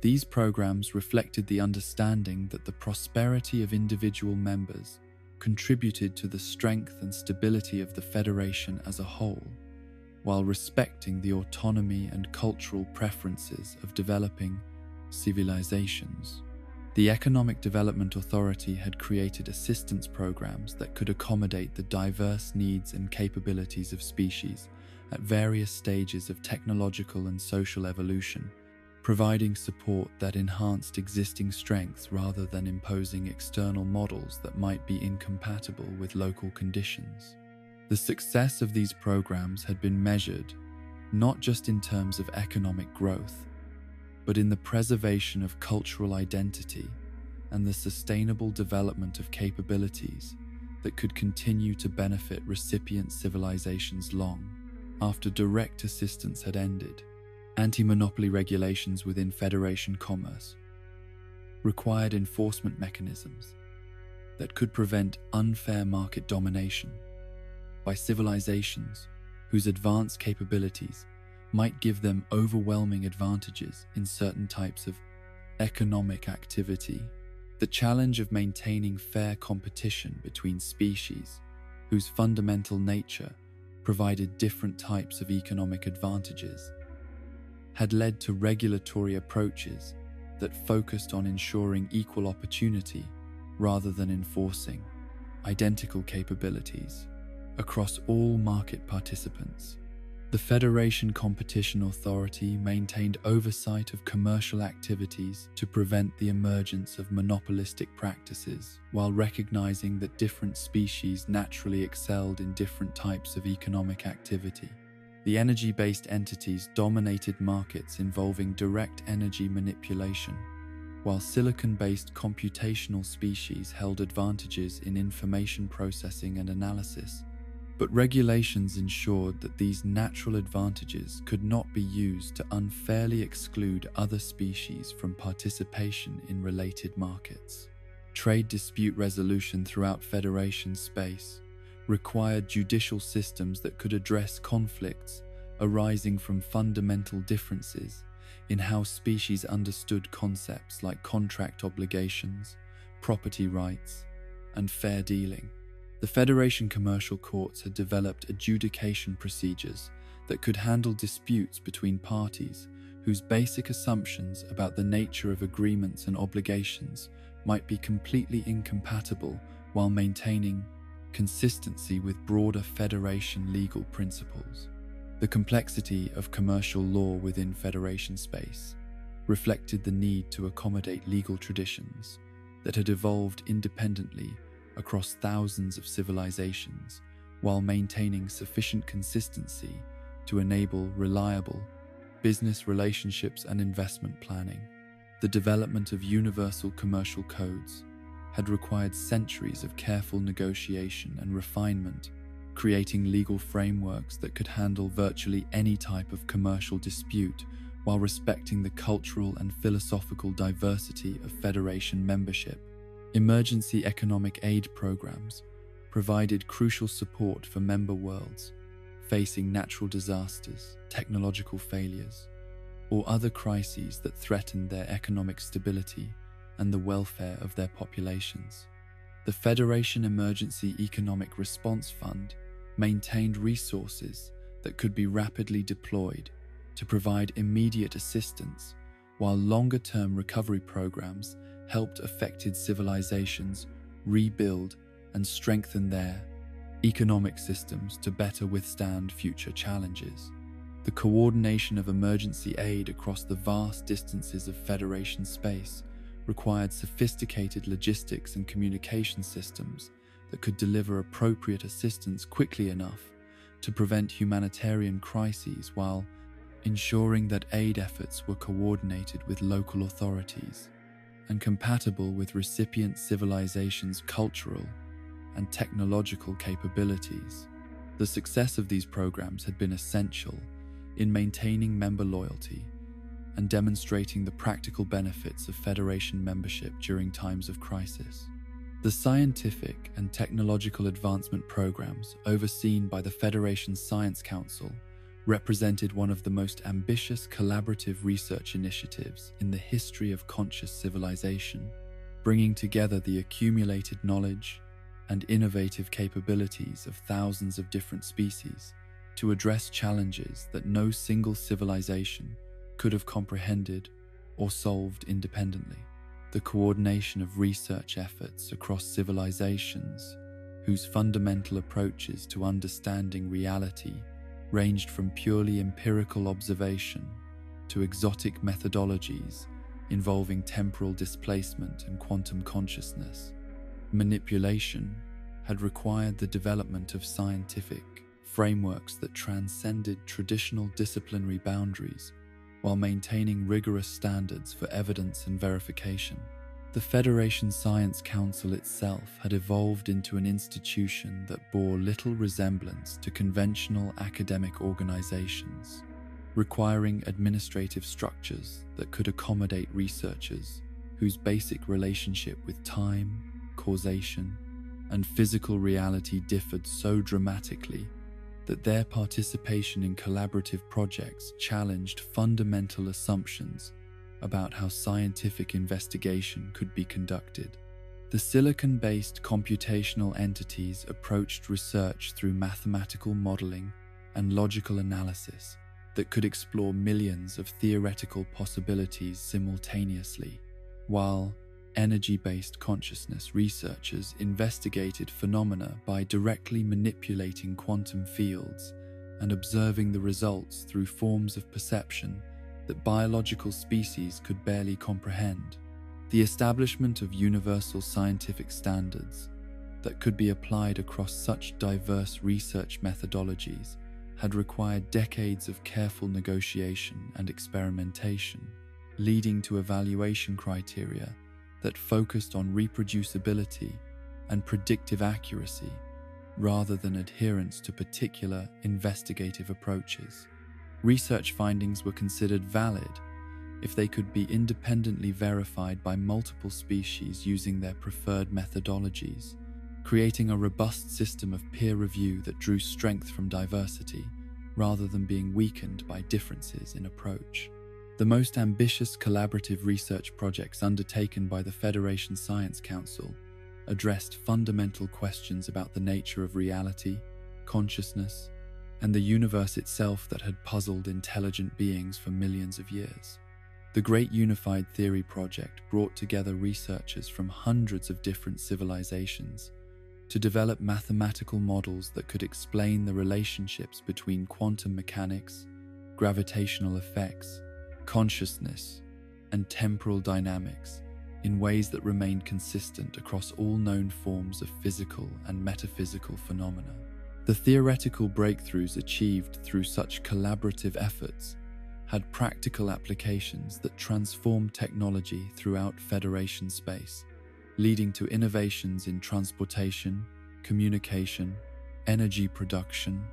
Speaker 1: These programs reflected the understanding that the prosperity of individual members contributed to the strength and stability of the Federation as a whole, while respecting the autonomy and cultural preferences of developing civilizations. The Economic Development Authority had created assistance programs that could accommodate the diverse needs and capabilities of species at various stages of technological and social evolution, providing support that enhanced existing strengths rather than imposing external models that might be incompatible with local conditions. The success of these programs had been measured not just in terms of economic growth, but in the preservation of cultural identity and the sustainable development of capabilities that could continue to benefit recipient civilizations long after direct assistance had ended. Anti-monopoly regulations within Federation commerce required enforcement mechanisms that could prevent unfair market domination by civilizations whose advanced capabilities might give them overwhelming advantages in certain types of economic activity. The challenge of maintaining fair competition between species whose fundamental nature provided different types of economic advantages had led to regulatory approaches that focused on ensuring equal opportunity rather than enforcing identical capabilities across all market participants. The Federation Competition Authority maintained oversight of commercial activities to prevent the emergence of monopolistic practices, while recognizing that different species naturally excelled in different types of economic activity. The energy-based entities dominated markets involving direct energy manipulation, while silicon-based computational species held advantages in information processing and analysis. But regulations ensured that these natural advantages could not be used to unfairly exclude other species from participation in related markets. Trade dispute resolution throughout Federation space required judicial systems that could address conflicts arising from fundamental differences in how species understood concepts like contract obligations, property rights, and fair dealing. The Federation commercial courts had developed adjudication procedures that could handle disputes between parties whose basic assumptions about the nature of agreements and obligations might be completely incompatible while maintaining consistency with broader Federation legal principles. The complexity of commercial law within Federation space reflected the need to accommodate legal traditions that had evolved independently across thousands of civilizations while maintaining sufficient consistency to enable reliable business relationships and investment planning. The development of universal commercial codes had required centuries of careful negotiation and refinement, creating legal frameworks that could handle virtually any type of commercial dispute while respecting the cultural and philosophical diversity of Federation membership. Emergency economic aid programs provided crucial support for member worlds facing natural disasters, technological failures, or other crises that threatened their economic stability and the welfare of their populations. The Federation Emergency Economic Response Fund maintained resources that could be rapidly deployed to provide immediate assistance, while longer-term recovery programs helped affected civilizations rebuild and strengthen their economic systems to better withstand future challenges. The coordination of emergency aid across the vast distances of Federation space required sophisticated logistics and communication systems that could deliver appropriate assistance quickly enough to prevent humanitarian crises while ensuring that aid efforts were coordinated with local authorities and compatible with recipient civilizations' cultural and technological capabilities. The success of these programs had been essential in maintaining member loyalty and demonstrating the practical benefits of Federation membership during times of crisis. The scientific and technological advancement programs overseen by the Federation Science Council represented one of the most ambitious collaborative research initiatives in the history of conscious civilization, bringing together the accumulated knowledge and innovative capabilities of thousands of different species to address challenges that no single civilization could have comprehended or solved independently. The coordination of research efforts across civilizations, whose fundamental approaches to understanding reality ranged from purely empirical observation to exotic methodologies involving temporal displacement and quantum consciousness. Manipulation had required the development of scientific frameworks that transcended traditional disciplinary boundaries while maintaining rigorous standards for evidence and verification. The Federation Science Council itself had evolved into an institution that bore little resemblance to conventional academic organizations, requiring administrative structures that could accommodate researchers whose basic relationship with time, causation, and physical reality differed so dramatically that their participation in collaborative projects challenged fundamental assumptions about how scientific investigation could be conducted. The silicon-based computational entities approached research through mathematical modeling and logical analysis that could explore millions of theoretical possibilities simultaneously, while energy-based consciousness researchers investigated phenomena by directly manipulating quantum fields and observing the results through forms of perception that biological species could barely comprehend. The establishment of universal scientific standards that could be applied across such diverse research methodologies had required decades of careful negotiation and experimentation, leading to evaluation criteria that focused on reproducibility and predictive accuracy rather than adherence to particular investigative approaches. Research findings were considered valid if they could be independently verified by multiple species using their preferred methodologies, creating a robust system of peer review that drew strength from diversity rather than being weakened by differences in approach. The most ambitious collaborative research projects undertaken by the Federation Science Council addressed fundamental questions about the nature of reality, consciousness, and the universe itself that had puzzled intelligent beings for millions of years. The Great Unified Theory Project brought together researchers from hundreds of different civilizations to develop mathematical models that could explain the relationships between quantum mechanics, gravitational effects, consciousness, and temporal dynamics in ways that remained consistent across all known forms of physical and metaphysical phenomena. The theoretical breakthroughs achieved through such collaborative efforts had practical applications that transformed technology throughout Federation space, leading to innovations in transportation, communication, energy production,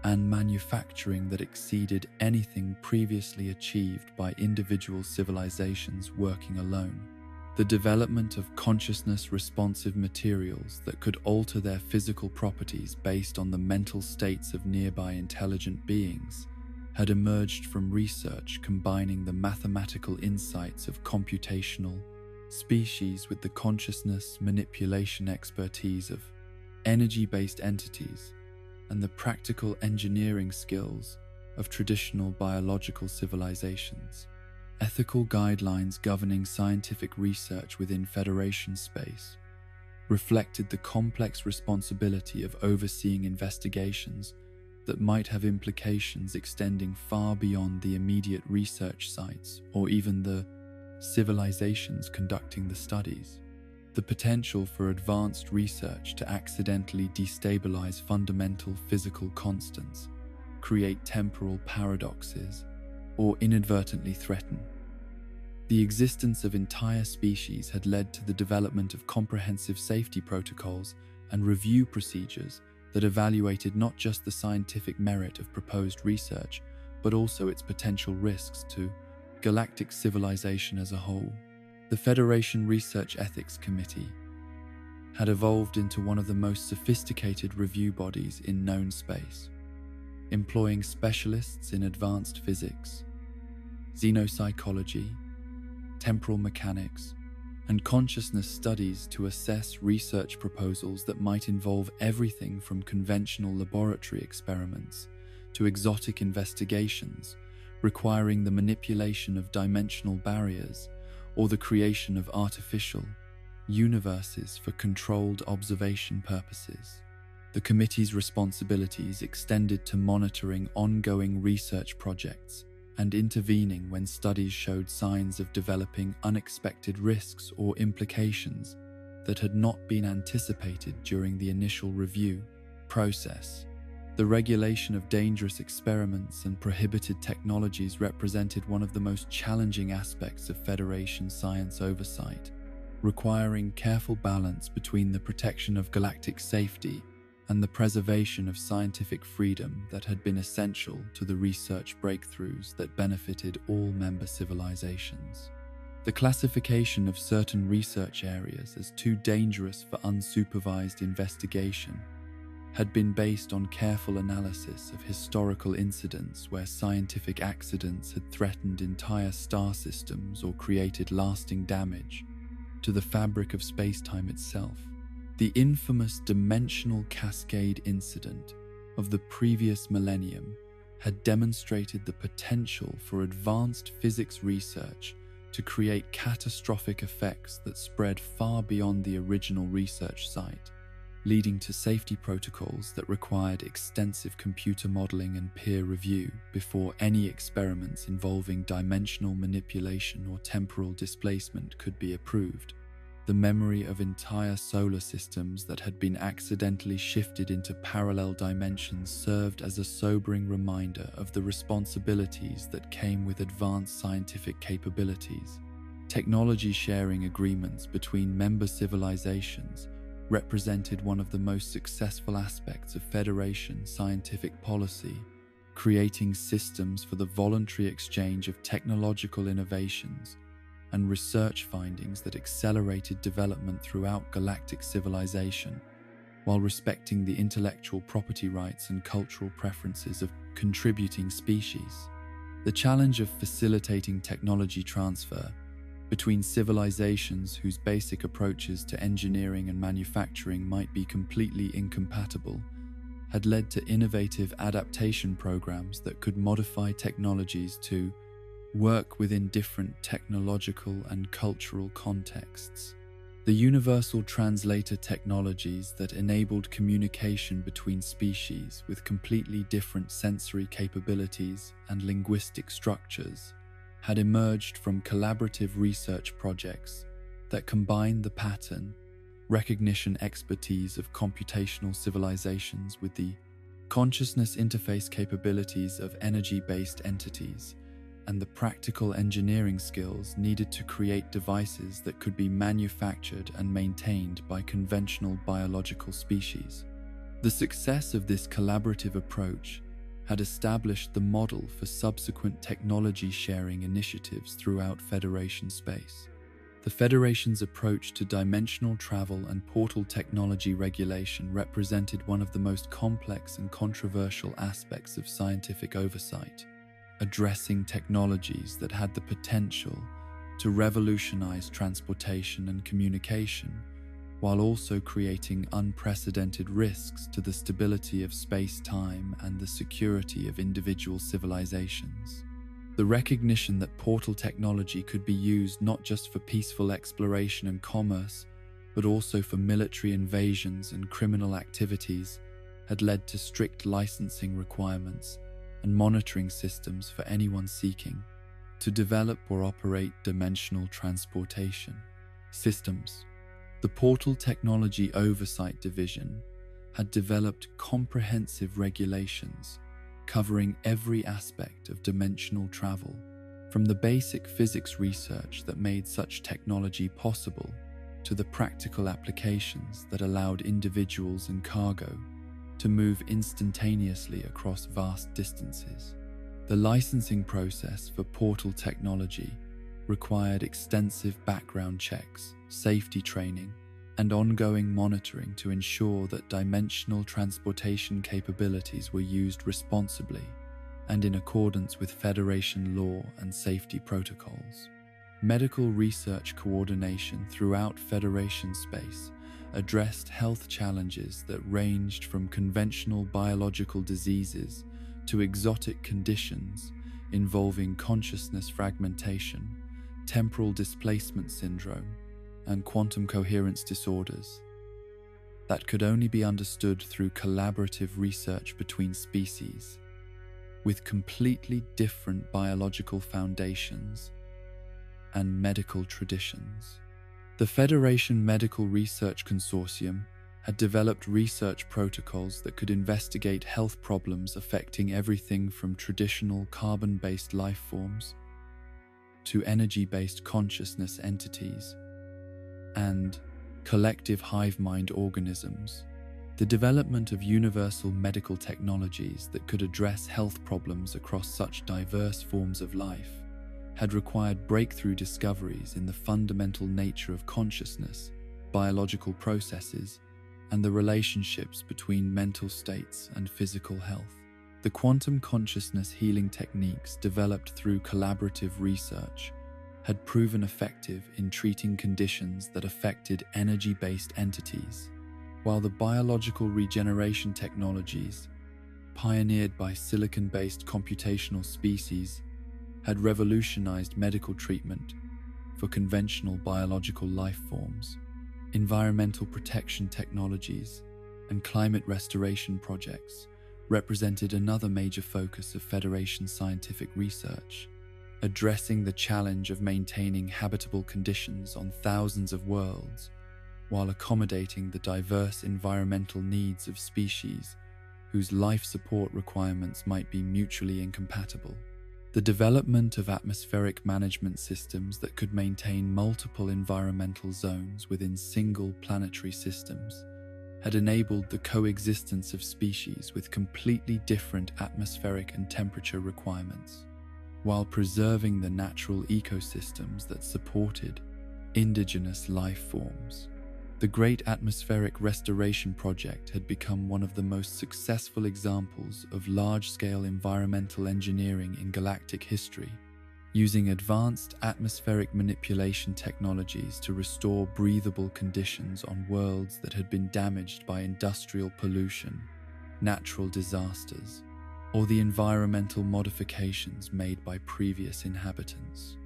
Speaker 1: and manufacturing that exceeded anything previously achieved by individual civilizations working alone. The development of consciousness-responsive materials that could alter their physical properties based on the mental states of nearby intelligent beings had emerged from research combining the mathematical insights of computational species with the consciousness manipulation expertise of energy-based entities and the practical engineering skills of traditional biological civilizations. Ethical guidelines governing scientific research within Federation space reflected the complex responsibility of overseeing investigations that might have implications extending far beyond the immediate research sites or even the civilizations conducting the studies. The potential for advanced research to accidentally destabilize fundamental physical constants, create temporal paradoxes, or inadvertently threaten. The existence of entire species had led to the development of comprehensive safety protocols and review procedures that evaluated not just the scientific merit of proposed research, but also its potential risks to galactic civilization as a whole. The Federation Research Ethics Committee had evolved into one of the most sophisticated review bodies in known space, employing specialists in advanced physics, xenopsychology, temporal mechanics, and consciousness studies to assess research proposals that might involve everything from conventional laboratory experiments to exotic investigations requiring the manipulation of dimensional barriers or the creation of artificial universes for controlled observation purposes. The committee's responsibilities extended to monitoring ongoing research projects and intervening when studies showed signs of developing unexpected risks or implications that had not been anticipated during the initial review process. The regulation of dangerous experiments and prohibited technologies represented one of the most challenging aspects of Federation science oversight, requiring careful balance between the protection of galactic safety and the preservation of scientific freedom that had been essential to the research breakthroughs that benefited all member civilizations. The classification of certain research areas as too dangerous for unsupervised investigation had been based on careful analysis of historical incidents where scientific accidents had threatened entire star systems or created lasting damage to the fabric of space-time itself. The infamous dimensional cascade incident of the previous millennium had demonstrated the potential for advanced physics research to create catastrophic effects that spread far beyond the original research site, leading to safety protocols that required extensive computer modeling and peer review before any experiments involving dimensional manipulation or temporal displacement could be approved. The memory of entire solar systems that had been accidentally shifted into parallel dimensions served as a sobering reminder of the responsibilities that came with advanced scientific capabilities. Technology sharing agreements between member civilizations represented one of the most successful aspects of Federation scientific policy, creating systems for the voluntary exchange of technological innovations and research findings that accelerated development throughout galactic civilization, while respecting the intellectual property rights and cultural preferences of contributing species. The challenge of facilitating technology transfer between civilizations whose basic approaches to engineering and manufacturing might be completely incompatible had led to innovative adaptation programs that could modify technologies to work within different technological and cultural contexts. The universal translator technologies that enabled communication between species with completely different sensory capabilities and linguistic structures had emerged from collaborative research projects that combined the pattern recognition expertise of computational civilizations with the consciousness interface capabilities of energy-based entities and the practical engineering skills needed to create devices that could be manufactured and maintained by conventional biological species. The success of this collaborative approach had established the model for subsequent technology sharing initiatives throughout Federation space. The Federation's approach to dimensional travel and portal technology regulation represented one of the most complex and controversial aspects of scientific oversight, addressing technologies that had the potential to revolutionize transportation and communication, while also creating unprecedented risks to the stability of space-time and the security of individual civilizations. The recognition that portal technology could be used not just for peaceful exploration and commerce, but also for military invasions and criminal activities, had led to strict licensing requirements and monitoring systems for anyone seeking to develop or operate dimensional transportation systems. The Portal Technology Oversight Division had developed comprehensive regulations covering every aspect of dimensional travel, from the basic physics research that made such technology possible to the practical applications that allowed individuals and cargo to move instantaneously across vast distances. The licensing process for portal technology required extensive background checks, safety training, and ongoing monitoring to ensure that dimensional transportation capabilities were used responsibly and in accordance with Federation law and safety protocols. Medical research coordination throughout Federation space addressed health challenges that ranged from conventional biological diseases to exotic conditions involving consciousness fragmentation, temporal displacement syndrome, and quantum coherence disorders that could only be understood through collaborative research between species with completely different biological foundations and medical traditions. The Federation Medical Research Consortium had developed research protocols that could investigate health problems affecting everything from traditional carbon-based life forms to energy-based consciousness entities and collective hive mind organisms. The development of universal medical technologies that could address health problems across such diverse forms of life had required breakthrough discoveries in the fundamental nature of consciousness, biological processes, and the relationships between mental states and physical health. The quantum consciousness healing techniques developed through collaborative research had proven effective in treating conditions that affected energy-based entities, while the biological regeneration technologies, pioneered by silicon-based computational species, had revolutionized medical treatment for conventional biological life forms. Environmental protection technologies and climate restoration projects represented another major focus of Federation scientific research, addressing the challenge of maintaining habitable conditions on thousands of worlds while accommodating the diverse environmental needs of species whose life support requirements might be mutually incompatible. The development of atmospheric management systems that could maintain multiple environmental zones within single planetary systems had enabled the coexistence of species with completely different atmospheric and temperature requirements, while preserving the natural ecosystems that supported indigenous life forms. The Great Atmospheric Restoration Project had become one of the most successful examples of large-scale environmental engineering in galactic history, using advanced atmospheric manipulation technologies to restore breathable conditions on worlds that had been damaged by industrial pollution, natural disasters, or the environmental modifications made by previous inhabitants.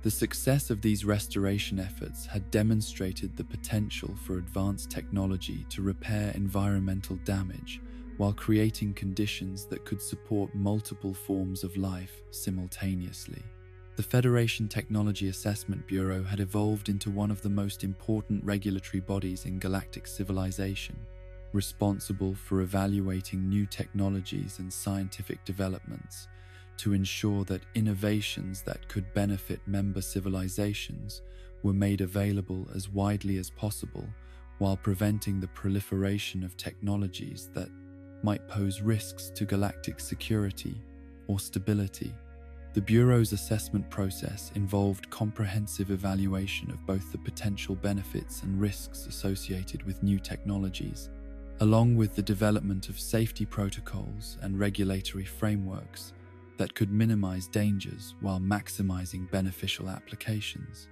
Speaker 1: The success of these restoration efforts had demonstrated the potential for advanced technology to repair environmental damage while creating conditions that could support multiple forms of life simultaneously. The Federation Technology Assessment Bureau had evolved into one of the most important regulatory bodies in galactic civilization, responsible for evaluating new technologies and scientific developments to ensure that innovations that could benefit member civilizations were made available as widely as possible, while preventing the proliferation of technologies that might pose risks to galactic security or stability. The Bureau's assessment process involved comprehensive evaluation of both the potential benefits and risks associated with new technologies, along with the development of safety protocols and regulatory frameworks that could minimize dangers while maximizing beneficial applications.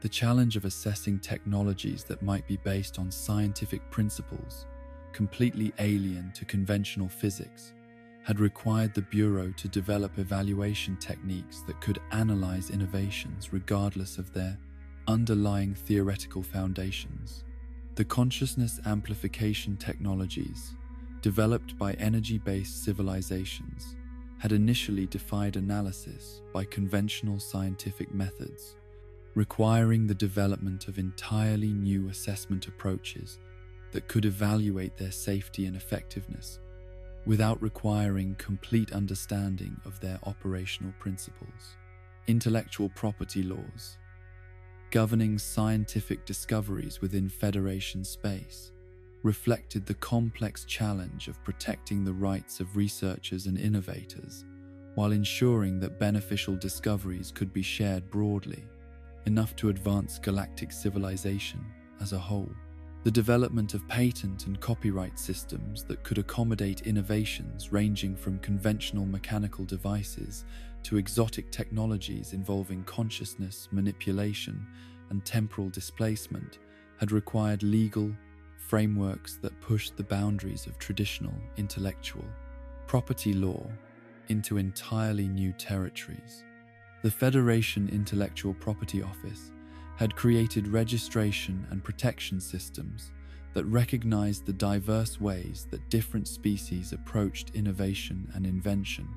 Speaker 1: The challenge of assessing technologies that might be based on scientific principles, completely alien to conventional physics, had required the Bureau to develop evaluation techniques that could analyze innovations regardless of their underlying theoretical foundations. The consciousness amplification technologies, developed by energy-based civilizations, had initially defied analysis by conventional scientific methods, requiring the development of entirely new assessment approaches that could evaluate their safety and effectiveness without requiring complete understanding of their operational principles. Intellectual property laws governing scientific discoveries within Federation space reflected the complex challenge of protecting the rights of researchers and innovators while ensuring that beneficial discoveries could be shared broadly, enough to advance galactic civilization as a whole. The development of patent and copyright systems that could accommodate innovations ranging from conventional mechanical devices to exotic technologies involving consciousness, manipulation, and temporal displacement had required legal frameworks that pushed the boundaries of traditional intellectual property law into entirely new territories. The Federation Intellectual Property Office had created registration and protection systems that recognized the diverse ways that different species approached innovation and invention,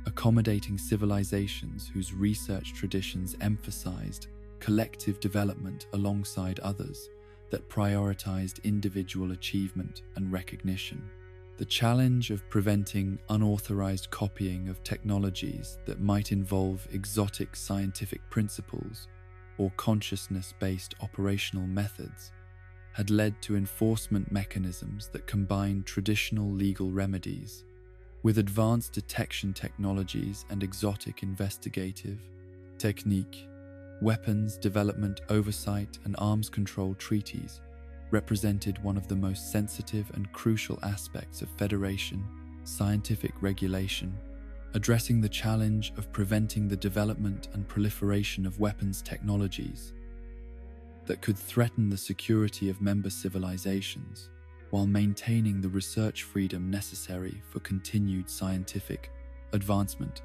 Speaker 1: accommodating civilizations whose research traditions emphasized collective development alongside others that prioritized individual achievement and recognition. The challenge of preventing unauthorized copying of technologies that might involve exotic scientific principles or consciousness-based operational methods had led to enforcement mechanisms that combined traditional legal remedies with advanced detection technologies and exotic investigative technique. Weapons development oversight and arms control treaties represented one of the most sensitive and crucial aspects of Federation scientific regulation, addressing the challenge of preventing the development and proliferation of weapons technologies that could threaten the security of member civilizations while maintaining the research freedom necessary for continued scientific advancement.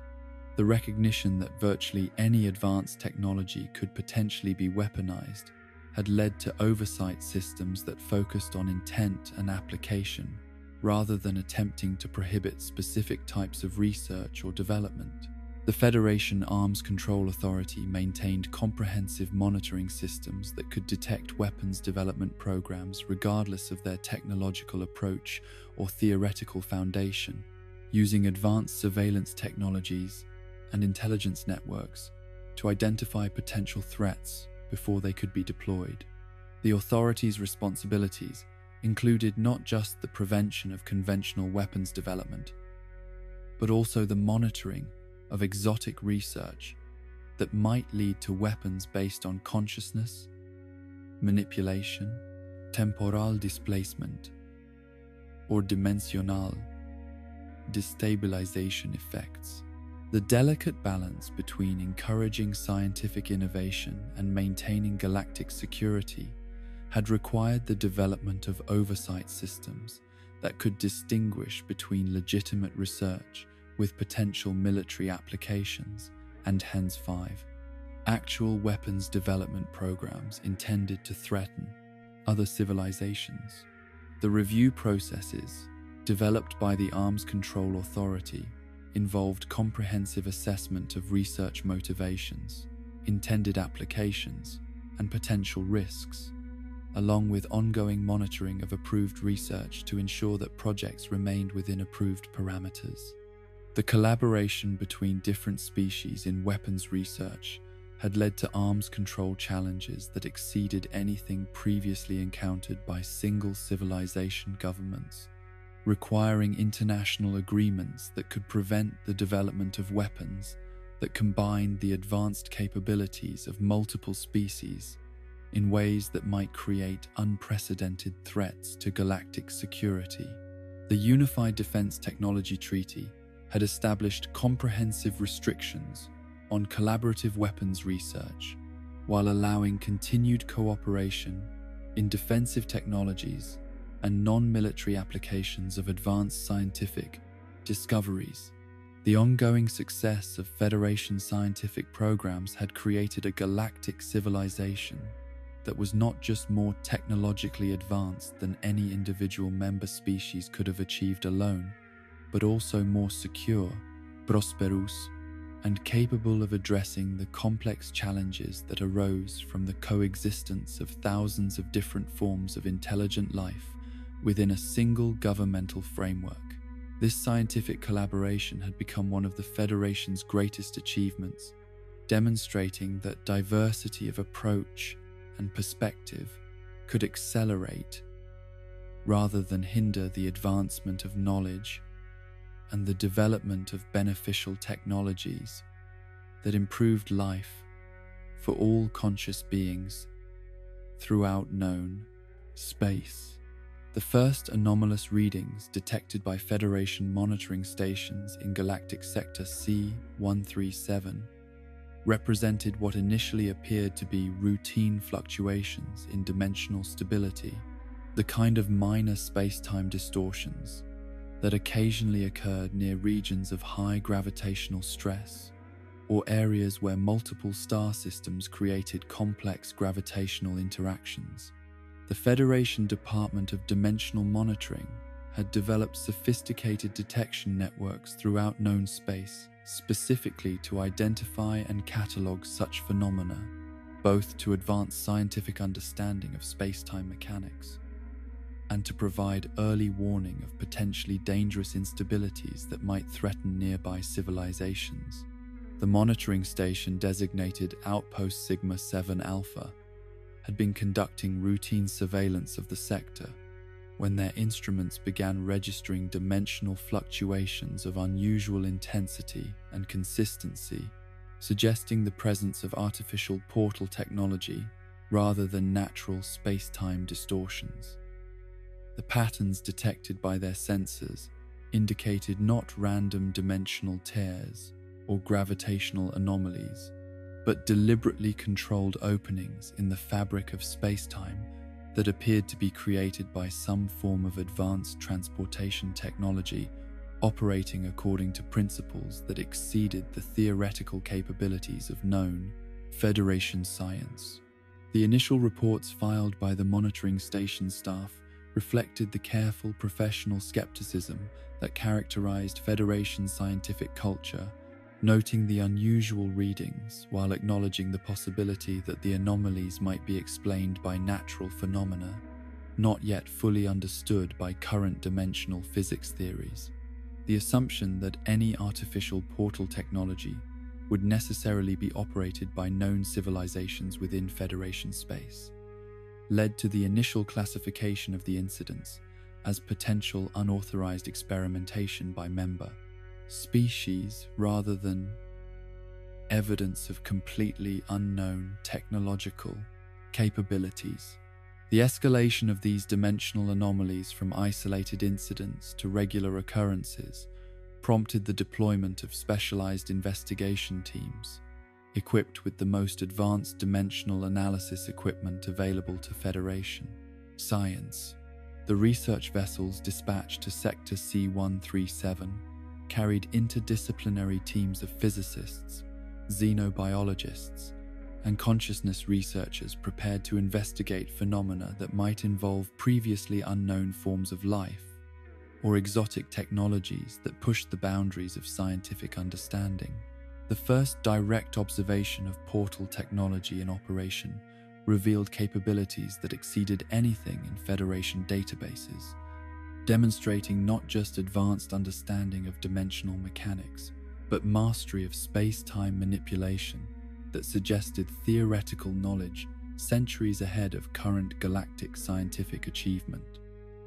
Speaker 1: The recognition that virtually any advanced technology could potentially be weaponized had led to oversight systems that focused on intent and application rather than attempting to prohibit specific types of research or development. The Federation Arms Control Authority maintained comprehensive monitoring systems that could detect weapons development programs regardless of their technological approach or theoretical foundation, using advanced surveillance technologies and intelligence networks to identify potential threats before they could be deployed. The authority's responsibilities included not just the prevention of conventional weapons development, but also the monitoring of exotic research that might lead to weapons based on consciousness, manipulation, temporal displacement, or dimensional destabilization effects. The delicate balance between encouraging scientific innovation and maintaining galactic security had required the development of oversight systems that could distinguish between legitimate research with potential military applications and hence 5 actual weapons development programs intended to threaten other civilizations. The review processes developed by the Arms Control Authority involved comprehensive assessment of research motivations, intended applications, and potential risks, along with ongoing monitoring of approved research to ensure that projects remained within approved parameters. The collaboration between different species in weapons research had led to arms control challenges that exceeded anything previously encountered by single civilization governments, requiring international agreements that could prevent the development of weapons that combined the advanced capabilities of multiple species in ways that might create unprecedented threats to galactic security. The Unified Defense Technology Treaty had established comprehensive restrictions on collaborative weapons research, while allowing continued cooperation in defensive technologies and non-military applications of advanced scientific discoveries. The ongoing success of Federation scientific programs had created a galactic civilization that was not just more technologically advanced than any individual member species could have achieved alone, but also more secure, prosperous, and capable of addressing the complex challenges that arose from the coexistence of thousands of different forms of intelligent life within a single governmental framework. This scientific collaboration had become one of the Federation's greatest achievements, demonstrating that diversity of approach and perspective could accelerate rather than hinder the advancement of knowledge and the development of beneficial technologies that improved life for all conscious beings throughout known space. The first anomalous readings detected by Federation monitoring stations in Galactic Sector C-137 represented what initially appeared to be routine fluctuations in dimensional stability, the kind of minor space-time distortions that occasionally occurred near regions of high gravitational stress or areas where multiple star systems created complex gravitational interactions. The Federation Department of Dimensional Monitoring had developed sophisticated detection networks throughout known space, specifically to identify and catalog such phenomena, both to advance scientific understanding of space-time mechanics and to provide early warning of potentially dangerous instabilities that might threaten nearby civilizations. The monitoring station, designated Outpost Sigma 7 Alpha, had been conducting routine surveillance of the sector when their instruments began registering dimensional fluctuations of unusual intensity and consistency, suggesting the presence of artificial portal technology rather than natural space-time distortions. The patterns detected by their sensors indicated not random dimensional tears or gravitational anomalies, but deliberately controlled openings in the fabric of space-time that appeared to be created by some form of advanced transportation technology operating according to principles that exceeded the theoretical capabilities of known Federation science. The initial reports filed by the monitoring station staff reflected the careful professional skepticism that characterized Federation scientific culture, noting the unusual readings while acknowledging the possibility that the anomalies might be explained by natural phenomena, not yet fully understood by current dimensional physics theories. The assumption that any artificial portal technology would necessarily be operated by known civilizations within Federation space led to the initial classification of the incidents as potential unauthorized experimentation by member species rather than evidence of completely unknown technological capabilities. The escalation of these dimensional anomalies from isolated incidents to regular occurrences prompted the deployment of specialized investigation teams equipped with the most advanced dimensional analysis equipment available to Federation science. The research vessels dispatched to Sector C-137 carried interdisciplinary teams of physicists, xenobiologists, and consciousness researchers prepared to investigate phenomena that might involve previously unknown forms of life or exotic technologies that pushed the boundaries of scientific understanding. The first direct observation of portal technology in operation revealed capabilities that exceeded anything in Federation databases, demonstrating not just advanced understanding of dimensional mechanics, but mastery of space-time manipulation that suggested theoretical knowledge centuries ahead of current galactic scientific achievement.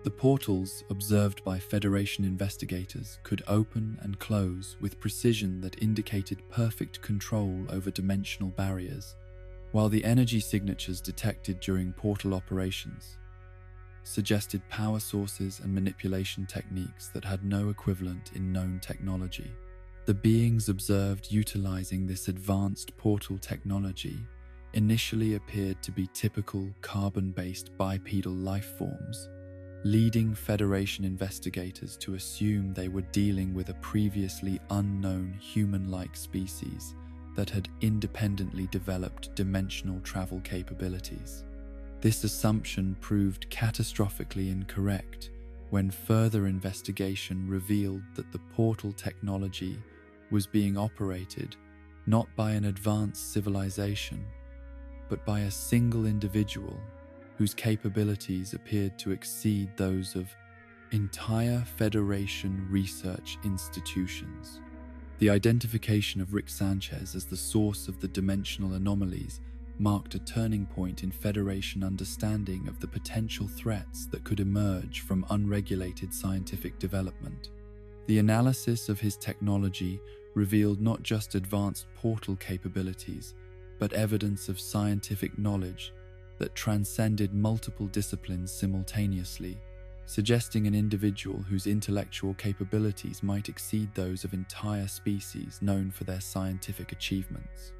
Speaker 1: The portals observed by Federation investigators could open and close with precision that indicated perfect control over dimensional barriers, while the energy signatures detected during portal operations suggested power sources and manipulation techniques that had no equivalent in known technology. The beings observed utilizing this advanced portal technology initially appeared to be typical carbon-based bipedal life forms, leading Federation investigators to assume they were dealing with a previously unknown human-like species that had independently developed dimensional travel capabilities. This assumption proved catastrophically incorrect when further investigation revealed that the portal technology was being operated not by an advanced civilization, but by a single individual whose capabilities appeared to exceed those of entire Federation research institutions. The identification of Rick Sanchez as the source of the dimensional anomalies marked a turning point in Federation understanding of the potential threats that could emerge from unregulated scientific development. The analysis of his technology revealed not just advanced portal capabilities, but evidence of scientific knowledge that transcended multiple disciplines simultaneously, suggesting an individual whose intellectual capabilities might exceed those of entire species known for their scientific achievements.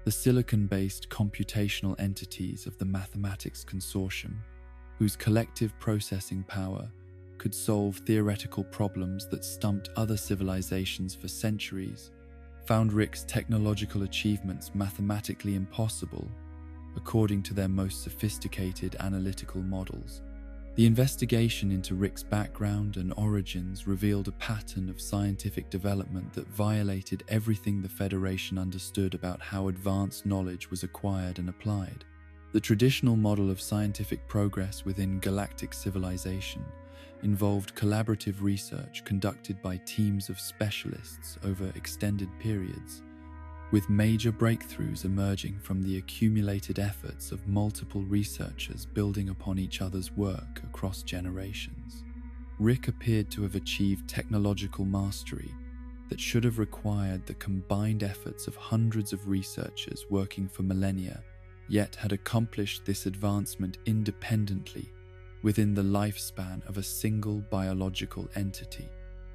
Speaker 1: The silicon-based computational entities of the Mathematics Consortium, whose collective processing power could solve theoretical problems that stumped other civilizations for centuries, found Rick's technological achievements mathematically impossible, according to their most sophisticated analytical models. The investigation into Rick's background and origins revealed a pattern of scientific development that violated everything the Federation understood about how advanced knowledge was acquired and applied. The traditional model of scientific progress within galactic civilization involved collaborative research conducted by teams of specialists over extended periods, with major breakthroughs emerging from the accumulated efforts of multiple researchers building upon each other's work across generations. Rick appeared to have achieved technological mastery that should have required the combined efforts of hundreds of researchers working for millennia, yet had accomplished this advancement independently within the lifespan of a single biological entity.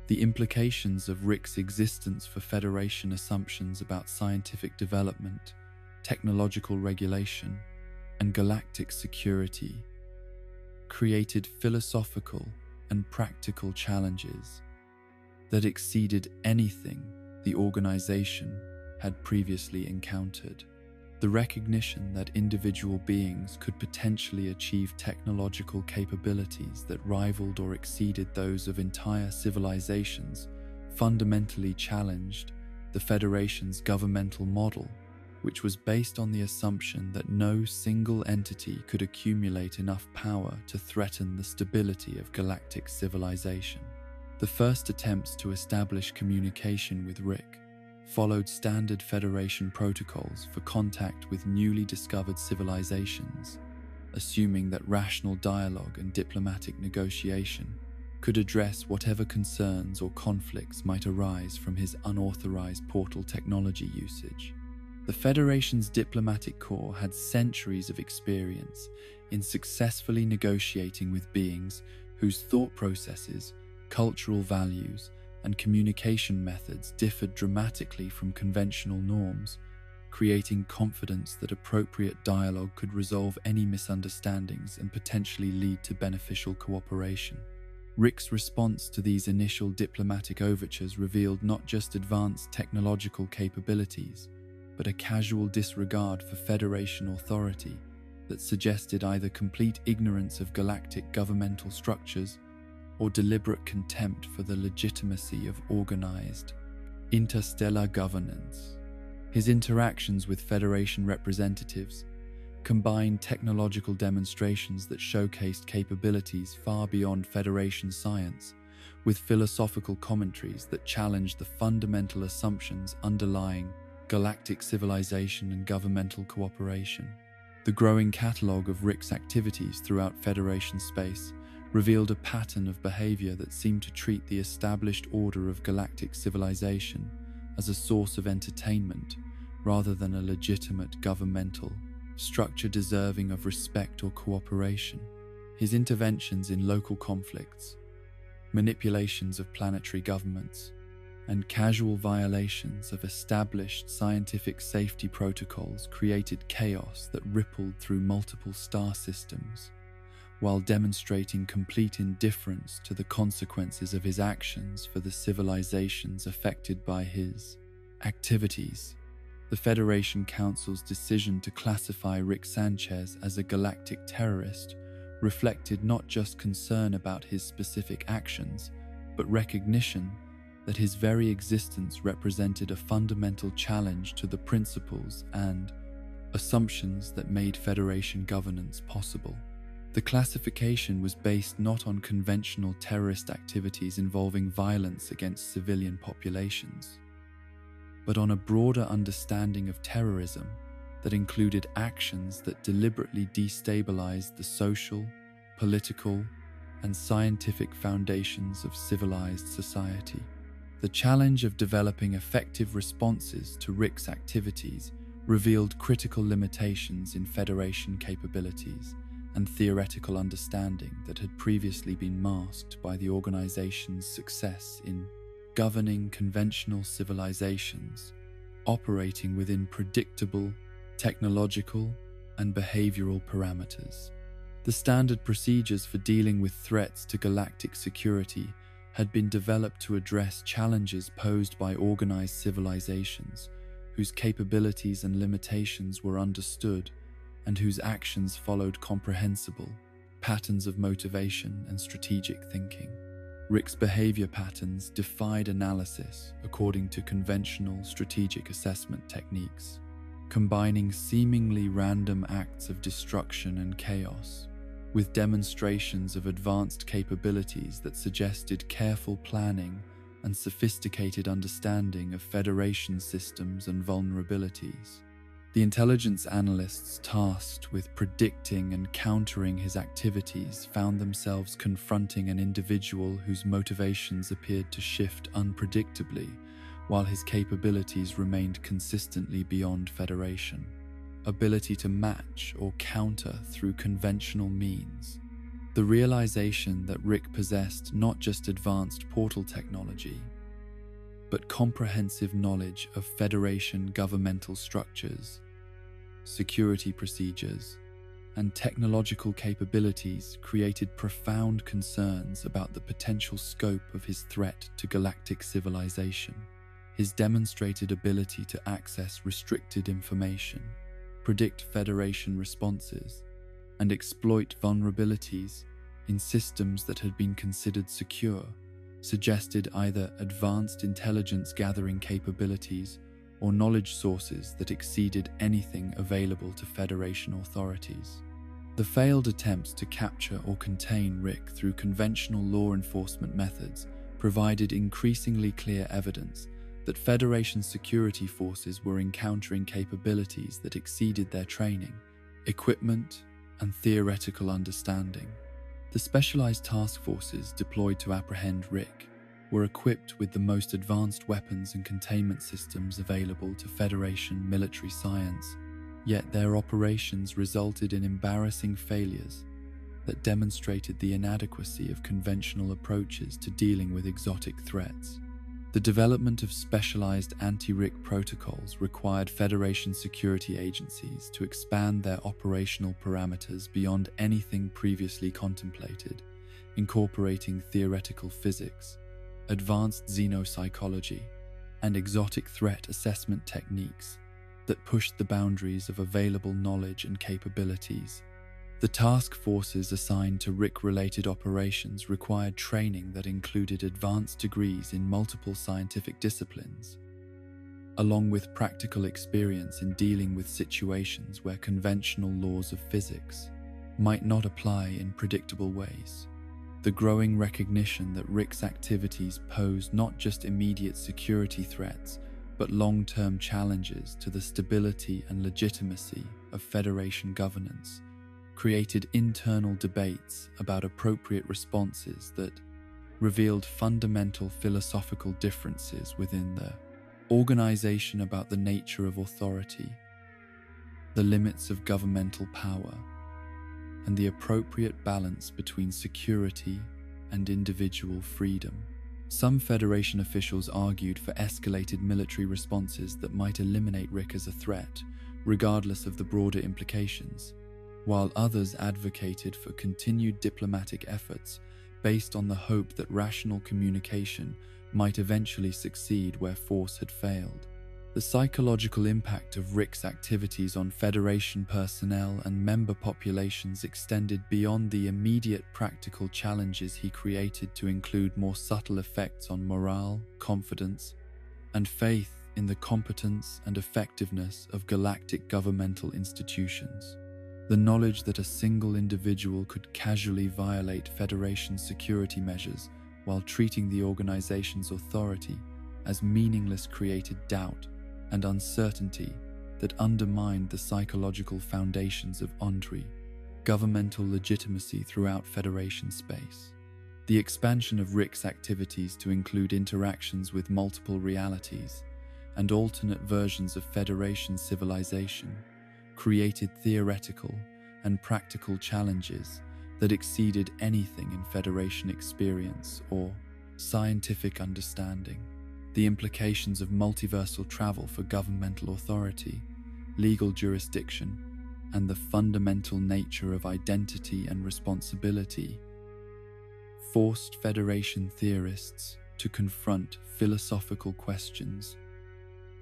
Speaker 1: The implications of Rick's existence for Federation assumptions about scientific development, technological regulation, and galactic security created philosophical and practical challenges that exceeded anything the organization had previously encountered. The recognition that individual beings could potentially achieve technological capabilities that rivaled or exceeded those of entire civilizations fundamentally challenged the Federation's governmental model, which was based on the assumption that no single entity could accumulate enough power to threaten the stability of galactic civilization. The first attempts to establish communication with Rick followed standard Federation protocols for contact with newly discovered civilizations, assuming that rational dialogue and diplomatic negotiation could address whatever concerns or conflicts might arise from his unauthorized portal technology usage. The Federation's diplomatic corps had centuries of experience in successfully negotiating with beings whose thought processes, cultural values, and communication methods differed dramatically from conventional norms, creating confidence that appropriate dialogue could resolve any misunderstandings and potentially lead to beneficial cooperation. Rick's response to these initial diplomatic overtures revealed not just advanced technological capabilities, but a casual disregard for Federation authority that suggested either complete ignorance of galactic governmental structures or deliberate contempt for the legitimacy of organized, interstellar governance. His interactions with Federation representatives combined technological demonstrations that showcased capabilities far beyond Federation science with philosophical commentaries that challenged the fundamental assumptions underlying galactic civilization and governmental cooperation. The growing catalogue of Rick's activities throughout Federation space revealed a pattern of behavior that seemed to treat the established order of galactic civilization as a source of entertainment rather than a legitimate governmental structure deserving of respect or cooperation. His interventions in local conflicts, manipulations of planetary governments, and casual violations of established scientific safety protocols created chaos that rippled through multiple star systems, while demonstrating complete indifference to the consequences of his actions for the civilizations affected by his activities. The Federation Council's decision to classify Rick Sanchez as a galactic terrorist reflected not just concern about his specific actions, but recognition that his very existence represented a fundamental challenge to the principles and assumptions that made Federation governance possible. The classification was based not on conventional terrorist activities involving violence against civilian populations, but on a broader understanding of terrorism that included actions that deliberately destabilized the social, political, and scientific foundations of civilized society. The challenge of developing effective responses to Rick's activities revealed critical limitations in Federation capabilities and theoretical understanding that had previously been masked by the organization's success in governing conventional civilizations, operating within predictable technological and behavioral parameters. The standard procedures for dealing with threats to galactic security had been developed to address challenges posed by organized civilizations whose capabilities and limitations were understood and whose actions followed comprehensible patterns of motivation and strategic thinking. Rick's behavior patterns defied analysis according to conventional strategic assessment techniques, combining seemingly random acts of destruction and chaos with demonstrations of advanced capabilities that suggested careful planning and sophisticated understanding of Federation systems and vulnerabilities. The intelligence analysts tasked with predicting and countering his activities found themselves confronting an individual whose motivations appeared to shift unpredictably, while his capabilities remained consistently beyond Federation. Ability to match or counter through conventional means. The realization that Rick possessed not just advanced portal technology, but comprehensive knowledge of Federation governmental structures, security procedures, and technological capabilities created profound concerns about the potential scope of his threat to galactic civilization. His demonstrated ability to access restricted information, predict Federation responses, and exploit vulnerabilities in systems that had been considered secure suggested either advanced intelligence gathering capabilities or knowledge sources that exceeded anything available to Federation authorities. The failed attempts to capture or contain Rick through conventional law enforcement methods provided increasingly clear evidence that Federation security forces were encountering capabilities that exceeded their training, equipment, and theoretical understanding. The specialized task forces deployed to apprehend Rick were equipped with the most advanced weapons and containment systems available to Federation military science, yet their operations resulted in embarrassing failures that demonstrated the inadequacy of conventional approaches to dealing with exotic threats. The development of specialized anti-Rick protocols required Federation security agencies to expand their operational parameters beyond anything previously contemplated, incorporating theoretical physics, advanced xenopsychology, and exotic threat assessment techniques that pushed the boundaries of available knowledge and capabilities. The task forces assigned to Rick-related operations required training that included advanced degrees in multiple scientific disciplines, along with practical experience in dealing with situations where conventional laws of physics might not apply in predictable ways. The growing recognition that Rick's activities posed not just immediate security threats, but long-term challenges to the stability and legitimacy of Federation governance created internal debates about appropriate responses that revealed fundamental philosophical differences within the organization about the nature of authority, the limits of governmental power, and the appropriate balance between security and individual freedom. Some Federation officials argued for escalated military responses that might eliminate Rick as a threat, regardless of the broader implications, while others advocated for continued diplomatic efforts based on the hope that rational communication might eventually succeed where force had failed. The psychological impact of Rick's activities on Federation personnel and member populations extended beyond the immediate practical challenges he created to include more subtle effects on morale, confidence, and faith in the competence and effectiveness of galactic governmental institutions. The knowledge that a single individual could casually violate Federation security measures while treating the organization's authority as meaningless created doubt and uncertainty that undermined the psychological foundations of governmental legitimacy throughout Federation space. The expansion of Rick's activities to include interactions with multiple realities and alternate versions of Federation civilization created theoretical and practical challenges that exceeded anything in Federation experience or scientific understanding. The implications of multiversal travel for governmental authority, legal jurisdiction, and the fundamental nature of identity and responsibility forced Federation theorists to confront philosophical questions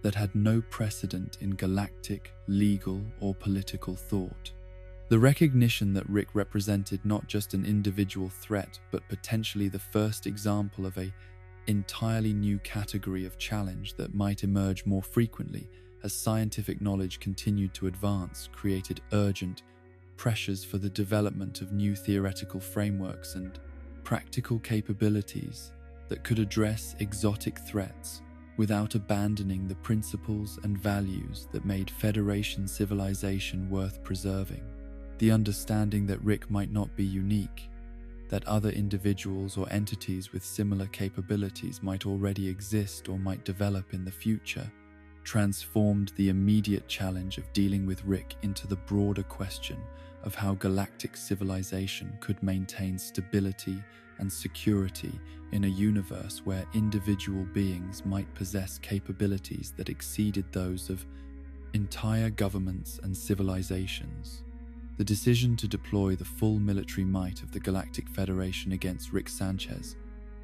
Speaker 1: that had no precedent in galactic, legal, or political thought. The recognition that Rick represented not just an individual threat, but potentially the first example of an entirely new category of challenge that might emerge more frequently as scientific knowledge continued to advance, created urgent pressures for the development of new theoretical frameworks and practical capabilities that could address exotic threats without abandoning the principles and values that made Federation civilization worth preserving. The understanding that Rick might not be unique, that other individuals or entities with similar capabilities might already exist or might develop in the future, transformed the immediate challenge of dealing with Rick into the broader question of how galactic civilization could maintain stability and security in a universe where individual beings might possess capabilities that exceeded those of entire governments and civilizations. The decision to deploy the full military might of the Galactic Federation against Rick Sanchez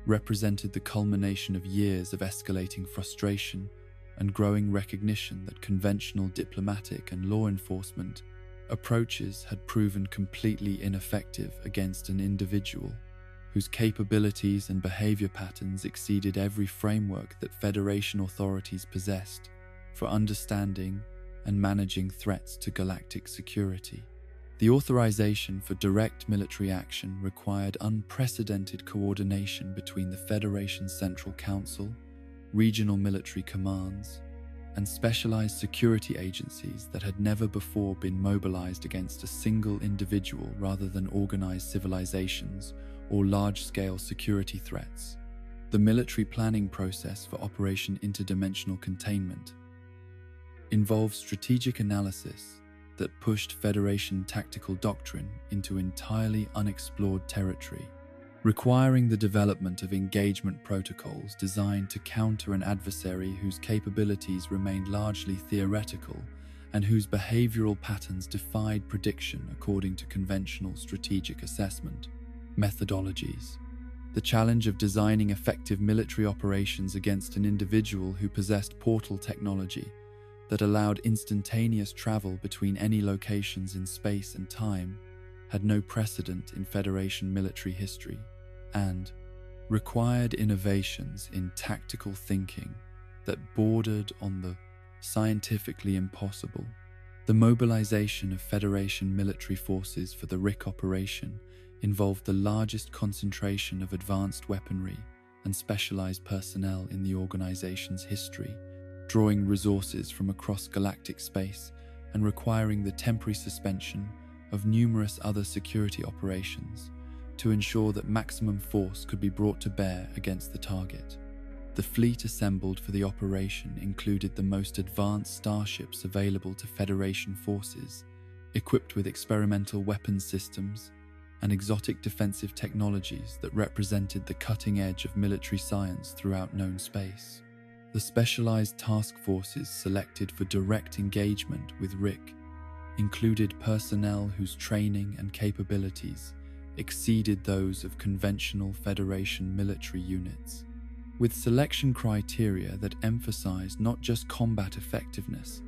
Speaker 1: represented the culmination of years of escalating frustration and growing recognition that conventional diplomatic and law enforcement approaches had proven completely ineffective against an individual whose capabilities and behavior patterns exceeded every framework that Federation authorities possessed for understanding and managing threats to galactic security. The authorization for direct military action required unprecedented coordination between the Federation's Central Council, regional military commands, and specialized security agencies that had never before been mobilized against a single individual rather than organized civilizations or large-scale security threats. The military planning process for Operation Interdimensional Containment involved strategic analysis that pushed Federation tactical doctrine into entirely unexplored territory, requiring the development of engagement protocols designed to counter an adversary whose capabilities remained largely theoretical and whose behavioral patterns defied prediction according to conventional strategic assessment methodologies. The challenge of designing effective military operations against an individual who possessed portal technology that allowed instantaneous travel between any locations in space and time had no precedent in Federation military history, and required innovations in tactical thinking that bordered on the scientifically impossible. The mobilization of Federation military forces for the Rick operation involved the largest concentration of advanced weaponry and specialized personnel in the organization's history, drawing resources from across galactic space and requiring the temporary suspension of numerous other security operations to ensure that maximum force could be brought to bear against the target. The fleet assembled for the operation included the most advanced starships available to Federation forces, equipped with experimental weapons systems and exotic defensive technologies that represented the cutting edge of military science throughout known space. The specialized task forces selected for direct engagement with Rick included personnel whose training and capabilities exceeded those of conventional Federation military units. with selection criteria that emphasized not just combat effectiveness,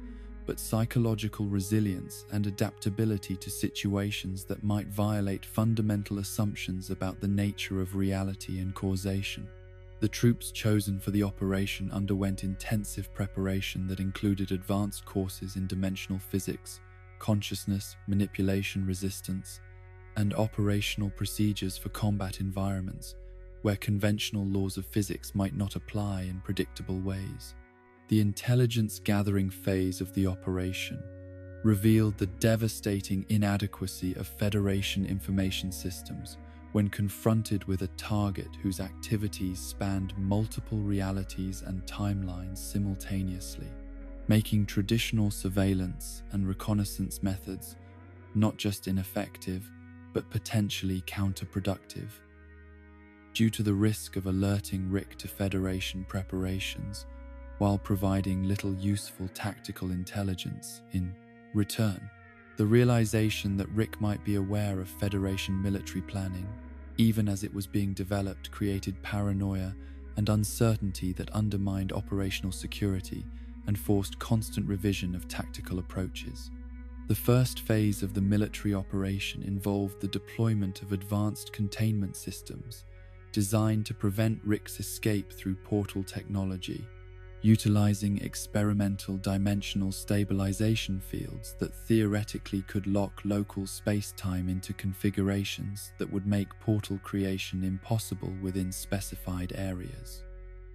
Speaker 1: but psychological resilience and adaptability to situations that might violate fundamental assumptions about the nature of reality and causation. The troops chosen for the operation underwent intensive preparation that included advanced courses in dimensional physics, consciousness, manipulation resistance, and operational procedures for combat environments where conventional laws of physics might not apply in predictable ways. The intelligence-gathering phase of the operation revealed the devastating inadequacy of Federation information systems when confronted with a target whose activities spanned multiple realities and timelines simultaneously, making traditional surveillance and reconnaissance methods not just ineffective, but potentially counterproductive. Due to the risk of alerting Rick to Federation preparations, while providing little useful tactical intelligence in return, the realization that Rick might be aware of Federation military planning, even as it was being developed, created paranoia and uncertainty that undermined operational security and forced constant revision of tactical approaches. The first phase of the military operation involved the deployment of advanced containment systems designed to prevent Rick's escape through portal technology, utilizing experimental dimensional stabilization fields that theoretically could lock local space-time into configurations that would make portal creation impossible within specified areas.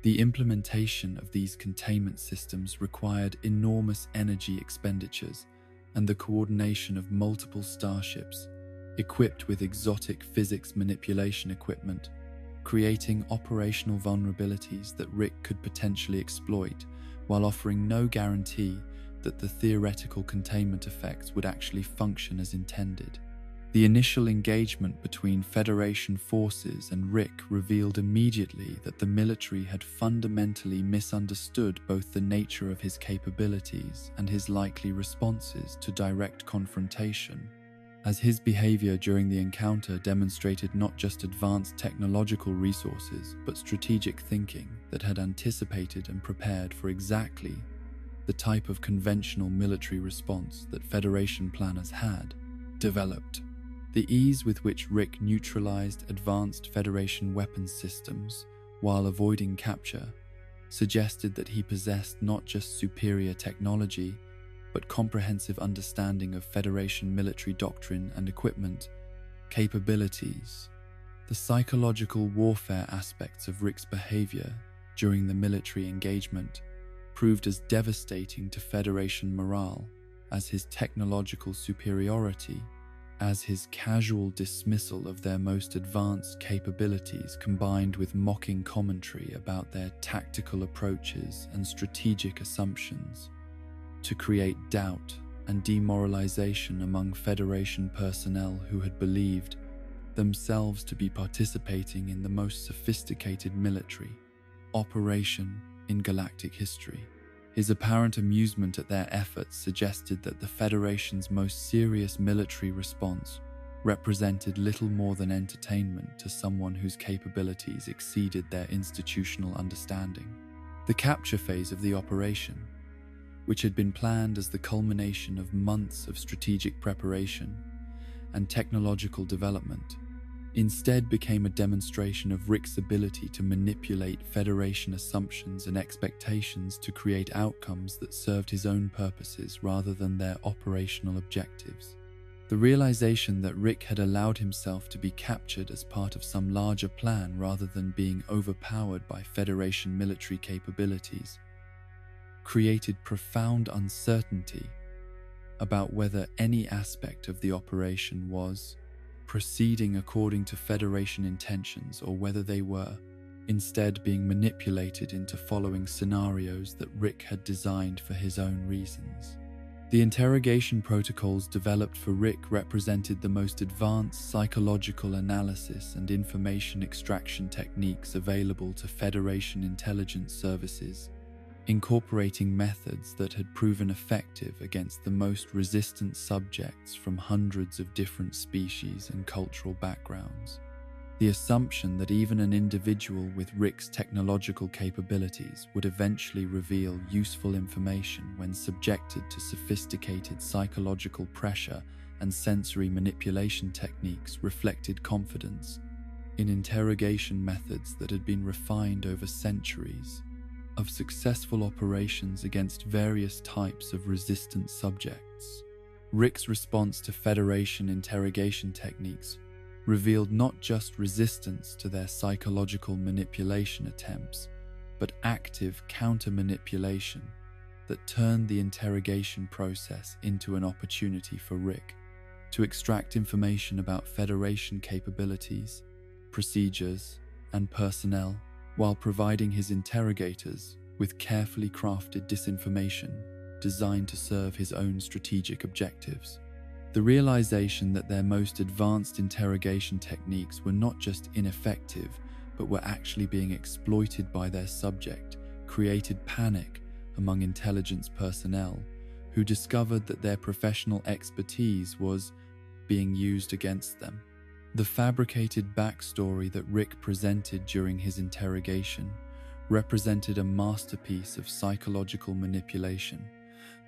Speaker 1: The implementation of these containment systems required enormous energy expenditures and the coordination of multiple starships equipped with exotic physics manipulation equipment, creating operational vulnerabilities that Rick could potentially exploit, while offering no guarantee that the theoretical containment effects would actually function as intended. The initial engagement between Federation forces and Rick revealed immediately that the military had fundamentally misunderstood both the nature of his capabilities and his likely responses to direct confrontation, as his behavior during the encounter demonstrated not just advanced technological resources, but strategic thinking that had anticipated and prepared for exactly the type of conventional military response that Federation planners had developed. The ease with which Rick neutralized advanced Federation weapons systems while avoiding capture suggested that he possessed not just superior technology, but comprehensive understanding of Federation military doctrine and equipment capabilities. The psychological warfare aspects of Rick's behavior during the military engagement proved as devastating to Federation morale as his technological superiority, as his casual dismissal of their most advanced capabilities combined with mocking commentary about their tactical approaches and strategic assumptions to create doubt and demoralization among Federation personnel who had believed themselves to be participating in the most sophisticated military operation in galactic history. His apparent amusement at their efforts suggested that the Federation's most serious military response represented little more than entertainment to someone whose capabilities exceeded their institutional understanding. The capture phase of the operation, which had been planned as the culmination of months of strategic preparation and technological development, instead became a demonstration of Rick's ability to manipulate Federation assumptions and expectations to create outcomes that served his own purposes rather than their operational objectives. The realization that Rick had allowed himself to be captured as part of some larger plan rather than being overpowered by Federation military capabilities created profound uncertainty about whether any aspect of the operation was proceeding according to Federation intentions or whether they were instead being manipulated into following scenarios that Rick had designed for his own reasons. The interrogation protocols developed for Rick represented the most advanced psychological analysis and information extraction techniques available to Federation intelligence services, incorporating methods that had proven effective against the most resistant subjects from hundreds of different species and cultural backgrounds. The assumption that even an individual with Rick's technological capabilities would eventually reveal useful information when subjected to sophisticated psychological pressure and sensory manipulation techniques reflected confidence in interrogation methods that had been refined over centuries of successful operations against various types of resistant subjects. Rick's response to Federation interrogation techniques revealed not just resistance to their psychological manipulation attempts, but active counter-manipulation that turned the interrogation process into an opportunity for Rick to extract information about Federation capabilities, procedures, and personnel, while providing his interrogators with carefully crafted disinformation designed to serve his own strategic objectives. The realization that their most advanced interrogation techniques were not just ineffective, but were actually being exploited by their subject created panic among intelligence personnel who discovered that their professional expertise was being used against them. The fabricated backstory that Rick presented during his interrogation represented a masterpiece of psychological manipulation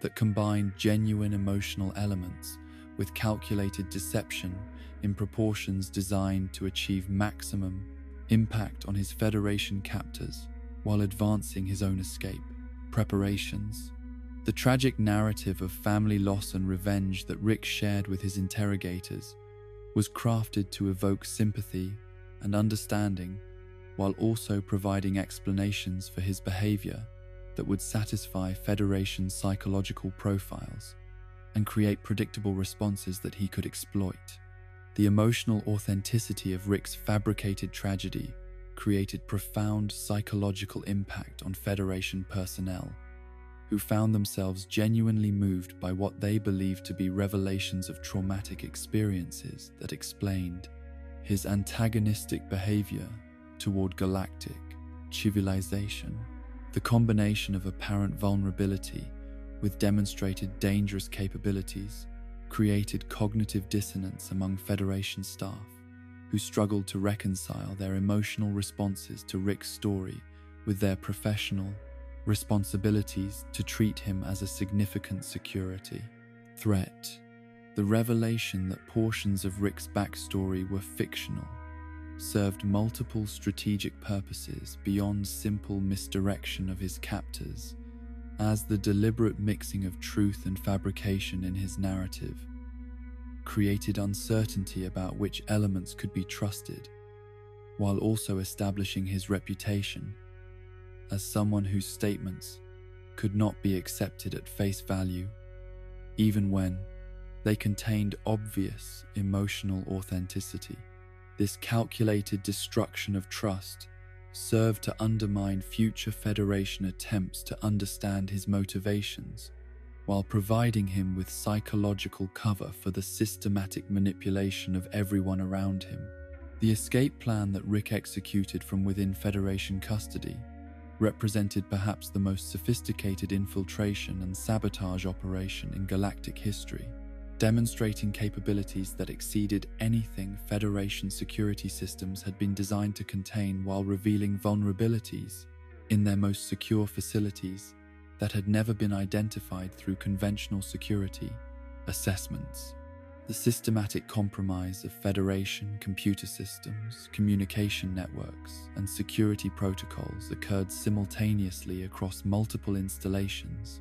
Speaker 1: that combined genuine emotional elements with calculated deception in proportions designed to achieve maximum impact on his Federation captors while advancing his own escape preparations. The tragic narrative of family loss and revenge that Rick shared with his interrogators was crafted to evoke sympathy and understanding while also providing explanations for his behavior that would satisfy Federation psychological profiles and create predictable responses that he could exploit. The emotional authenticity of Rick's fabricated tragedy created profound psychological impact on Federation personnel, who found themselves genuinely moved by what they believed to be revelations of traumatic experiences that explained his antagonistic behavior toward galactic civilization. The combination of apparent vulnerability with demonstrated dangerous capabilities created cognitive dissonance among Federation staff, who struggled to reconcile their emotional responses to Rick's story with their professional responsibilities to treat him as a significant security threat. The revelation that portions of Rick's backstory were fictional served multiple strategic purposes beyond simple misdirection of his captors, as the deliberate mixing of truth and fabrication in his narrative created uncertainty about which elements could be trusted, while also establishing his reputation as someone whose statements could not be accepted at face value, even when they contained obvious emotional authenticity. This calculated destruction of trust served to undermine future Federation attempts to understand his motivations, while providing him with psychological cover for the systematic manipulation of everyone around him. The escape plan that Rick executed from within Federation custody represented perhaps the most sophisticated infiltration and sabotage operation in galactic history, demonstrating capabilities that exceeded anything Federation security systems had been designed to contain, while revealing vulnerabilities in their most secure facilities that had never been identified through conventional security assessments. The systematic compromise of Federation computer systems, communication networks, and security protocols occurred simultaneously across multiple installations,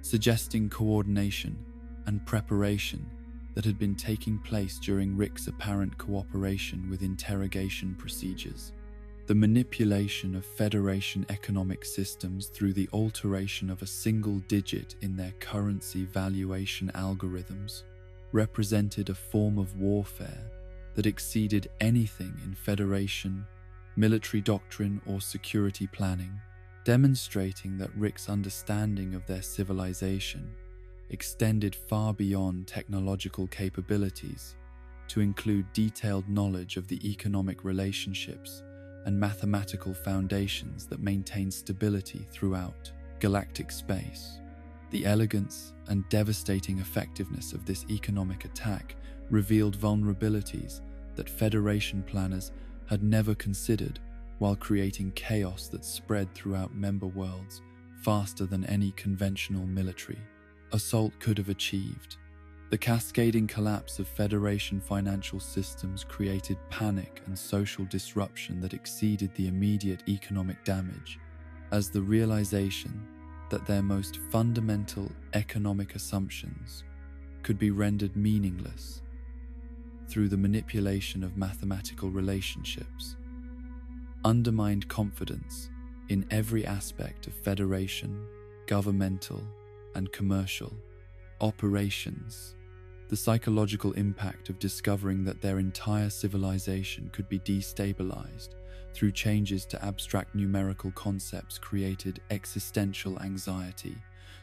Speaker 1: suggesting coordination and preparation that had been taking place during Rick's apparent cooperation with interrogation procedures. The manipulation of Federation economic systems through the alteration of a single digit in their currency valuation algorithms represented a form of warfare that exceeded anything in Federation military doctrine or security planning, demonstrating that Rick's understanding of their civilization extended far beyond technological capabilities to include detailed knowledge of the economic relationships and mathematical foundations that maintain stability throughout galactic space. The elegance and devastating effectiveness of this economic attack revealed vulnerabilities that Federation planners had never considered, while creating chaos that spread throughout member worlds faster than any conventional military assault could have achieved. The cascading collapse of Federation financial systems created panic and social disruption that exceeded the immediate economic damage, as the realization that their most fundamental economic assumptions could be rendered meaningless through the manipulation of mathematical relationships undermined confidence in every aspect of Federation, governmental, and commercial operations. The psychological impact of discovering that their entire civilization could be destabilized through changes to abstract numerical concepts created existential anxiety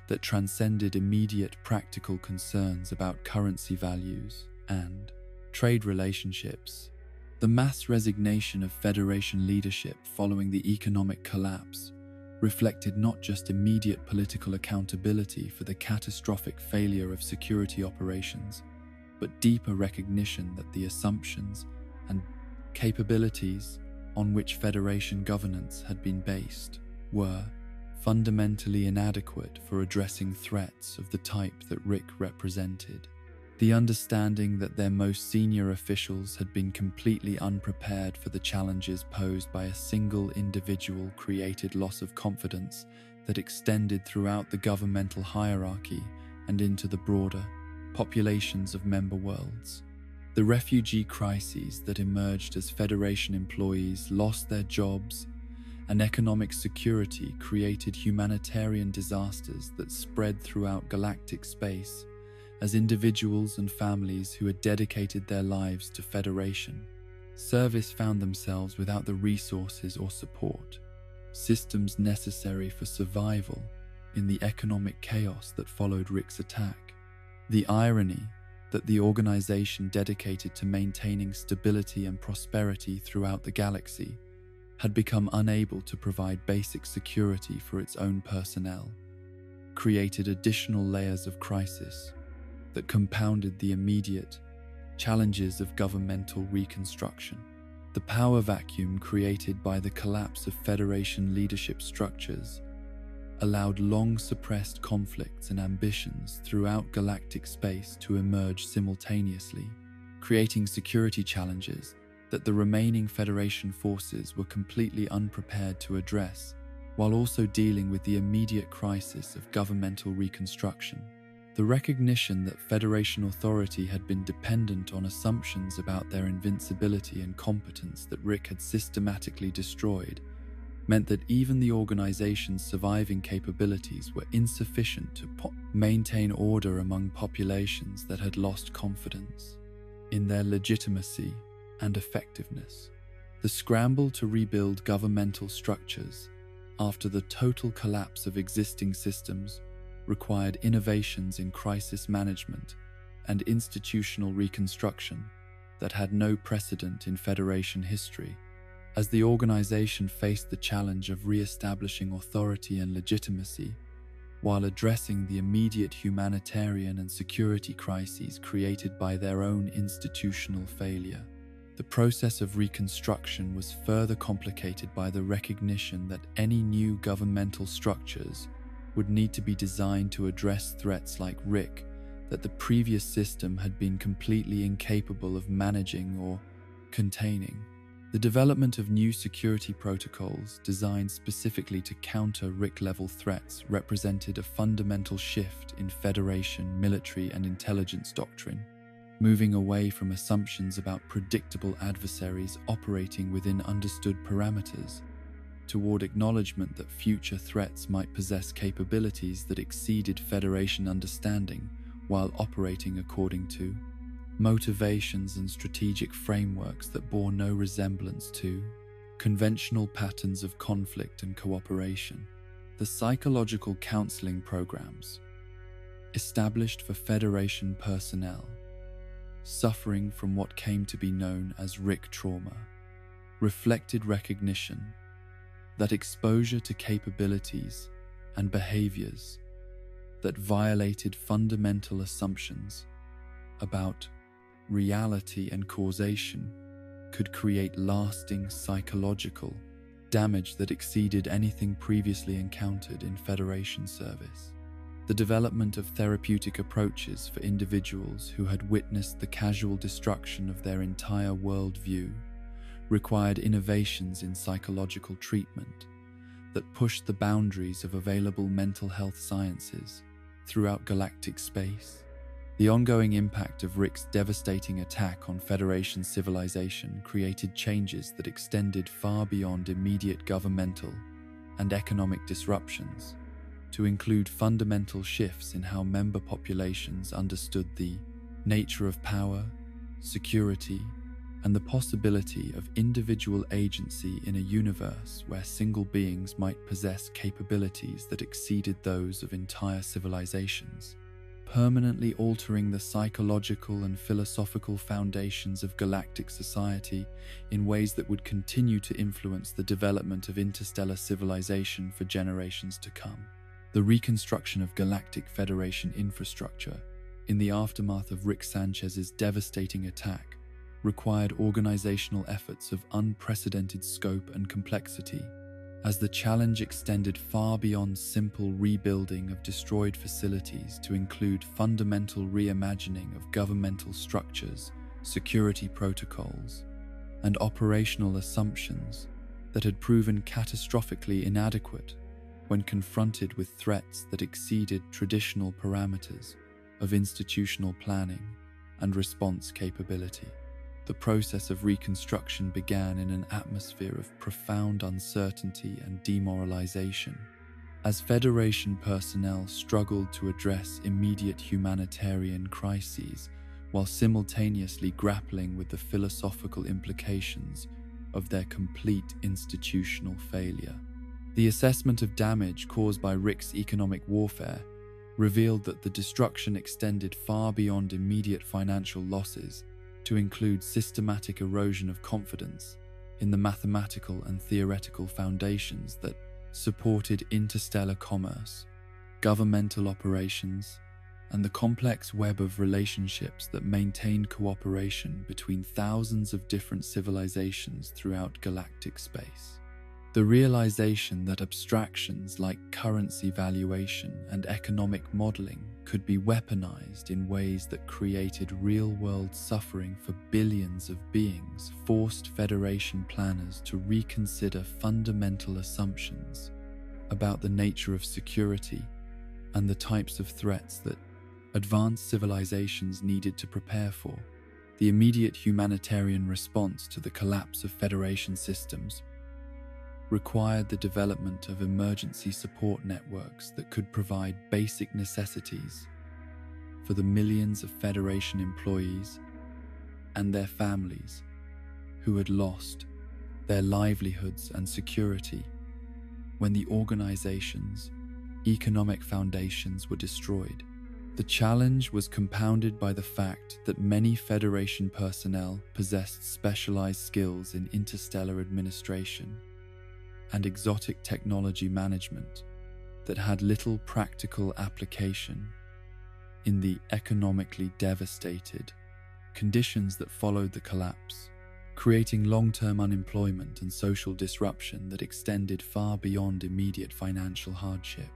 Speaker 1: that transcended immediate practical concerns about currency values and trade relationships. The mass resignation of Federation leadership following the economic collapse reflected not just immediate political accountability for the catastrophic failure of security operations, but deeper recognition that the assumptions and capabilities on which Federation governance had been based were fundamentally inadequate for addressing threats of the type that Rick represented. The understanding that their most senior officials had been completely unprepared for the challenges posed by a single individual created loss of confidence that extended throughout the governmental hierarchy and into the broader populations of member worlds. The refugee crises that emerged as Federation employees lost their jobs and economic security created humanitarian disasters that spread throughout galactic space as individuals and families who had dedicated their lives to Federation service found themselves without the resources or support systems necessary for survival in the economic chaos that followed Rick's attack. The irony that the organization dedicated to maintaining stability and prosperity throughout the galaxy had become unable to provide basic security for its own personnel created additional layers of crisis that compounded the immediate challenges of governmental reconstruction. The power vacuum created by the collapse of Federation leadership structures allowed long-suppressed conflicts and ambitions throughout galactic space to emerge simultaneously, creating security challenges that the remaining Federation forces were completely unprepared to address, while also dealing with the immediate crisis of governmental reconstruction. The recognition that Federation authority had been dependent on assumptions about their invincibility and competence that Rick had systematically destroyed meant that even the organization's surviving capabilities were insufficient to maintain order among populations that had lost confidence in their legitimacy and effectiveness. The scramble to rebuild governmental structures after the total collapse of existing systems required innovations in crisis management and institutional reconstruction that had no precedent in Federation history. As the organization faced the challenge of re-establishing authority and legitimacy, while addressing the immediate humanitarian and security crises created by their own institutional failure, the process of reconstruction was further complicated by the recognition that any new governmental structures would need to be designed to address threats like Rick that the previous system had been completely incapable of managing or containing. The development of new security protocols designed specifically to counter Rick-level threats represented a fundamental shift in Federation military and intelligence doctrine, moving away from assumptions about predictable adversaries operating within understood parameters toward acknowledgement that future threats might possess capabilities that exceeded Federation understanding while operating according to motivations and strategic frameworks that bore no resemblance to conventional patterns of conflict and cooperation. The psychological counseling programs established for Federation personnel suffering from what came to be known as Rick trauma reflected recognition that exposure to capabilities and behaviors that violated fundamental assumptions about reality and causation could create lasting psychological damage that exceeded anything previously encountered in Federation service. The development of therapeutic approaches for individuals who had witnessed the casual destruction of their entire worldview required innovations in psychological treatment that pushed the boundaries of available mental health sciences throughout galactic space. The ongoing impact of Rick's devastating attack on Federation civilization created changes that extended far beyond immediate governmental and economic disruptions, to include fundamental shifts in how member populations understood the nature of power, security, and the possibility of individual agency in a universe where single beings might possess capabilities that exceeded those of entire civilizations, permanently altering the psychological and philosophical foundations of galactic society in ways that would continue to influence the development of interstellar civilization for generations to come. The reconstruction of Galactic Federation infrastructure in the aftermath of Rick Sanchez's devastating attack required organizational efforts of unprecedented scope and complexity, as the challenge extended far beyond simple rebuilding of destroyed facilities to include fundamental reimagining of governmental structures, security protocols, and operational assumptions that had proven catastrophically inadequate when confronted with threats that exceeded traditional parameters of institutional planning and response capability. The process of reconstruction began in an atmosphere of profound uncertainty and demoralization, as Federation personnel struggled to address immediate humanitarian crises while simultaneously grappling with the philosophical implications of their complete institutional failure. The assessment of damage caused by Rick's economic warfare revealed that the destruction extended far beyond immediate financial losses to include systematic erosion of confidence in the mathematical and theoretical foundations that supported interstellar commerce, governmental operations, and the complex web of relationships that maintained cooperation between thousands of different civilizations throughout galactic space. The realization that abstractions like currency valuation and economic modeling could be weaponized in ways that created real-world suffering for billions of beings forced Federation planners to reconsider fundamental assumptions about the nature of security and the types of threats that advanced civilizations needed to prepare for. The immediate humanitarian response to the collapse of Federation systems required the development of emergency support networks that could provide basic necessities for the millions of Federation employees and their families who had lost their livelihoods and security when the organization's economic foundations were destroyed. The challenge was compounded by the fact that many Federation personnel possessed specialized skills in interstellar administration and exotic technology management that had little practical application in the economically devastated conditions that followed the collapse, creating long-term unemployment and social disruption that extended far beyond immediate financial hardship.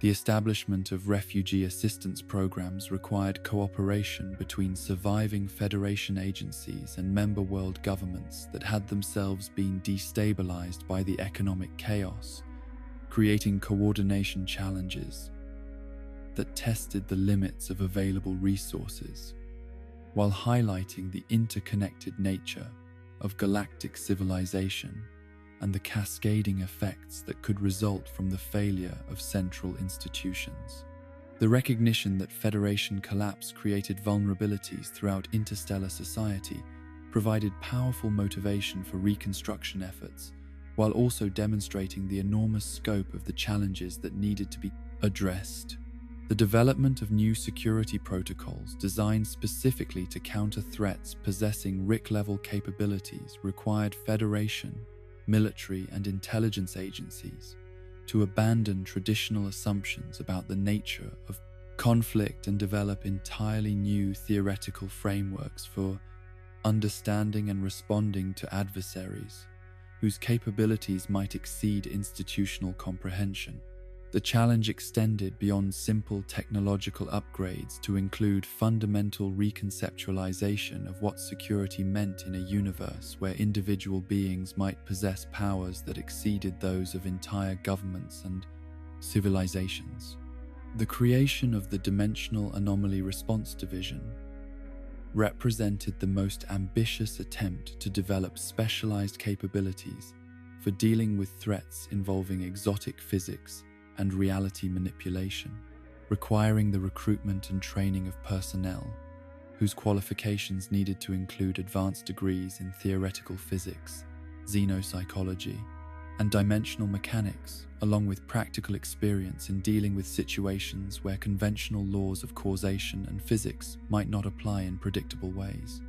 Speaker 1: The establishment of refugee assistance programs required cooperation between surviving Federation agencies and member world governments that had themselves been destabilized by the economic chaos, creating coordination challenges that tested the limits of available resources, while highlighting the interconnected nature of galactic civilization and the cascading effects that could result from the failure of central institutions. The recognition that Federation collapse created vulnerabilities throughout interstellar society provided powerful motivation for reconstruction efforts, while also demonstrating the enormous scope of the challenges that needed to be addressed. The development of new security protocols designed specifically to counter threats possessing RIC-level capabilities required Federation, military, and intelligence agencies to abandon traditional assumptions about the nature of conflict and develop entirely new theoretical frameworks for understanding and responding to adversaries whose capabilities might exceed institutional comprehension. The challenge extended beyond simple technological upgrades to include fundamental reconceptualization of what security meant in a universe where individual beings might possess powers that exceeded those of entire governments and civilizations. The creation of the Dimensional Anomaly Response Division represented the most ambitious attempt to develop specialized capabilities for dealing with threats involving exotic physics and reality manipulation, requiring the recruitment and training of personnel whose qualifications needed to include advanced degrees in theoretical physics, xenopsychology, and dimensional mechanics, along with practical experience in dealing with situations where conventional laws of causation and physics might not apply in predictable ways.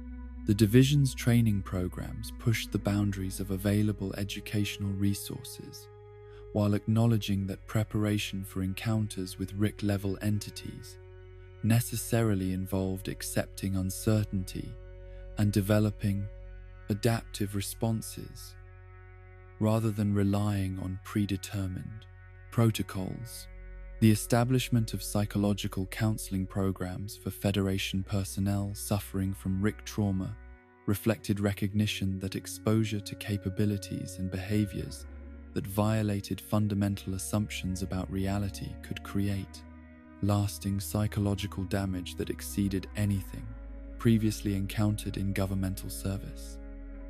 Speaker 1: The division's training programs pushed the boundaries of available educational resources, while acknowledging that preparation for encounters with RIC-level entities necessarily involved accepting uncertainty and developing adaptive responses, rather than relying on predetermined protocols. The establishment of psychological counseling programs for Federation personnel suffering from RIC trauma reflected recognition that exposure to capabilities and behaviors that violated fundamental assumptions about reality could create lasting psychological damage that exceeded anything previously encountered in governmental service.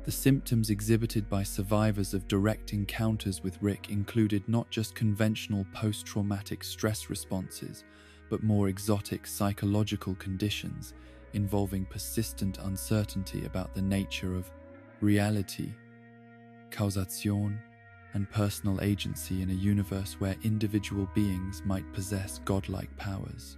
Speaker 1: The symptoms exhibited by survivors of direct encounters with RIC included not just conventional post-traumatic stress responses, but more exotic psychological conditions involving persistent uncertainty about the nature of reality, causation, and personal agency in a universe where individual beings might possess godlike powers.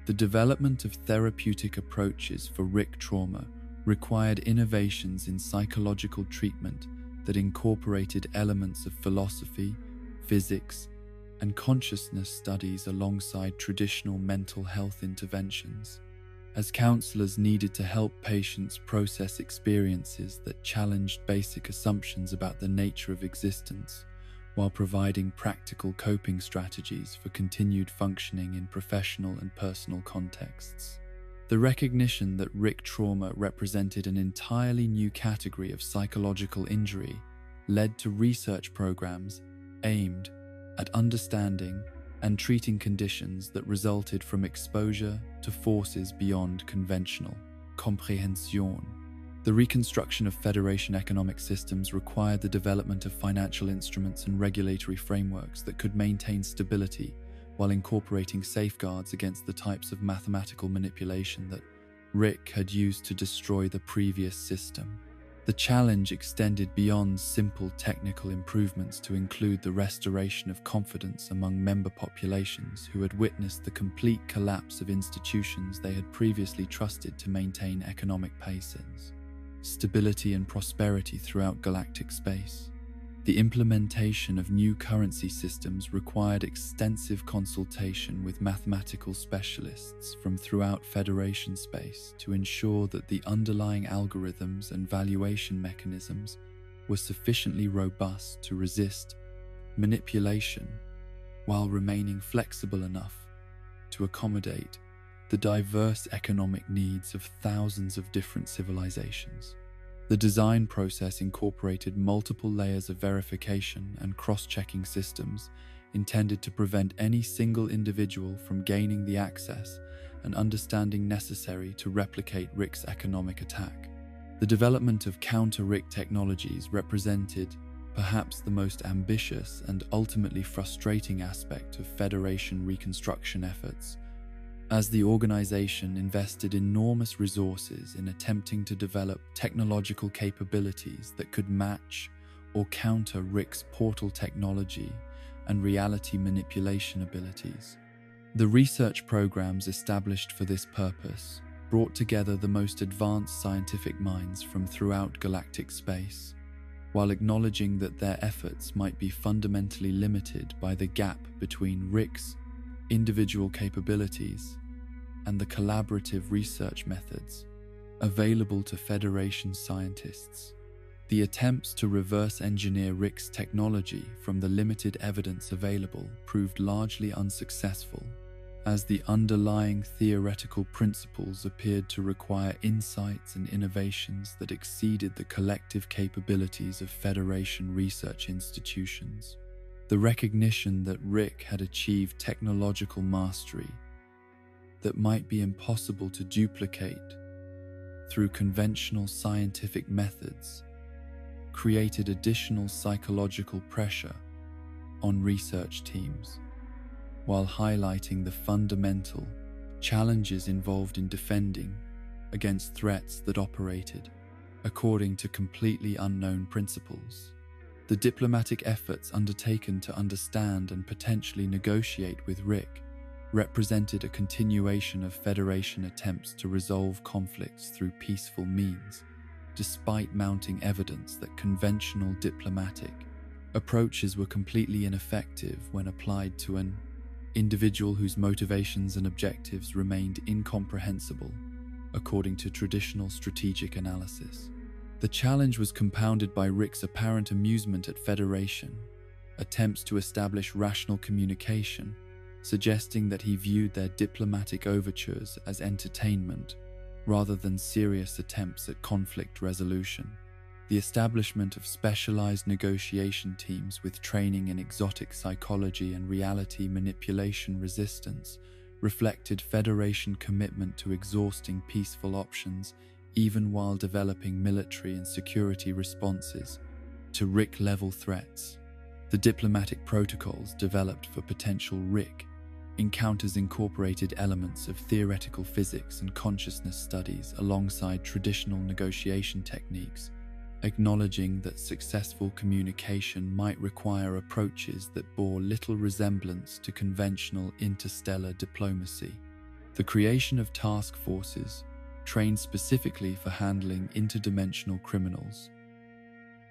Speaker 1: The development of therapeutic approaches for RIC trauma required innovations in psychological treatment that incorporated elements of philosophy, physics, and consciousness studies alongside traditional mental health interventions, as counselors needed to help patients process experiences that challenged basic assumptions about the nature of existence, while providing practical coping strategies for continued functioning in professional and personal contexts. The recognition that RIC trauma represented an entirely new category of psychological injury led to research programs aimed at understanding and treating conditions that resulted from exposure to forces beyond conventional comprehension. The reconstruction of Federation economic systems required the development of financial instruments and regulatory frameworks that could maintain stability while incorporating safeguards against the types of mathematical manipulation that RIC had used to destroy the previous system. The challenge extended beyond simple technical improvements to include the restoration of confidence among member populations who had witnessed the complete collapse of institutions they had previously trusted to maintain economic paces, stability and prosperity throughout galactic space. The implementation of new currency systems required extensive consultation with mathematical specialists from throughout Federation space to ensure that the underlying algorithms and valuation mechanisms were sufficiently robust to resist manipulation while remaining flexible enough to accommodate the diverse economic needs of thousands of different civilizations. The design process incorporated multiple layers of verification and cross-checking systems intended to prevent any single individual from gaining the access and understanding necessary to replicate RIC's economic attack. The development of counter-RIC technologies represented perhaps the most ambitious and ultimately frustrating aspect of Federation reconstruction efforts, as the organization invested enormous resources in attempting to develop technological capabilities that could match or counter RIC's portal technology and reality manipulation abilities. The research programs established for this purpose brought together the most advanced scientific minds from throughout galactic space, while acknowledging that their efforts might be fundamentally limited by the gap between RIC's individual capabilities and the collaborative research methods available to Federation scientists. The attempts to reverse engineer Rick's technology from the limited evidence available proved largely unsuccessful, as the underlying theoretical principles appeared to require insights and innovations that exceeded the collective capabilities of Federation research institutions. The recognition that Rick had achieved technological mastery that might be impossible to duplicate through conventional scientific methods created additional psychological pressure on research teams, while highlighting the fundamental challenges involved in defending against threats that operated according to completely unknown principles. The diplomatic efforts undertaken to understand and potentially negotiate with Rick represented a continuation of Federation attempts to resolve conflicts through peaceful means, despite mounting evidence that conventional diplomatic approaches were completely ineffective when applied to an individual whose motivations and objectives remained incomprehensible, according to traditional strategic analysis. The challenge was compounded by Rick's apparent amusement at Federation attempts to establish rational communication, suggesting that he viewed their diplomatic overtures as entertainment rather than serious attempts at conflict resolution. The establishment of specialized negotiation teams with training in exotic psychology and reality manipulation resistance reflected Federation commitment to exhausting peaceful options even while developing military and security responses to Rick-level threats. The diplomatic protocols developed for potential Rick encounters incorporated elements of theoretical physics and consciousness studies alongside traditional negotiation techniques, acknowledging that successful communication might require approaches that bore little resemblance to conventional interstellar diplomacy. The creation of task forces, trained specifically for handling interdimensional criminals,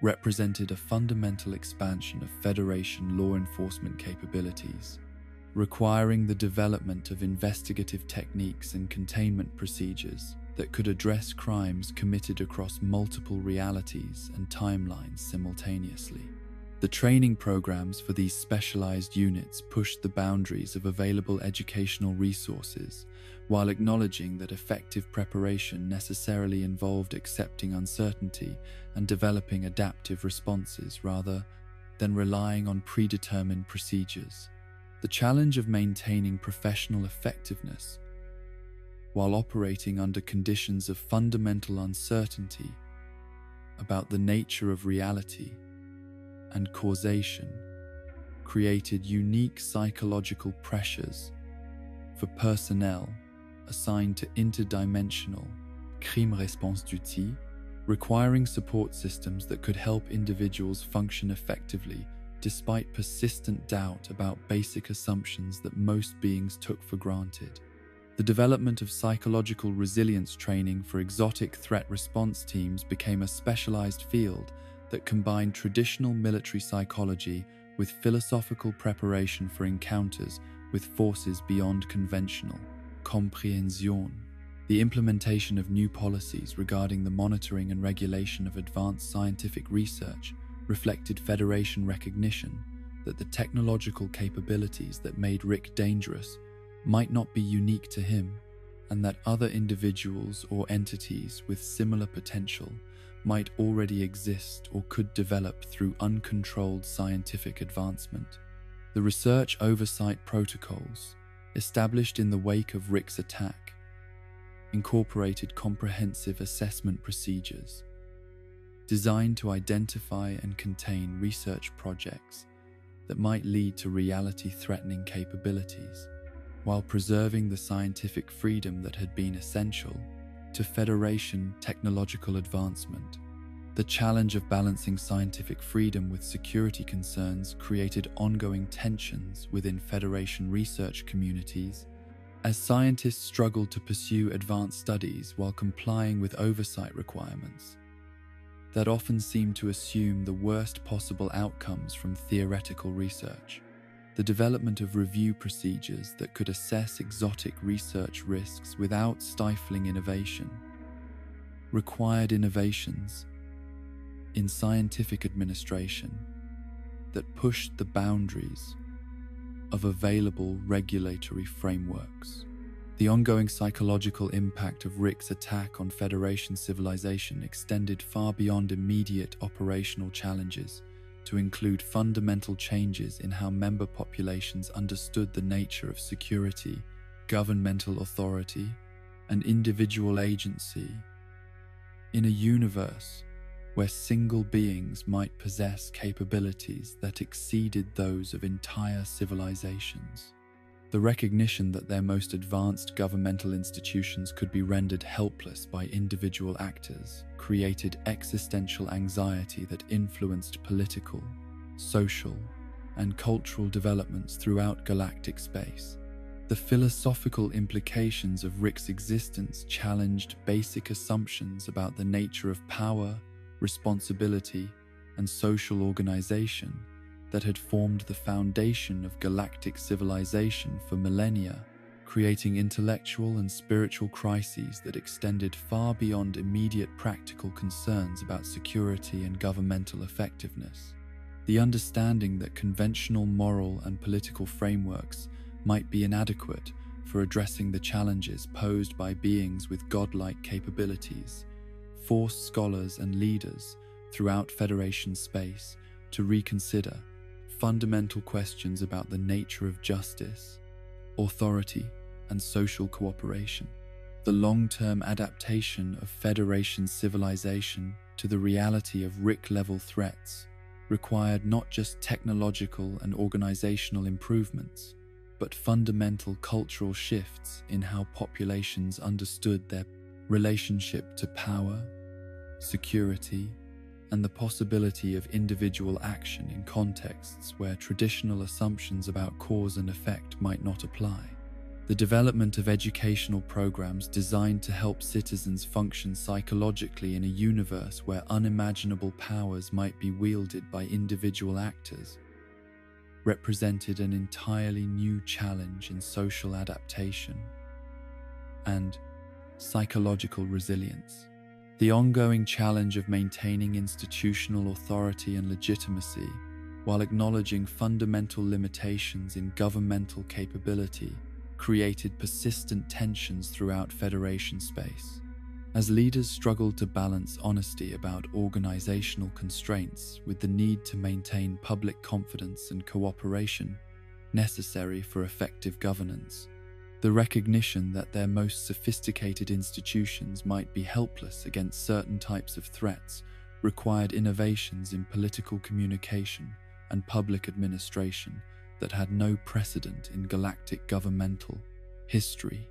Speaker 1: represented a fundamental expansion of Federation law enforcement capabilities, requiring the development of investigative techniques and containment procedures that could address crimes committed across multiple realities and timelines simultaneously. The training programs for these specialized units pushed the boundaries of available educational resources, while acknowledging that effective preparation necessarily involved accepting uncertainty and developing adaptive responses rather than relying on predetermined procedures. The challenge of maintaining professional effectiveness while operating under conditions of fundamental uncertainty about the nature of reality and causation created unique psychological pressures for personnel assigned to interdimensional crime response duty, requiring support systems that could help individuals function effectively despite persistent doubt about basic assumptions that most beings took for granted. The development of psychological resilience training for exotic threat response teams became a specialized field that combined traditional military psychology with philosophical preparation for encounters with forces beyond conventional compréhension. The implementation of new policies regarding the monitoring and regulation of advanced scientific research reflected Federation recognition that the technological capabilities that made Rick dangerous might not be unique to him, and that other individuals or entities with similar potential might already exist or could develop through uncontrolled scientific advancement. The research oversight protocols, established in the wake of Rick's attack, incorporated comprehensive assessment procedures designed to identify and contain research projects that might lead to reality-threatening capabilities, while preserving the scientific freedom that had been essential to Federation technological advancement. The challenge of balancing scientific freedom with security concerns created ongoing tensions within Federation research communities, as scientists struggled to pursue advanced studies while complying with oversight requirements that often seemed to assume the worst possible outcomes from theoretical research. The development of review procedures that could assess exotic research risks without stifling innovation required innovations in scientific administration that pushed the boundaries of available regulatory frameworks. The ongoing psychological impact of Rick's attack on Federation civilization extended far beyond immediate operational challenges to include fundamental changes in how member populations understood the nature of security, governmental authority, and individual agency. In a universe where single beings might possess capabilities that exceeded those of entire civilizations, the recognition that their most advanced governmental institutions could be rendered helpless by individual actors created existential anxiety that influenced political, social, and cultural developments throughout galactic space. The philosophical implications of Rick's existence challenged basic assumptions about the nature of power, responsibility, and social organization that had formed the foundation of galactic civilization for millennia, creating intellectual and spiritual crises that extended far beyond immediate practical concerns about security and governmental effectiveness. The understanding that conventional moral and political frameworks might be inadequate for addressing the challenges posed by beings with godlike capabilities forced scholars and leaders throughout Federation space to reconsider fundamental questions about the nature of justice, authority, and social cooperation. The long-term adaptation of Federation civilization to the reality of Rick-level threats required not just technological and organizational improvements, but fundamental cultural shifts in how populations understood their relationship to power, security, and the possibility of individual action in contexts where traditional assumptions about cause and effect might not apply. The development of educational programs designed to help citizens function psychologically in a universe where unimaginable powers might be wielded by individual actors represented an entirely new challenge in social adaptation and psychological resilience. The ongoing challenge of maintaining institutional authority and legitimacy while acknowledging fundamental limitations in governmental capability created persistent tensions throughout Federation space. As leaders struggled to balance honesty about organizational constraints with the need to maintain public confidence and cooperation necessary for effective governance, the recognition that their most sophisticated institutions might be helpless against certain types of threats required innovations in political communication and public administration that had no precedent in galactic governmental history.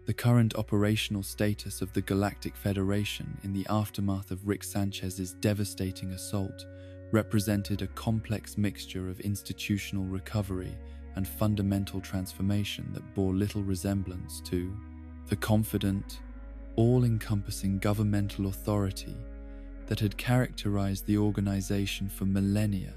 Speaker 1: The current operational status of the Galactic Federation in the aftermath of Rick Sanchez's devastating assault represented a complex mixture of institutional recovery and fundamental transformation that bore little resemblance to the confident, all-encompassing governmental authority that had characterized the organization for millennia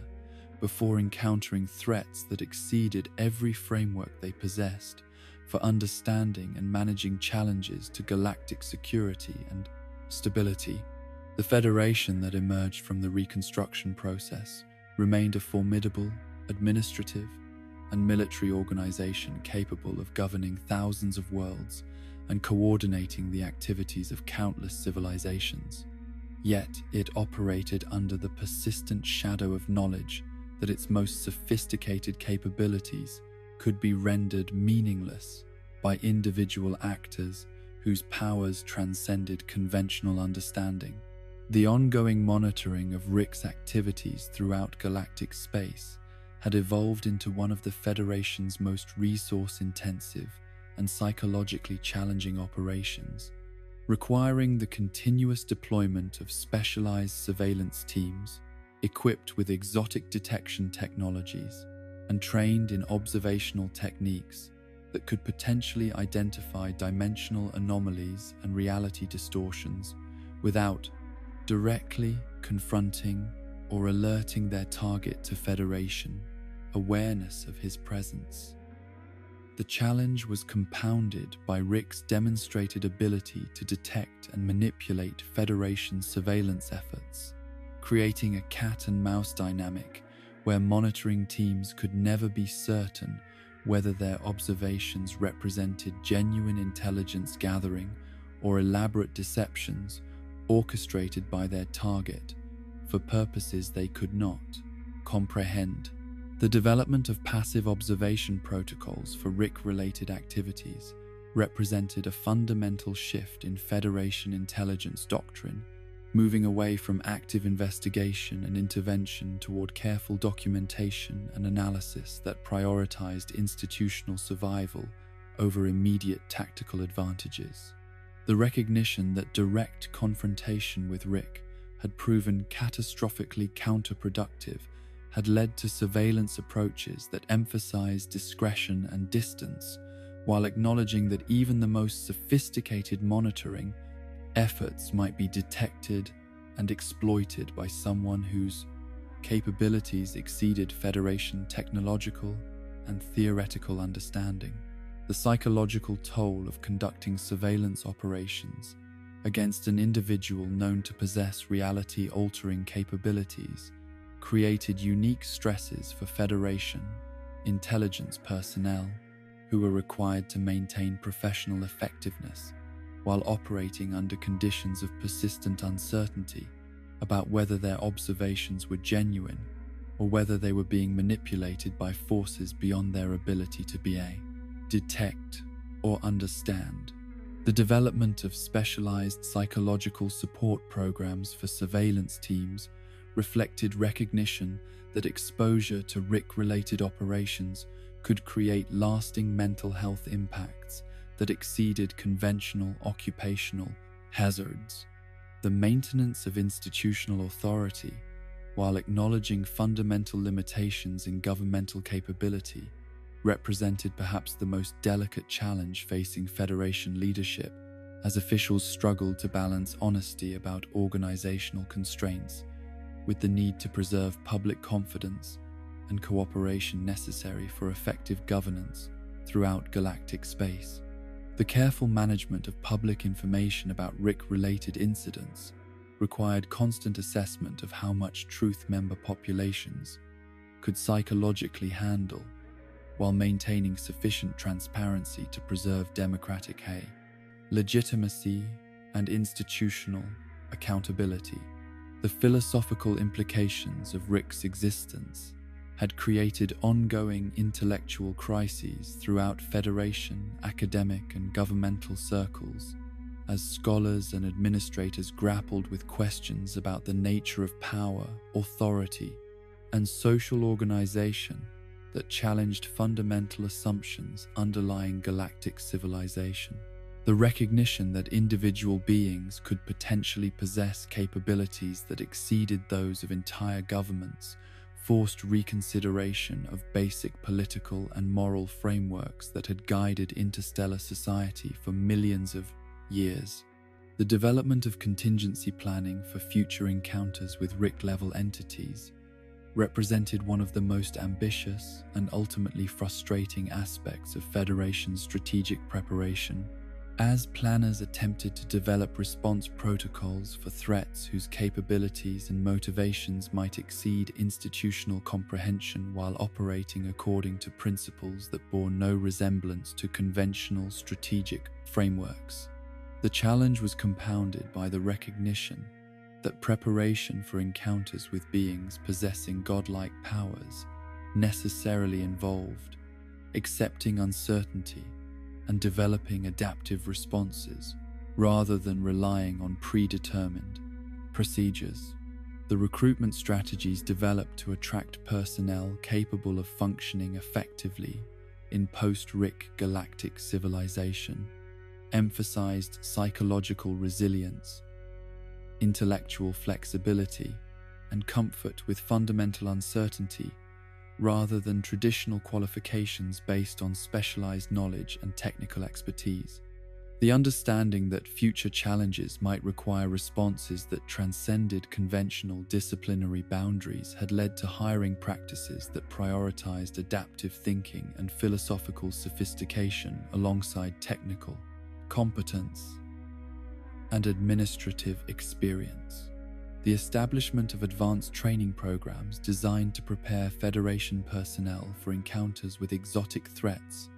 Speaker 1: before encountering threats that exceeded every framework they possessed for understanding and managing challenges to galactic security and stability. The Federation that emerged from the Reconstruction process remained a formidable, administrative, and military organization capable of governing thousands of worlds and coordinating the activities of countless civilizations. Yet it operated under the persistent shadow of knowledge that its most sophisticated capabilities could be rendered meaningless by individual actors whose powers transcended conventional understanding. The ongoing monitoring of Rick's activities throughout galactic space had evolved into one of the Federation's most resource-intensive and psychologically challenging operations, requiring the continuous deployment of specialized surveillance teams equipped with exotic detection technologies and trained in observational techniques that could potentially identify dimensional anomalies and reality distortions without directly confronting or alerting their target to Federation awareness of his presence. The challenge was compounded by Rick's demonstrated ability to detect and manipulate Federation surveillance efforts, creating a cat-and-mouse dynamic where monitoring teams could never be certain whether their observations represented genuine intelligence gathering or elaborate deceptions orchestrated by their target for purposes they could not comprehend. The development of passive observation protocols for Rick-related activities represented a fundamental shift in Federation intelligence doctrine, moving away from active investigation and intervention toward careful documentation and analysis that prioritized institutional survival over immediate tactical advantages. The recognition that direct confrontation with Rick had proven catastrophically counterproductive had led to surveillance approaches that emphasized discretion and distance, while acknowledging that even the most sophisticated monitoring efforts might be detected and exploited by someone whose capabilities exceeded Federation technological and theoretical understanding. The psychological toll of conducting surveillance operations against an individual known to possess reality-altering capabilities created unique stresses for Federation intelligence personnel who were required to maintain professional effectiveness while operating under conditions of persistent uncertainty about whether their observations were genuine or whether they were being manipulated by forces beyond their ability to detect or understand. The development of specialized psychological support programs for surveillance teams reflected recognition that exposure to Rick-related operations could create lasting mental health impacts that exceeded conventional occupational hazards. The maintenance of institutional authority, while acknowledging fundamental limitations in governmental capability, represented perhaps the most delicate challenge facing Federation leadership as officials struggled to balance honesty about organizational constraints with the need to preserve public confidence and cooperation necessary for effective governance throughout galactic space. The careful management of public information about Rick-related incidents required constant assessment of how much truth member populations could psychologically handle, while maintaining sufficient transparency to preserve democratic legitimacy and institutional accountability. The philosophical implications of Rick's existence had created ongoing intellectual crises throughout Federation, academic, and governmental circles, as scholars and administrators grappled with questions about the nature of power, authority, and social organization that challenged fundamental assumptions underlying galactic civilization. The recognition that individual beings could potentially possess capabilities that exceeded those of entire governments forced reconsideration of basic political and moral frameworks that had guided interstellar society for millions of years. The development of contingency planning for future encounters with Rick-level entities represented one of the most ambitious and ultimately frustrating aspects of Federation's strategic preparation. As planners attempted to develop response protocols for threats whose capabilities and motivations might exceed institutional comprehension while operating according to principles that bore no resemblance to conventional strategic frameworks, the challenge was compounded by the recognition that preparation for encounters with beings possessing godlike powers necessarily involved accepting uncertainty and developing adaptive responses rather than relying on predetermined procedures. The recruitment strategies developed to attract personnel capable of functioning effectively in post-Rick galactic civilization emphasized psychological resilience, intellectual flexibility, and comfort with fundamental uncertainty rather than traditional qualifications based on specialized knowledge and technical expertise. The understanding that future challenges might require responses that transcended conventional disciplinary boundaries had led to hiring practices that prioritized adaptive thinking and philosophical sophistication alongside technical competence and administrative experience. The establishment of advanced training programs designed to prepare Federation personnel for encounters with exotic threats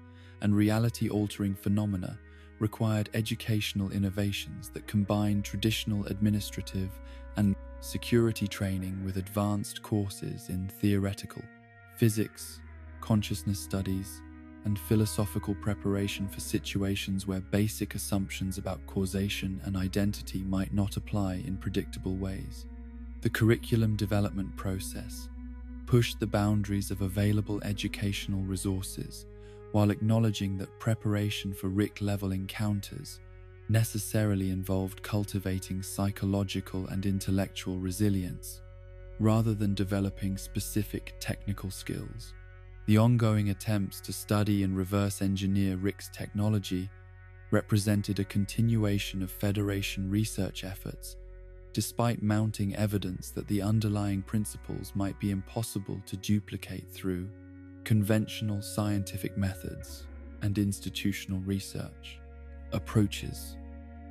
Speaker 1: and reality-altering phenomena required educational innovations that combined traditional administrative and security training with advanced courses in theoretical physics, consciousness studies, and philosophical preparation for situations where basic assumptions about causation and identity might not apply in predictable ways. The curriculum development process pushed the boundaries of available educational resources while acknowledging that preparation for RIC-level encounters necessarily involved cultivating psychological and intellectual resilience, rather than developing specific technical skills. The ongoing attempts to study and reverse engineer RIC's technology represented a continuation of Federation research efforts, despite mounting evidence that the underlying principles might be impossible to duplicate through conventional scientific methods and institutional research approaches.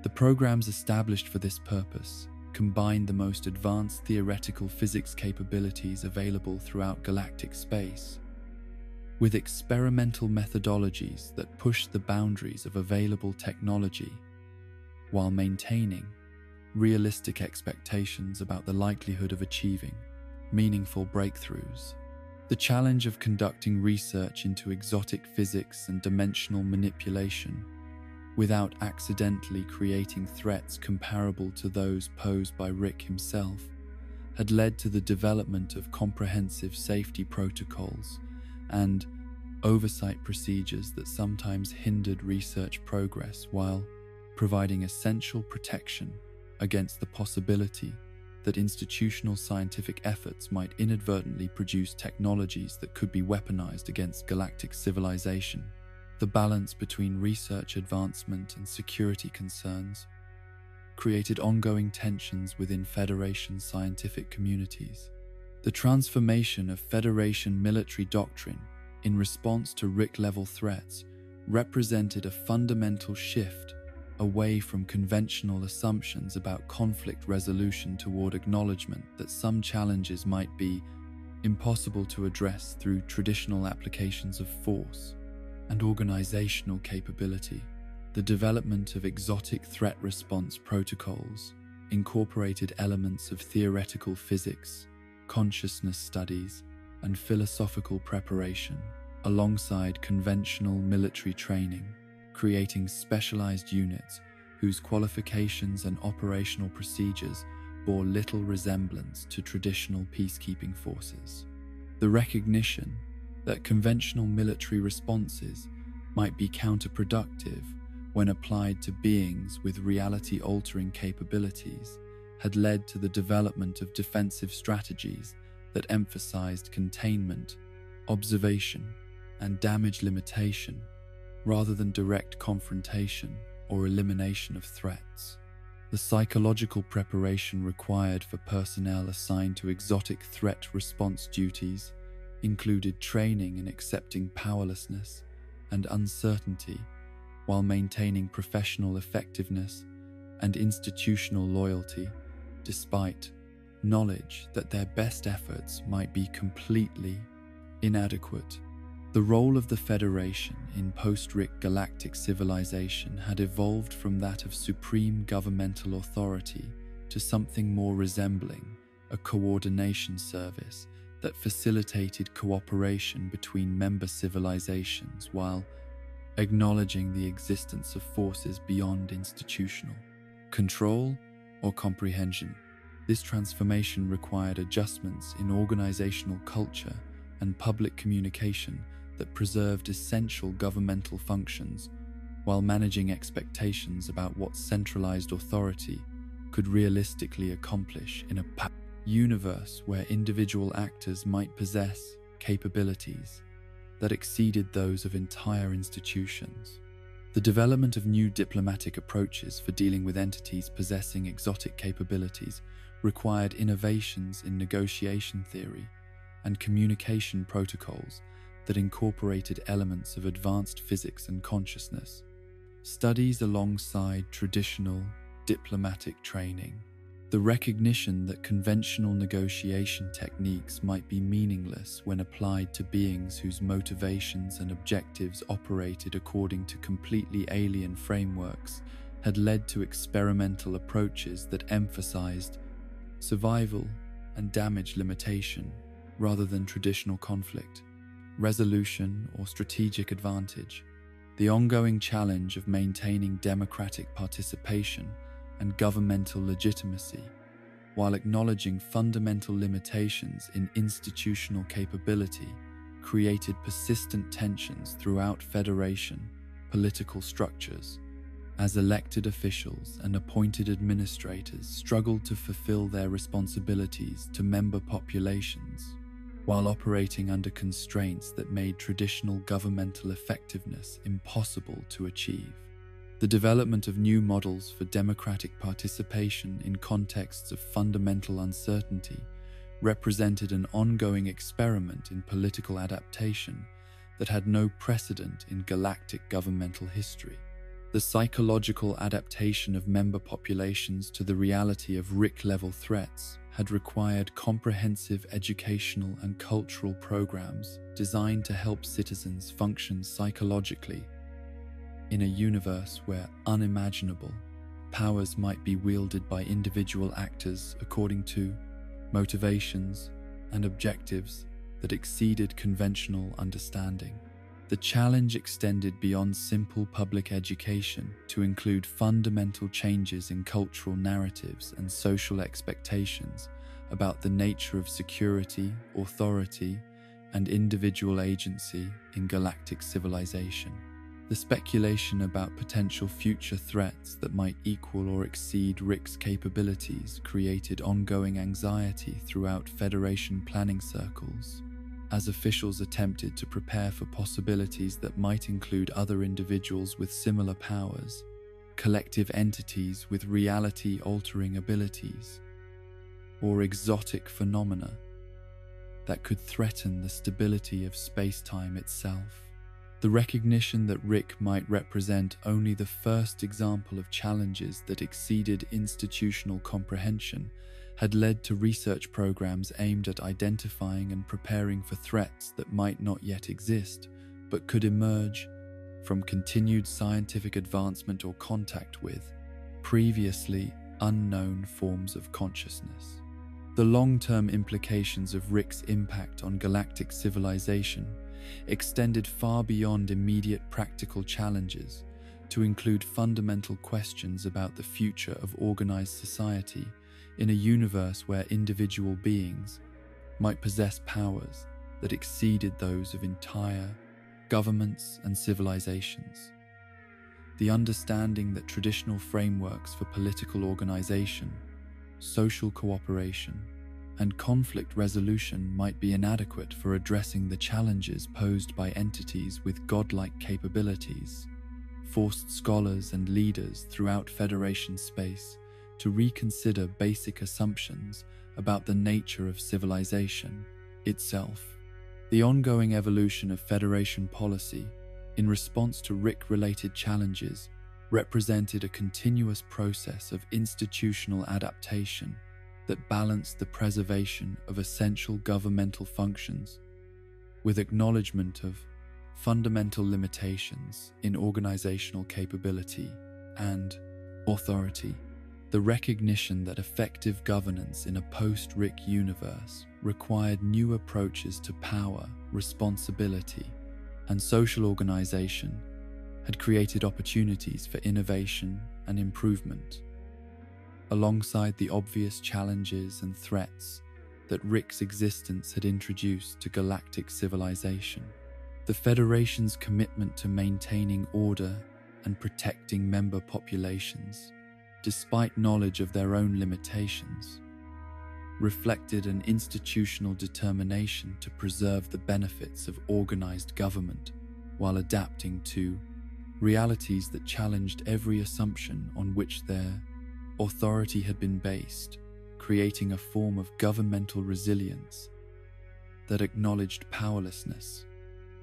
Speaker 1: The programs established for this purpose combined the most advanced theoretical physics capabilities available throughout galactic space with experimental methodologies that pushed the boundaries of available technology while maintaining realistic expectations about the likelihood of achieving meaningful breakthroughs. The challenge of conducting research into exotic physics and dimensional manipulation without accidentally creating threats comparable to those posed by Rick himself had led to the development of comprehensive safety protocols and oversight procedures that sometimes hindered research progress while providing essential protection against the possibility that institutional scientific efforts might inadvertently produce technologies that could be weaponized against galactic civilization. The balance between research advancement and security concerns created ongoing tensions within Federation scientific communities. The transformation of Federation military doctrine in response to RIC-level threats represented a fundamental shift away from conventional assumptions about conflict resolution toward acknowledgement that some challenges might be impossible to address through traditional applications of force and organizational capability. The development of exotic threat response protocols incorporated elements of theoretical physics, consciousness studies, and philosophical preparation, alongside conventional military training, creating specialized units whose qualifications and operational procedures bore little resemblance to traditional peacekeeping forces. The recognition that conventional military responses might be counterproductive when applied to beings with reality-altering capabilities had led to the development of defensive strategies that emphasized containment, observation, and damage limitation, rather than direct confrontation or elimination of threats. The psychological preparation required for personnel assigned to exotic threat response duties included training in accepting powerlessness and uncertainty while maintaining professional effectiveness and institutional loyalty, despite knowledge that their best efforts might be completely inadequate. The role of the Federation in post-RIC galactic civilization had evolved from that of supreme governmental authority to something more resembling a coordination service that facilitated cooperation between member civilizations while acknowledging the existence of forces beyond institutional control or comprehension. This transformation required adjustments in organizational culture and public communication that preserved essential governmental functions while managing expectations about what centralized authority could realistically accomplish in a universe where individual actors might possess capabilities that exceeded those of entire institutions. The development of new diplomatic approaches for dealing with entities possessing exotic capabilities required innovations in negotiation theory and communication protocols that incorporated elements of advanced physics and consciousness. Studies alongside traditional diplomatic training. The recognition that conventional negotiation techniques might be meaningless when applied to beings whose motivations and objectives operated according to completely alien frameworks had led to experimental approaches that emphasized survival and damage limitation rather than traditional conflict, resolution, or strategic advantage. The ongoing challenge of maintaining democratic participation and governmental legitimacy, while acknowledging fundamental limitations in institutional capability, created persistent tensions throughout Federation political structures, as elected officials and appointed administrators struggled to fulfill their responsibilities to member populations, while operating under constraints that made traditional governmental effectiveness impossible to achieve. The development of new models for democratic participation in contexts of fundamental uncertainty represented an ongoing experiment in political adaptation that had no precedent in galactic governmental history. The psychological adaptation of member populations to the reality of RIC-level threats had required comprehensive educational and cultural programs designed to help citizens function psychologically in a universe where unimaginable powers might be wielded by individual actors according to motivations and objectives that exceeded conventional understanding. The challenge extended beyond simple public education to include fundamental changes in cultural narratives and social expectations about the nature of security, authority, and individual agency in galactic civilization. The speculation about potential future threats that might equal or exceed RIC's capabilities created ongoing anxiety throughout Federation planning circles, as officials attempted to prepare for possibilities that might include other individuals with similar powers, collective entities with reality-altering abilities, or exotic phenomena that could threaten the stability of space-time itself. The recognition that RIC might represent only the first example of challenges that exceeded institutional comprehension had led to research programs aimed at identifying and preparing for threats that might not yet exist, but could emerge from continued scientific advancement or contact with previously unknown forms of consciousness. The long-term implications of RIC's impact on galactic civilization extended far beyond immediate practical challenges to include fundamental questions about the future of organized society in a universe where individual beings might possess powers that exceeded those of entire governments and civilizations. The understanding that traditional frameworks for political organization, social cooperation, and conflict resolution might be inadequate for addressing the challenges posed by entities with godlike capabilities, forced scholars and leaders throughout Federation space to reconsider basic assumptions about the nature of civilization itself. The ongoing evolution of Federation policy in response to RIC-related challenges represented a continuous process of institutional adaptation that balanced the preservation of essential governmental functions with acknowledgement of fundamental limitations in organizational capability and authority. The recognition that effective governance in a post-RIC universe required new approaches to power, responsibility, and social organization had created opportunities for innovation and improvement. Alongside the obvious challenges and threats that RIC's existence had introduced to galactic civilization, the Federation's commitment to maintaining order and protecting member populations, despite knowledge of their own limitations, reflected an institutional determination to preserve the benefits of organized government while adapting to realities that challenged every assumption on which their authority had been based, creating a form of governmental resilience that acknowledged powerlessness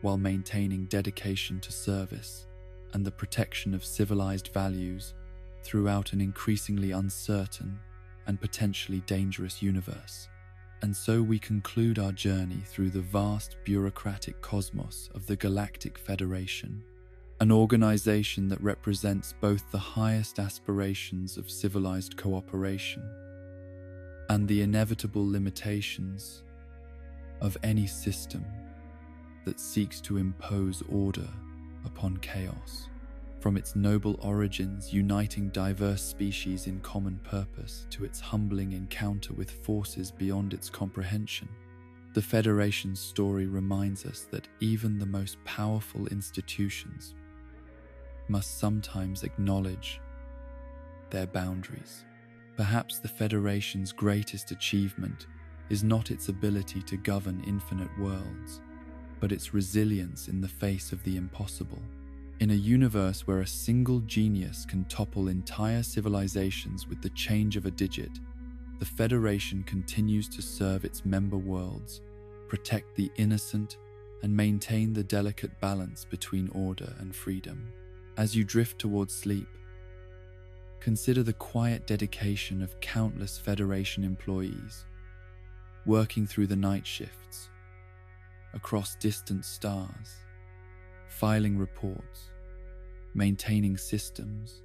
Speaker 1: while maintaining dedication to service and the protection of civilized values throughout an increasingly uncertain and potentially dangerous universe. And so we conclude our journey through the vast bureaucratic cosmos of the Galactic Federation, an organization that represents both the highest aspirations of civilized cooperation and the inevitable limitations of any system that seeks to impose order upon chaos. From its noble origins uniting diverse species in common purpose to its humbling encounter with forces beyond its comprehension, the Federation's story reminds us that even the most powerful institutions must sometimes acknowledge their boundaries. Perhaps the Federation's greatest achievement is not its ability to govern infinite worlds, but its resilience in the face of the impossible. In a universe where a single genius can topple entire civilizations with the change of a digit, the Federation continues to serve its member worlds, protect the innocent, and maintain the delicate balance between order and freedom. As you drift towards sleep, consider the quiet dedication of countless Federation employees, working through the night shifts, across distant stars, filing reports, maintaining systems,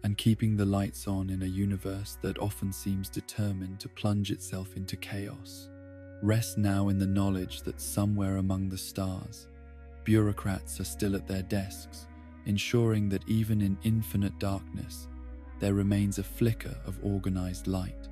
Speaker 1: and keeping the lights on in a universe that often seems determined to plunge itself into chaos. Rest now in the knowledge that somewhere among the stars, bureaucrats are still at their desks, ensuring that even in infinite darkness, there remains a flicker of organized light.